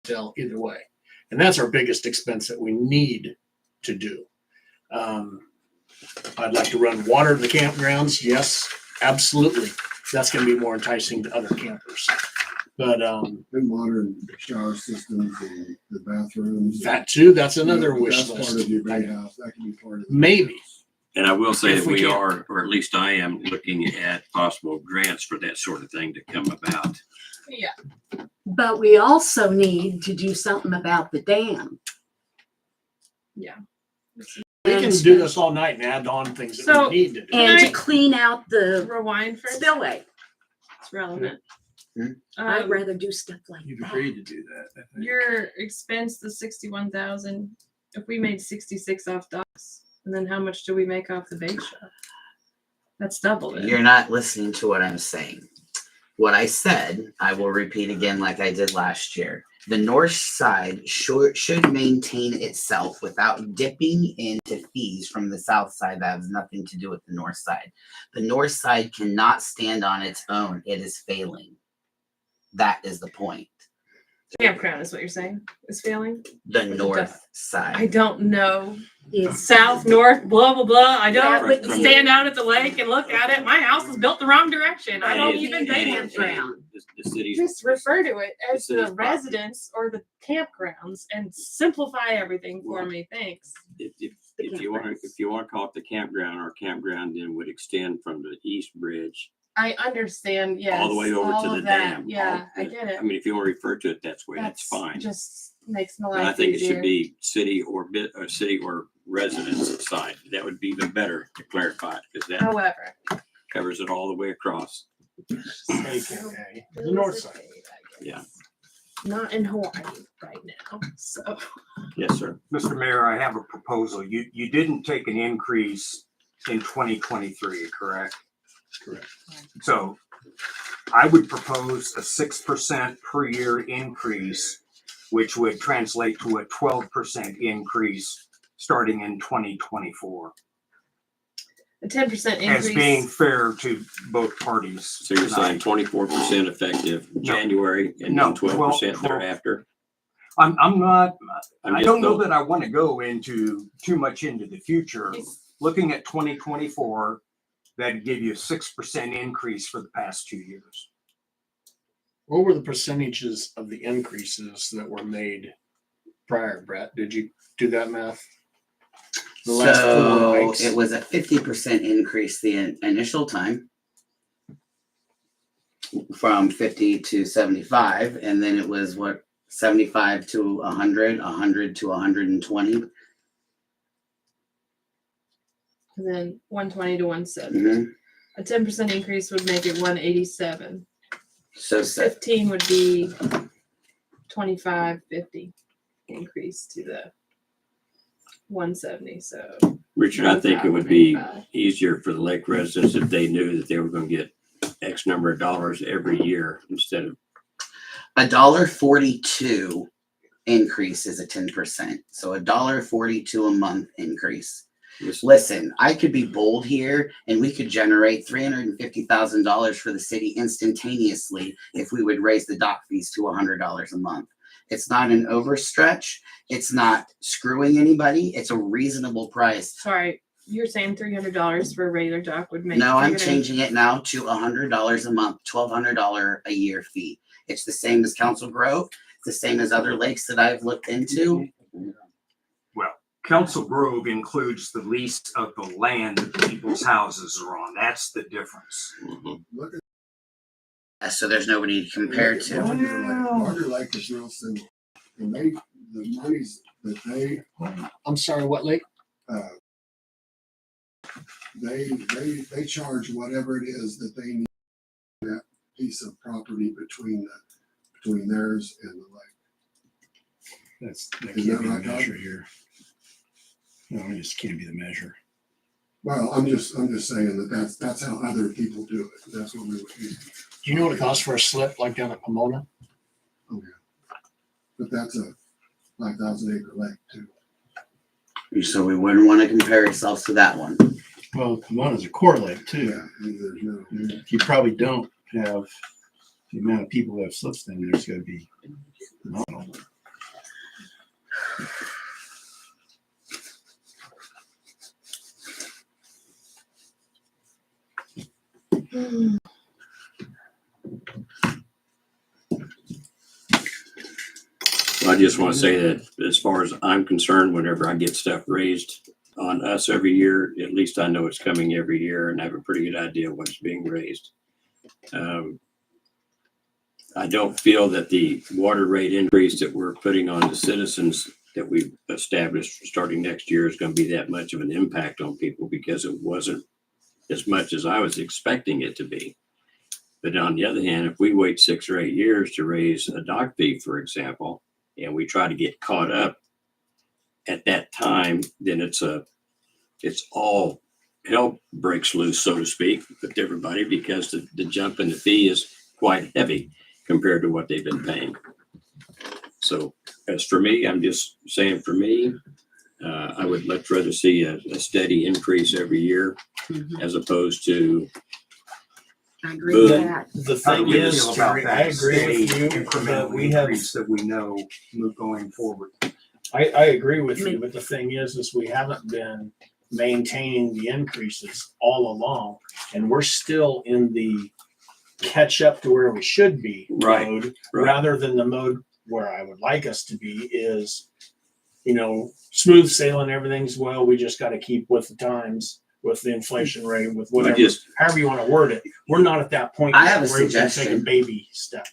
sell either way. And that's our biggest expense that we need to do. I'd like to run water to the campgrounds. Yes, absolutely. That's going to be more enticing to other campers. But And modern shower systems and the bathrooms. that too, that's another wish That's list. part of your bait house. That can be part of. Maybe. and I will say If that we we can. are, or at least I am, looking at possible grants for that sort of thing to come about. Yeah. But we also need to do something about the dam. Yeah. We can do this all night and add on things that So- we need to do. And I- to clean out the Rewind first. spillway. It's relevant. I'd rather do stuff like You've that. agreed to do that, I think. Your expense, the 61,000. If we made 66 off docks, and then how much do we make off the bait shop? That's double it. You're not listening to what I'm saying. What I said, I will repeat again like I did last year. The north side should maintain itself without dipping into fees from the south side that has nothing to do with the north side. The north side cannot stand on its own. It is failing. That is the point. Campground is what you're saying is failing. The north side. I don't know. It's South, north, blah blah blah. I Yeah, don't but stand out at the lake and look at it. My house is built the wrong direction. I don't even pay And campground. the city's Just refer to it as city's the property. residence or the campgrounds and simplify everything for me. Thanks. if you want to call it the campground, our campground then would extend from the east bridge I understand. Yes. all the way over all to of the that. dam. Yeah, I get it. I mean, if you want to refer to it that way, that's fine. Just makes my But life I think easier. it should be city or residence side. That would be even better to clarify, because that However, covers it all the way across. AKA the north side. Yeah. not in Hawaii right now. So Yes, sir. Mr. Mayor, I have a proposal. You didn't take an increase in 2023, correct? Correct. So I would propose a 6% per year increase, which would translate to a 12% increase starting in 2024. a 10% increase. As being fair to both parties. So you're saying 24% effective January and No, then 12% 12. thereafter? I'm not, I'm I just don't know go- that I want to go into too much into the future. Looking at 2024, that'd give you a 6% increase for the past 2 years. What were the percentages of the increases that were made prior, Brett? Did you do that math? The last 4 So hikes? it was a 50% increase the initial time from 50 to 75, and then it was what 75 to 100, 100 to 120. And then 120 to 170. Mhm. A 10% increase would make it 187. So 15 would be 25, 50 increase to the 170. So Richard, I think it would be 95. easier for the lake residents if they knew that they were going to get X number of dollars every year instead of. $1.42 increase is a 10%. So $1.42 a month increase. Listen, I could be bold here and we could generate $350,000 for the city instantaneously if we would raise the dock fees to $100 a month. It's not an overstretch. It's not screwing anybody. It's a reasonable price. sorry, you're saying $300 for a regular dock would make. No, I'm you're gonna- changing it now to $100 a month, $1,200 a year fee. It's the same as Council Grove. the same as other lakes that I've looked into. Well, Council Grove includes the lease of the land that the people's houses are on. That's the difference. So there's nobody to compare to. Water Lake is real simple. And the monies that I'm sorry, what lake? they charge whatever it is that they need that piece of property between theirs and the lake. That Is can't that be the right, Doug? measure here. No, it just can't be the measure. Well, I'm just saying that's how other people do it. That's what we would use. Do you know what it costs for a slip like down at Pomona? Oh yeah, but that's a 5,000 acre lake too. So we wouldn't want to compare ourselves to that one. Well, Pomona's a core lake too. Yeah, and there's no. You probably don't have the amount of people who have slips down there. It's going to be phenomenal. I just want to say that as far as I'm concerned, whenever I get stuff raised on us every year, at least I know it's coming every year and I have a pretty good idea of what's being raised. I don't feel that the water rate increase that we're putting on the citizens that we've established starting next year is going to be that much of an impact on people because it wasn't as much as I was expecting it to be. But on the other hand, if we wait 6 or 8 years to raise a dock fee, for example, and we try to get caught up at that time, then it's all hell breaks loose, so to speak, with everybody because the jump in the fee is quite heavy compared to what they've been paying. So as for me, I'm just saying for me, I would much rather see a steady increase every year as opposed to I agree with boom. that. The How do thing you is, feel about Terry, I that agree steady with you, but incremental we have, increase that we know going forward? I agree with you, but the thing is we haven't been maintaining the increases all along, and we're still in the catch up to where we should be mode, rather than the mode where I would like us to be is, smooth sailing, everything's well, we just got to keep with the times, with the inflation rate, with whatever, however you want to word it. We're not at that point I have a where we can take a suggestion. baby step.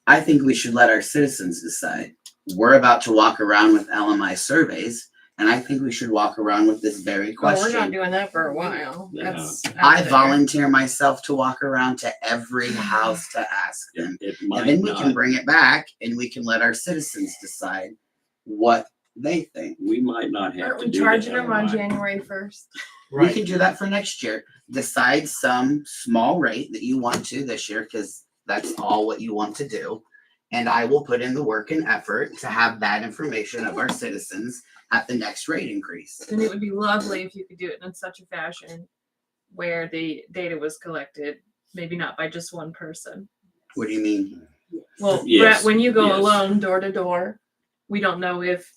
I think we should let our citizens decide. We're about to walk around with LMI surveys, and I think we should walk around with this very question. we're not doing that for a while. That's I volunteer myself to walk around to every house to ask them. And then we can bring it back and we can let our citizens decide what they think. We might not have Aren't to we do charging that them on online. January 1st? We can do that for next year. Decide some small rate that you want to this year, because that's all what you want to do. And I will put in the work and effort to have that information of our citizens at the next rate increase. And it would be lovely if you could do it in such a fashion where the data was collected, maybe not by just one person. What do you mean? Well, Yes, Brett, when you go yes. alone door to door, we don't know if,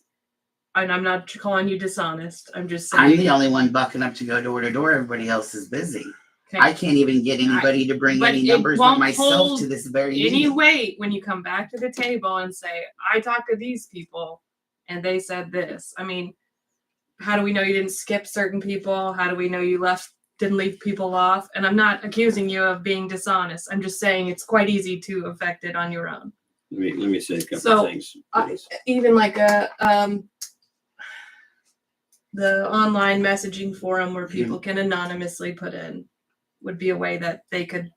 and I'm not calling you dishonest. I'm just saying. I'm the only one bucking up to go door to door. Everybody else is busy. Okay. I can't even get anybody to bring But any it numbers but won't myself hold to this very any meeting. weight when you come back to the table and say, I talked to these people and they said this. I mean, how do we know you didn't skip certain people? How do we know you didn't leave people off? And I'm not accusing you of being dishonest. I'm just saying it's quite easy to affect it on your own. Let me say a couple So, of things. Even like the online messaging forum where people can anonymously put in would be a way that they could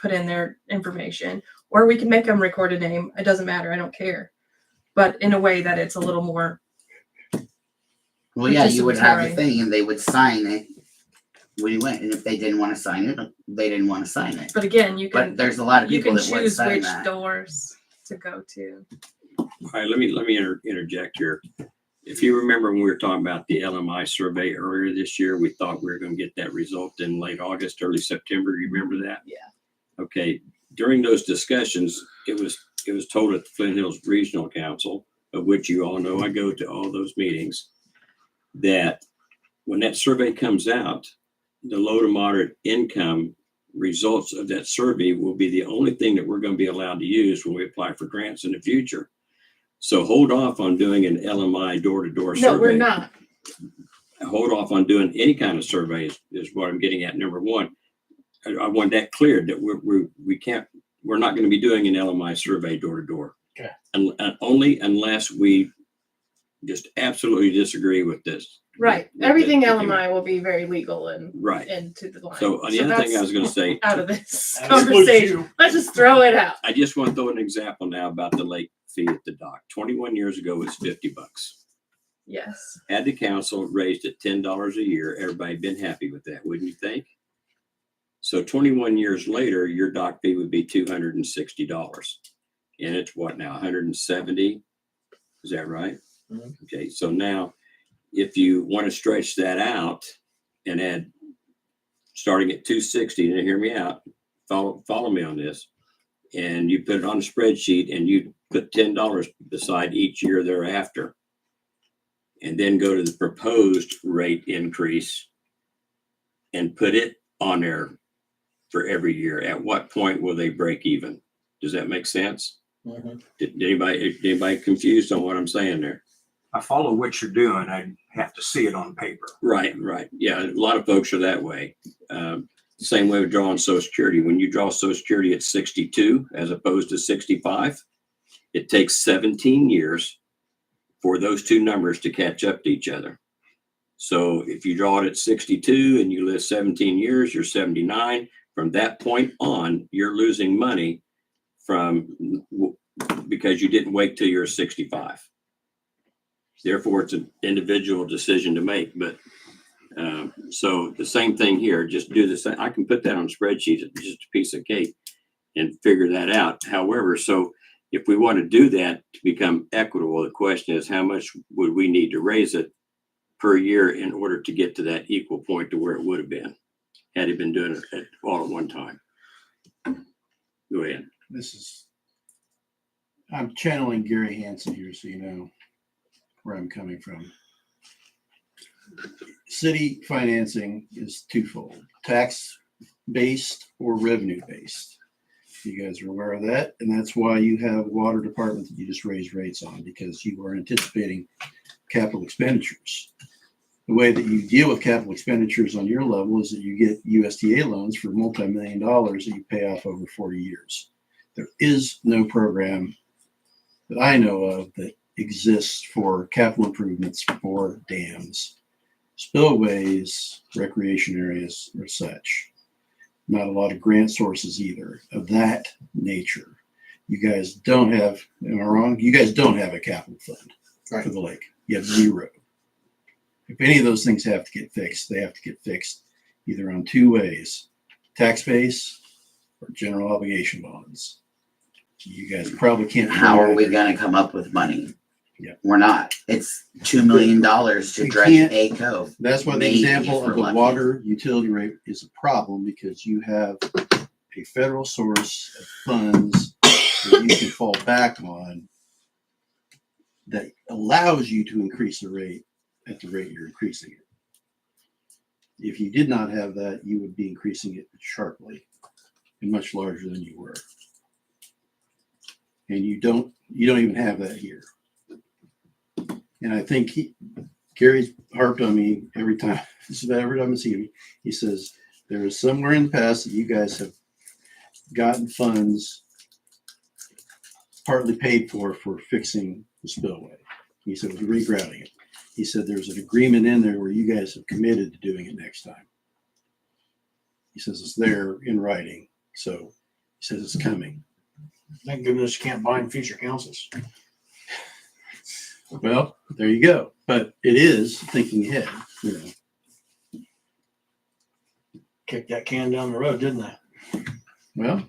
put in their information, or we can make them record a name. It doesn't matter. I don't care, but in a way that it's a little more. Well, yeah, you would have the participatory. thing and they would sign it when you went. And if they didn't want to sign it, they didn't want to sign it. But again, you can. But there's a lot of you people can that would choose sign which that. doors to go to. All right, let me interject here. If you remember when we were talking about the LMI survey earlier this year, we thought we were going to get that result in late August, early September. You remember that? Yeah. Okay. During those discussions, it was told at the Flint Hills Regional Council, of which you all know I go to all those meetings, that when that survey comes out, the low to moderate income results of that survey will be the only thing that we're going to be allowed to use when we apply for grants in the future. So hold off on doing an LMI door-to-door survey. No, we're not. Hold off on doing any kind of survey is what I'm getting at. Number one, I want that cleared that we're not going to be doing an LMI survey door-to-door. Okay. And only unless we just absolutely disagree with this. Right. with Everything the- LMI will be very legal and Right. to the line. So the other thing I was going to say, out of this That includes conversation. you. Let's just throw it out. I just want to throw an example now about the late fee at the dock. 21 years ago, it was $50. Yes. Had the council raised it $10 a year, everybody been happy with that, wouldn't you think? So 21 years later, your dock fee would be $260. And it's what now, 170? Is that right? Mhm. Okay, so now if you want to stretch that out and add, starting at 260, and hear me out, follow me on this, and you put it on a spreadsheet and you put $10 beside each year thereafter, and then go to the proposed rate increase and put it on there for every year. At what point will they break even? Does that make sense? Mhm. Did anybody confused on what I'm saying there? I follow what you're doing. I have to see it on paper. Right. Yeah, a lot of folks are that way. Same way with drawing Social Security. When you draw Social Security at 62 as opposed to 65, it takes 17 years for those two numbers to catch up to each other. So if you draw it at 62 and you live 17 years, you're 79. From that point on, you're losing money because you didn't wait till you're 65. Therefore, it's an individual decision to make. But so the same thing here, just do the same. I can put that on a spreadsheet, it's just a piece of cake, and figure that out. However, so if we want to do that to become equitable, the question is how much would we need to raise it per year in order to get to that equal point to where it would have been had it been doing it all at one time. Go ahead. I'm channeling Gary Hansen here, so you know where I'm coming from. City financing is twofold: tax-based or revenue-based. You guys are aware of that, and that's why you have water department that you just raised rates on, because you are anticipating capital expenditures. The way that you deal with capital expenditures on your level is that you get USDA loans for multi-million dollars that you pay off over 40 years. There is no program that I know of that exists for capital improvements for dams, spillways, recreation areas, or such. Not a lot of grant sources either of that nature. You guys don't have, am I wrong? You guys don't have a capital fund for the lake. You have zero. If any of those things have to get fixed, they have to get fixed either on two ways: tax base or general obligation bonds. You guys probably can't. How are we going to come up with money? Yeah. We're not. It's $2 million to We dredge can't- a cove. That's why the Maybe example if we're of a lucky. water utility rate is a problem, because you have a federal source of funds that you can fall back on that allows you to increase the rate at the rate you're increasing it. If you did not have that, you would be increasing it sharply and much larger than you were. And you don't even have that here. And I think Gary's harped on me every time I see him. He says there is somewhere in the past that you guys have gotten funds partly paid for fixing the spillway. He said it was regrouting it. He said there's an agreement in there where you guys have committed to doing it next time. He says it's there in writing. So he says it's coming. Thank goodness you can't bind future councils. Well, there you go. But it is thinking ahead, you know. Kicked that can down the road, didn't they? Well,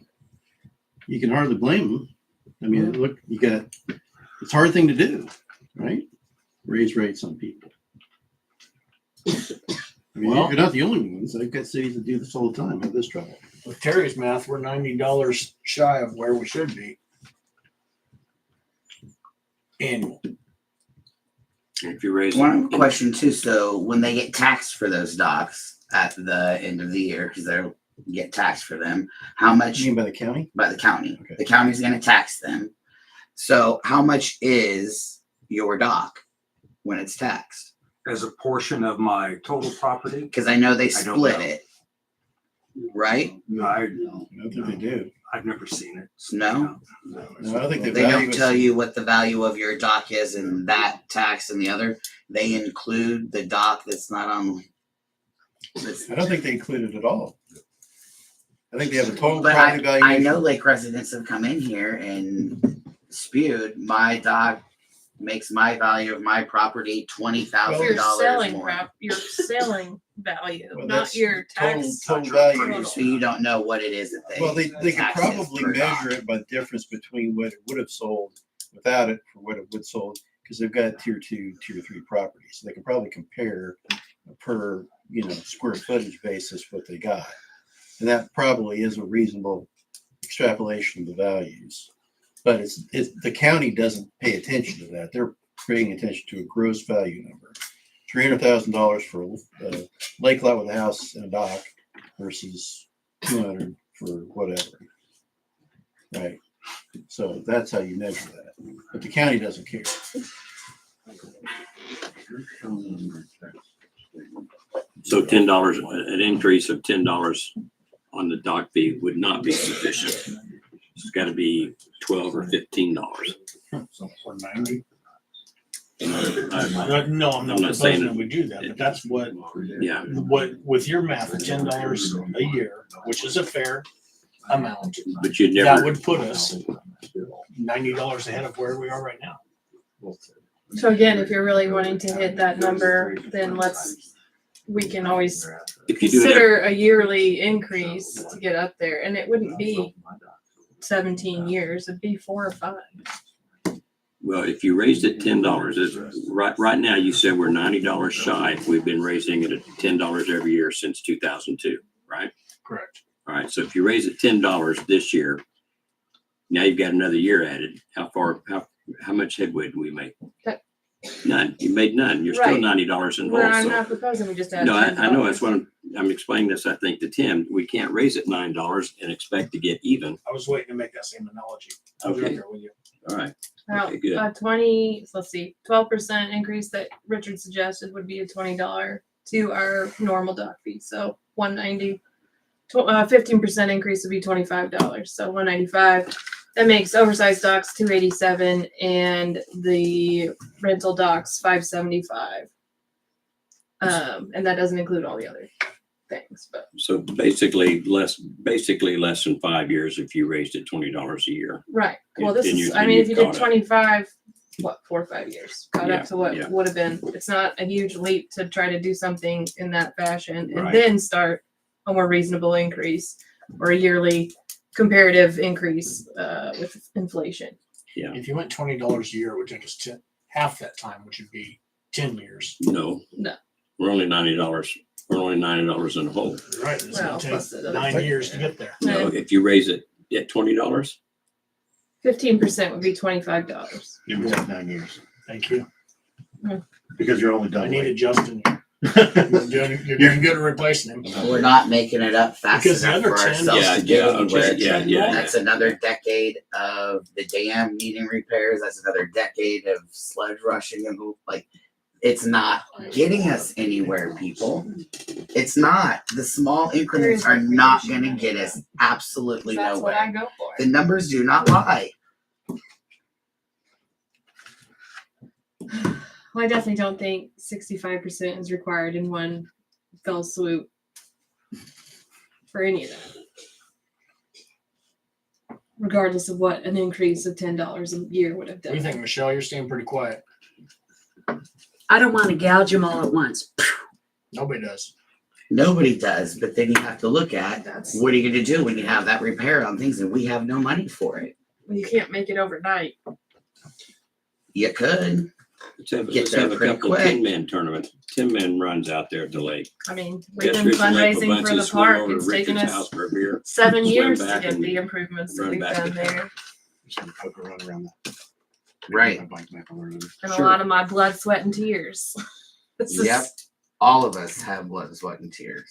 you can hardly blame them. I mean, look, it's a hard thing to do, right? Raise rates on people. I mean, Well- you're not the only ones. I've got cities that do this all the time, have this trouble. With Terry's math, we're $90 shy of where we should be. Annual. If you raise One question too. So when they get taxed for those docks at the end of the year, because they'll get taxed for them, how much? You mean by the county? By the county. Okay. The county's going to tax them. So how much is your dock when it's taxed? As a portion of my total property, Because I know they I don't split know. it, right? I don't think they do. I've never seen it. No? No, I think the They value don't is- tell you what the value of your dock is and that tax and the other. They include the dock that's not on. I don't think they include it at all. I think they have a total But property I valuation. know lake residents have come in here and spewed my dock makes my value of my property Your $20,000 selling more. your selling value, Well, not that's your tax. total value. So you don't know what it is that they. Well, they could tax is probably per dock. measure it by the difference between what it would have sold without it for what it would sold, because they've got tier 2, tier 3 properties. So they can probably compare per, square footage basis what they got. And that probably is a reasonable extrapolation of the values. But it's the county doesn't pay attention to that. They're paying attention to a gross value number. $300,000 for a lake lot with a house and a dock versus $200,000 for whatever. Right. So that's how you measure that. But the county doesn't care. So $10, an increase of $10 on the dock fee would not be sufficient. It's got to be $12 or $15. So for 90. No, I'm not not saying proposing it. that we do that, but that's what, Yeah. with your math of $10 a year, which is a fair amount, But you'd that never, would put us $90 ahead of where we are right now. So again, if you're really wanting to hit that number, then we can always if you do it, consider a yearly increase to get up there, and it wouldn't be 17 years, it'd be 4 or 5. well, if you raised it $10, right now you said we're $90 shy. We've been raising it at $10 every year since 2002, right? Correct. All right. So if you raise it $10 this year, now you've got another year added. How much headway do we make? Okay. None. You made none. You're still Right. $90 in Where hole. I'm So not proposing we just add no, $10. I know that's what I'm explaining this. I think to Tim, we can't raise it $9 and expect to get even. I was waiting to make that same analogy. I was right Okay. there with you. All right. Now, Okay, good. 12% increase that Richard suggested would be a $20 to our normal dock fee. So $190. 15% increase would be $25. So $195. That makes oversized docks $287 and the rental docks $575. And that doesn't include all the other things, but So basically less than 5 years if you raised it $20 a year. right. Well, And this is, you- I and mean, you if you did caught up. 25, 4 or 5 years, caught Yeah, up to what yeah. would have been. It's not a huge leap to try to do something in that fashion and Right. then start a more reasonable increase or a yearly comparative increase with inflation. Yeah. If you went $20 a year, it would take us half that time, which would be 10 years. No. No. We're only $90. We're only $90 in the hole. You're right. It's Well, going to plus the take other 9 thing. years to get there. No, if you raise it at $20, 15% would be $25. It would take 9 years Thank you. because you're only I done. needed Justin. You're doing good at replacing him. We're not making it up fast Because the enough other for 10 ourselves Yeah, to get yeah, anywhere. okay, yeah. That's another decade of the dam needing repairs. That's another decade of sludge rushing and it's not getting us anywhere, people. It's not. The small increments are not going to get us absolutely That's what I nowhere. go for. The numbers do not lie. Well, I definitely don't think 65% is required in one fell swoop for any of that. Regardless of what an increase of $10 a year would have What do you done. think, Michelle? You're staying pretty quiet. I don't want to gouge them all at once. Nobody does. Nobody does, but then you have to look at what are you going to do when you have that repair on things and we have no money for it. Well, you can't make it overnight. You could. let's Get there have a pretty couple of quick. 10-man tournaments, 10-man runs out there at the lake. I mean, we've been Eskridge and Lake fundraising for Wabunsee, the swim park. over to It's taken Richard's us house for a beer, 7 swim years to back get and the improvements that run we've back done to there. Just gonna poke around that. Right. My bike map on it. And Sure. a lot of my blood, sweat, and tears. This is- Yep. All of us have blood, sweat, and tears.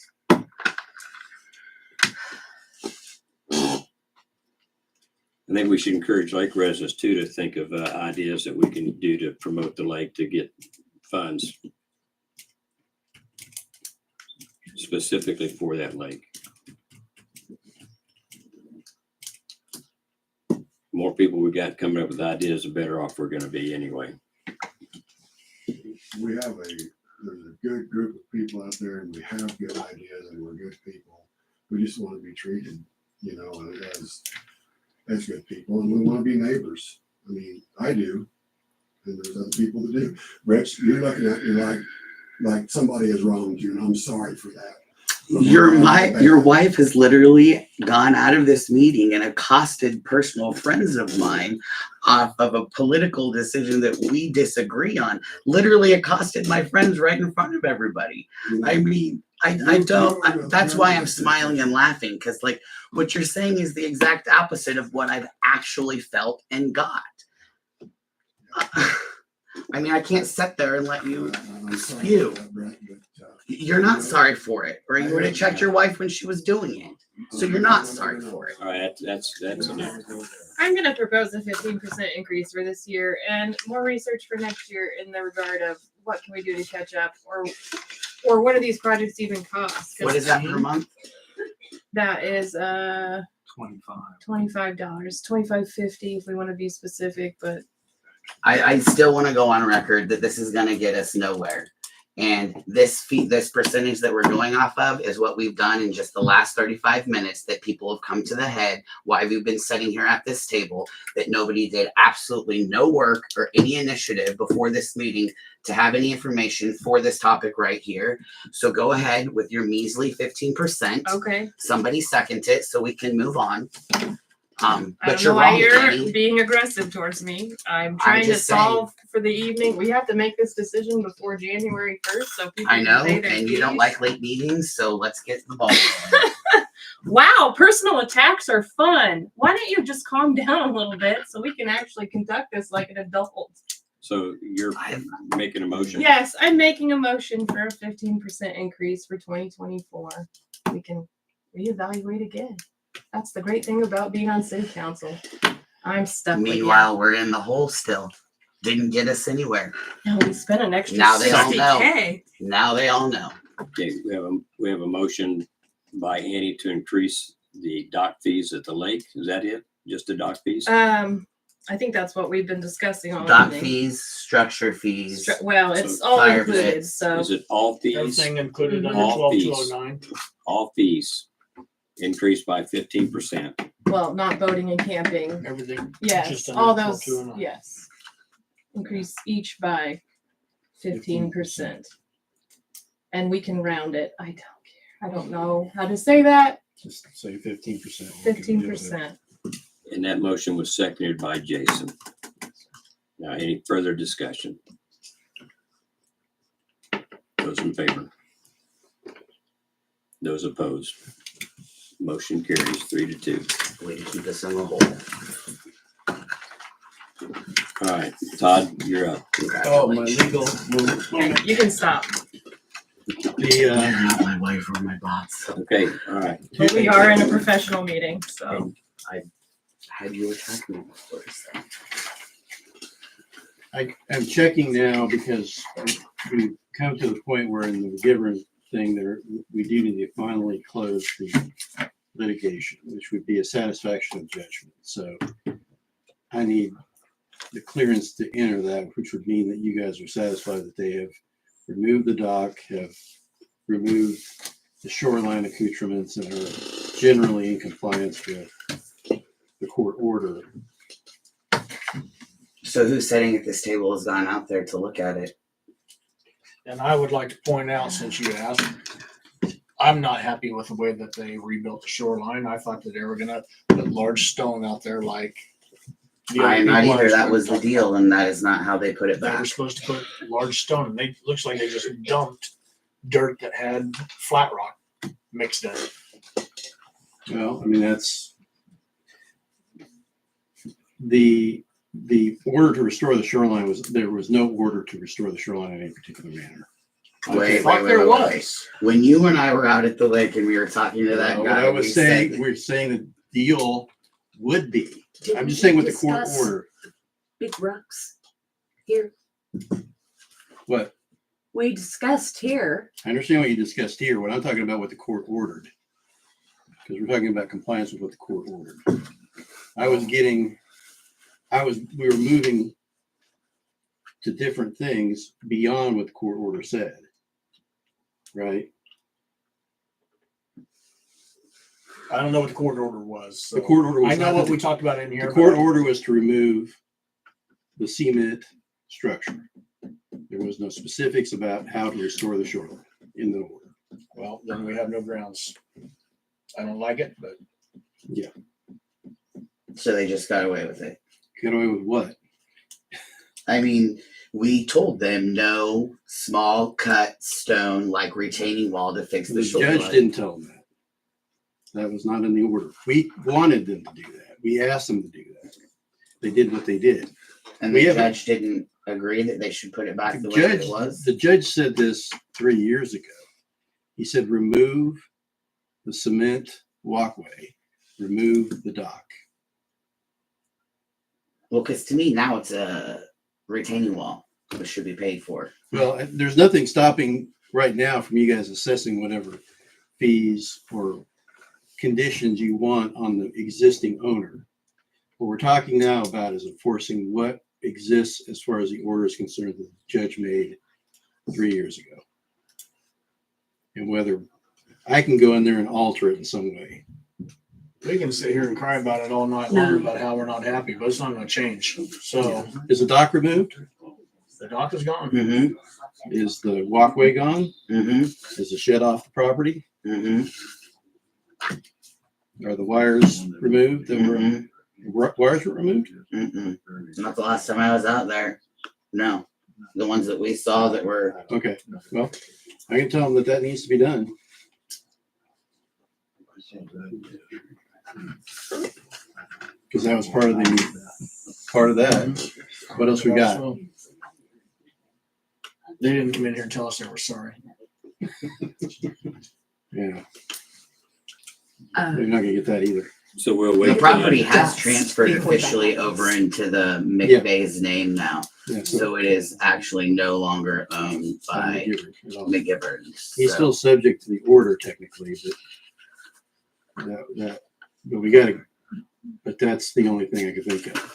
I think we should encourage lake residents too to think of ideas that we can do to promote the lake to get funds specifically for that lake. More people we got coming up with ideas, the better off we're going to be anyway. There's a good group of people out there, and we have good ideas, and we're good people. We just want to be treated, as good people, and we want to be neighbors. I mean, I do, and there's other people that do. Rich, you're looking at me like somebody has wronged you, and I'm sorry for that. Your wife has literally gone out of this meeting and accosted personal friends of mine off of a political decision that we disagree on. Literally accosted my friends right in front of everybody. I mean, that's why I'm smiling and laughing, because like what you're saying is the exact opposite of what I've actually felt and got. I mean, I can't sit there and let you spew. You're not sorry for it, or you would have checked your wife when she was doing it. So you're not sorry for it. All right, that's enough. I'm going to propose a 15% increase for this year and more research for next year in the regard of what can we do to catch up, or what do these projects even cost? What is that per month? That is $25. $25.50 if we want to be specific, but I still want to go on record that this is going to get us nowhere. And this percentage that we're going off of is what we've done in just the last 35 minutes that people have come to the head, why we've been sitting here at this table, that nobody did absolutely no work or any initiative before this meeting to have any information for this topic right here. So go ahead with your measly 15%. okay. Somebody second it so we can move on. I But don't you're know why wrong, you're Danny. being aggressive towards me. I'm trying to just saying. solve for the evening. We have to make this decision before January 1st, so people I know, can pay their and you don't fees. like late meetings, so let's get the ball rolling. Wow, personal attacks are fun. Why don't you just calm down a little bit so we can actually conduct this like an adult? So you're making a motion? Yes, I'm making a motion for a 15% increase for 2024. We can reevaluate again. That's the great thing about being on city council. I'm stuck with you. Meanwhile, we're in the hole still. Didn't get us anywhere. No, we spent an extra Now they all know. $60K. Now they all know. Okay, we have a motion by Annie to increase the dock fees at the lake. Is that it? Just the dock fees? I think that's what we've been discussing all Dock evening. fees, structure fees. Well, it's So all fire included, pits. so Is it all fees? Everything included under All 12209. All fees increased by 15%. well, not boating and camping. Everything. Yes, just under all those. 12209. Yes, increase each by 15%, and we can round it. I don't care. I don't know how to say that. Just say 15%. 15%. And that motion was seconded by Jason. Now, any further discussion? Those in favor? Those opposed? Motion carries 3-2. Way to keep us in the hole. All right, Todd, you're up. Oh, my legal. You can stop. The Not my wife or my boss. Okay, all right. But we are in a professional meeting, so. I had you attack me before, so. I'm checking now because we come to the point where in the McGivern thing there, we do need to finally close the litigation, which would be a satisfaction of judgment. So I need the clearance to enter that, which would mean that you guys are satisfied that they have removed the dock, have removed the shoreline accoutrements, and are generally in compliance with the court order. So who's sitting at this table has gone out there to look at it? And I would like to point out, since you asked, I'm not happy with the way that they rebuilt the shoreline. I thought that they were gonna put large stone out there like. the other I'm not people I either. That talking was the about. deal, and that is not how they put it They were back. supposed to put large stone, and they, looks like they just dumped dirt that had flat rock mixed in it. Well, I mean, that's the order to restore the shoreline there was no order to restore the shoreline in any particular manner. Wait. was. When you and I were out at the lake and we were talking to that What guy, I was saying, we're saying the deal would be. Didn't I'm just saying we with the court discuss order. Big rocks here. What? We discussed here. I understand what you discussed here. What I'm talking about what the court ordered. Because we're talking about compliance with what the court ordered. We were moving to different things beyond what the court order said. Right? I don't know what the court order was. So The court order was I know not what to- we talked about in here. The court but- order was to remove the cement structure. There was no specifics about how to restore the shoreline in the order. Well, then we have no grounds. I don't like it, but yeah. So they just got away with it. Get away with what? I mean, we told them no small cut stone like retaining wall to fix the The shoreline. judge didn't tell them that. That was not in the order. We wanted them to do that. We asked them to do that. They did what they did. And we the haven't- judge didn't agree that they should put it back the way Judge, it was. the judge said this 3 years ago. He said, remove the cement walkway, remove the dock. Well, because to me now it's a retaining wall, which should be paid for. Well, there's nothing stopping right now from you guys assessing whatever fees or conditions you want on the existing owner. What we're talking now about is enforcing what exists as far as the order is concerned that the judge made 3 years ago. And whether I can go in there and alter it in some way. we can sit here and cry about it all night long about how we're not happy, but it's not going to change. So Is the dock removed? the dock is gone. Mm-hmm. Is the walkway gone? Mm-hmm. Is the shed off the property? Mm-hmm. Are the wires removed? That Mm-hmm. wires were removed? Mm-mm. Not the last time I was out there. No. The ones that we saw that were. Okay. Well, I can tell them that that needs to be done. Because that was part of that. What else we got? They didn't come in here and tell us they were sorry. Yeah. We're not gonna get that either. So we'll wait. The property till- has transferred officially over into the McVeigh's name now. Yeah, So it is actually no longer owned by McGivern at all. McGivern. He's So- still subject to the order technically, but we gotta, but that's the only thing I can think of.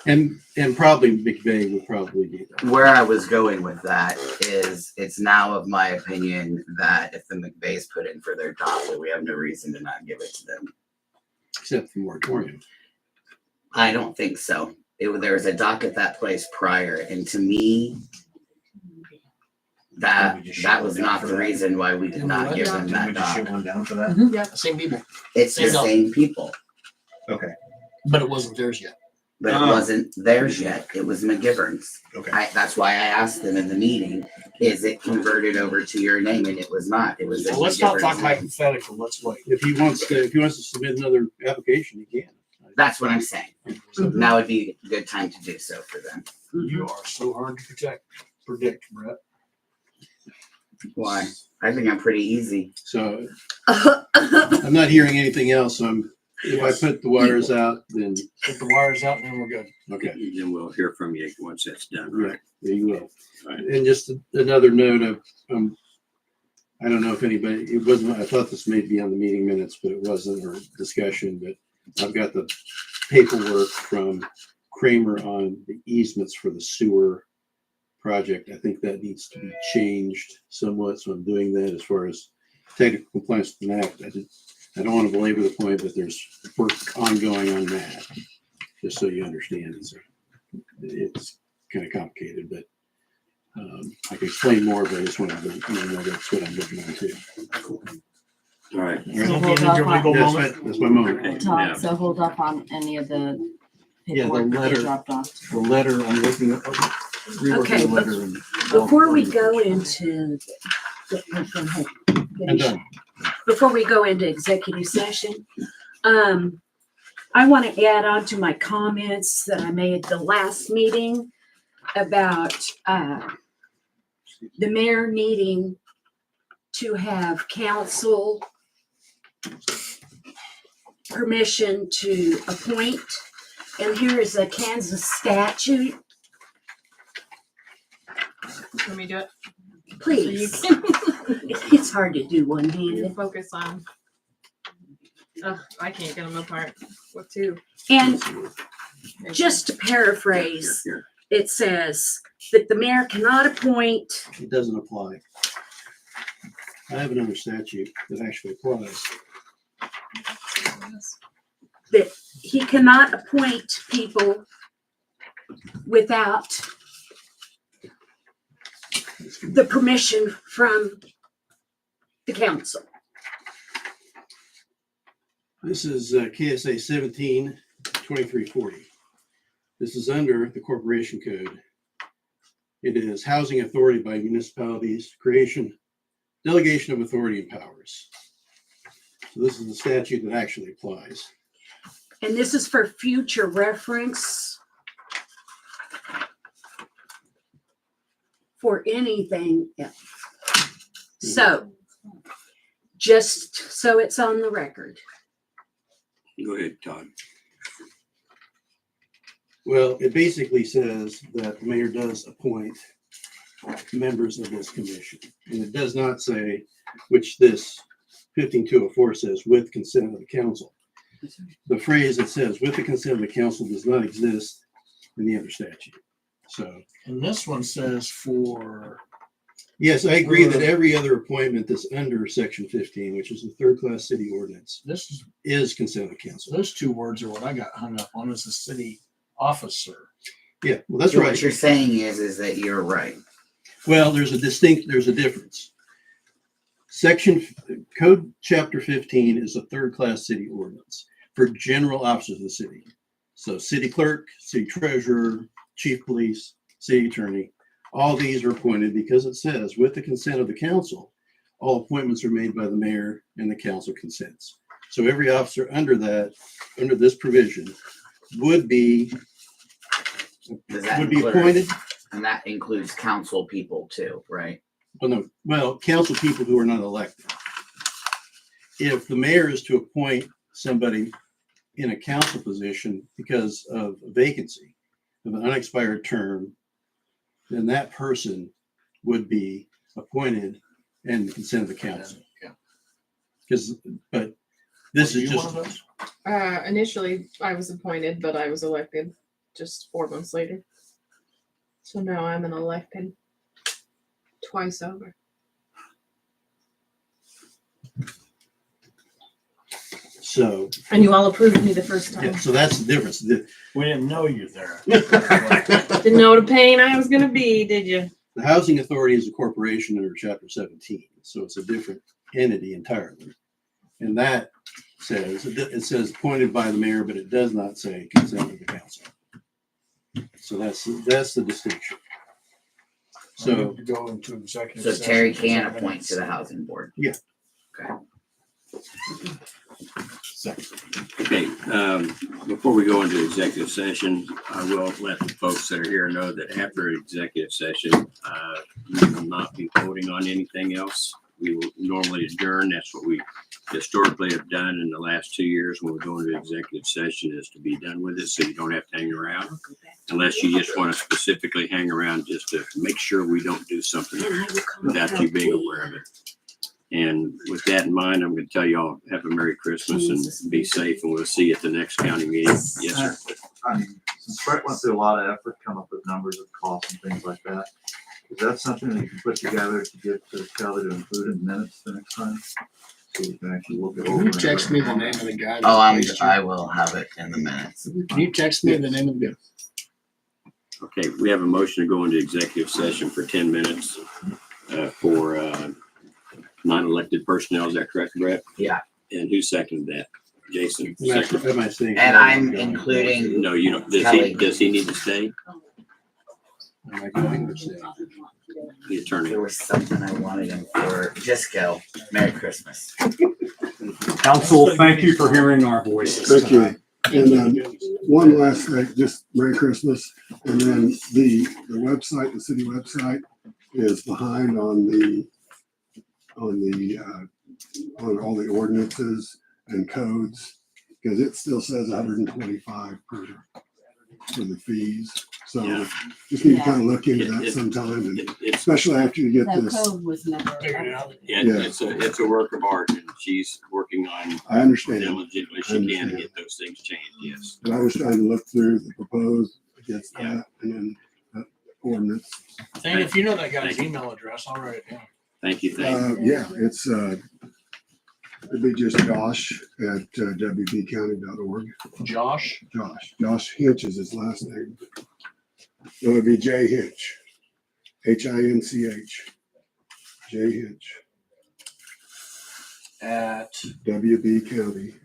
And probably McVeigh would probably be that. Where I was going with that is it's now of my opinion that if the McVeighs put in for their dock, that we have no reason to not give it to them. Except for moratorium. I don't think so. There was a dock at that place prior, and to me, that was not the reason why we did not give them that dock. one down for that? Yeah, same people. It's the Same dock. same people, Okay. But it wasn't theirs yet. but it wasn't theirs yet. It was McGivern's. Okay. That's why I asked them in the meeting, is it converted over to your name? And it was not. It was. So in let's not talk McGivern's name. hypothetical. Let's wait. If he wants to submit another application, he can. That's what I'm saying. Now would be a good time to do so for them. You are so hard to predict, Brett. Why? I think I'm pretty easy. So I'm not hearing anything else. So if I put the wires out, then Put the wires out and then we're good. okay. Then we'll hear from you once that's done, Right, right? there you will. Right. And just another note of, I don't know if anybody, it wasn't, I thought this may be on the meeting minutes, but it wasn't, or discussion, but I've got the paperwork from Kramer on the easements for the sewer project. I think that needs to be changed somewhat, so I'm doing that as far as technical compliance with the act. I don't want to belabor the point, but there's work ongoing on that, just so you understand. It's kind of complicated, but I can explain more, but I just wanted to let you know that's what I'm looking on too. All right. So hold off on- That's my moment. Okay, Talk, now, so hold up on any of the Yeah, the paperwork that letter. they dropped off. The letter, I'm looking at, reworking Okay, the letter. and- Before we go into, I'm done. before we go into executive session, I want to add on to my comments that I made at the last meeting about the mayor needing to have council permission to appoint. And here is a Kansas statute. Let me do it. Please. So you It's hard to do you one-handed. focus on. Oh, I can't get them apart. What two? And just to paraphrase, it says that the mayor cannot appoint. It doesn't apply. I have another statute that actually applies. That he cannot appoint people without the permission from the council. This is KSA 17-2340. This is under the Corporation Code. It is housing authority by municipalities, delegation of authority and powers. So this is the statute that actually applies. And this is for future reference for anything else. So, just so it's on the record. Go ahead, Todd. Well, it basically says that the mayor does appoint members of this commission. And it does not say, which this 15204 says, with consent of the council. The phrase that says with the consent of the council does not exist in the other statute. So, And this one says for, yes, I agree that every other appointment that's under section 15, which is the third class city ordinance, this is consent of the council. those two words are what I got hung up on, is the city officer. Yeah, well, that's So right. What you're saying is that you're right. Well, there's a difference. Code chapter 15 is a third class city ordinance for general officers of the city. So city clerk, city treasurer, chief police, city attorney, all these are appointed because it says with the consent of the council, all appointments are made by the mayor and the council consents. So every officer under this provision would be Does that would be include- appointed. And that includes council people too, right? Well, council people who are not elected. If the mayor is to appoint somebody in a council position because of a vacancy of an unexpired term, then that person would be appointed and the consent of the council. But this is just, Initially, I was appointed, but I was elected just 4 months later. So now I'm an elected twice over. so, And you all approved me the first time. yeah, so that's the difference. We didn't know you there. Didn't know what a pain I was gonna be, did you? The housing authority is a corporation under chapter 17, so it's a different entity entirely. And that says, it says appointed by the mayor, but it does not say consent of the council. So that's the distinction. So So, to go into executive So session. Terry can appoint to the housing board. yeah. Okay. Okay, before we go into executive session, I will let the folks that are here know that after executive session, we will not be voting on anything else. We will normally adjourn. That's what we historically have done in the last 2 years when we go into executive session, is to be done with it, so you don't have to hang around. Unless you just want to specifically hang around just to make sure we don't do something without you being aware of it. And with that in mind, I'm going to tell you all have a Merry Christmas and be safe, and we'll see you at the next county meeting. Yes, sir. Since Brett went through a lot of effort to come up with numbers of costs and things like that, is that something that you can put together to give to Kelly to include in minutes the next time? So we can actually look it over. Can you text me the name of the guy? Oh, I will have it in the minutes. Can you text me the name of the guy? Okay, we have a motion to go into executive session for 10 minutes for non-elected personnel. Is that correct, Brett? Yeah. And who seconded that? Jason? Am Second. I saying? And I'm including. No, you don't. Kelly. Does he need to stay? Am I going to say? The attorney. There was something I wanted him for. Just go. Merry Christmas. Council, thank you for hearing our voices. Thank you. And one last thing, just Merry Christmas. And then the website, the city website is behind on all the ordinances and codes. because it still says 125 for the fees. So Yeah. just need to Yeah. kind of look into that It- sometime, and It's, especially after you get The this. code was never. Figured it out. yeah, Yeah. it's a work of art, and she's working on I understand. diligently as I she can to understand. get those things changed, yes. But I was trying to look through the proposed against Yeah. that, and then that ordinance. Thane, if you know that guy's email address, I'll write it down. Thank you, thank you. Yeah, it's it'd be just Josh at wbcounty.org. Josh. Josh Hinch is his last name. So it'd be J Hinch, Hinch, J Hinch At wbcounty.org.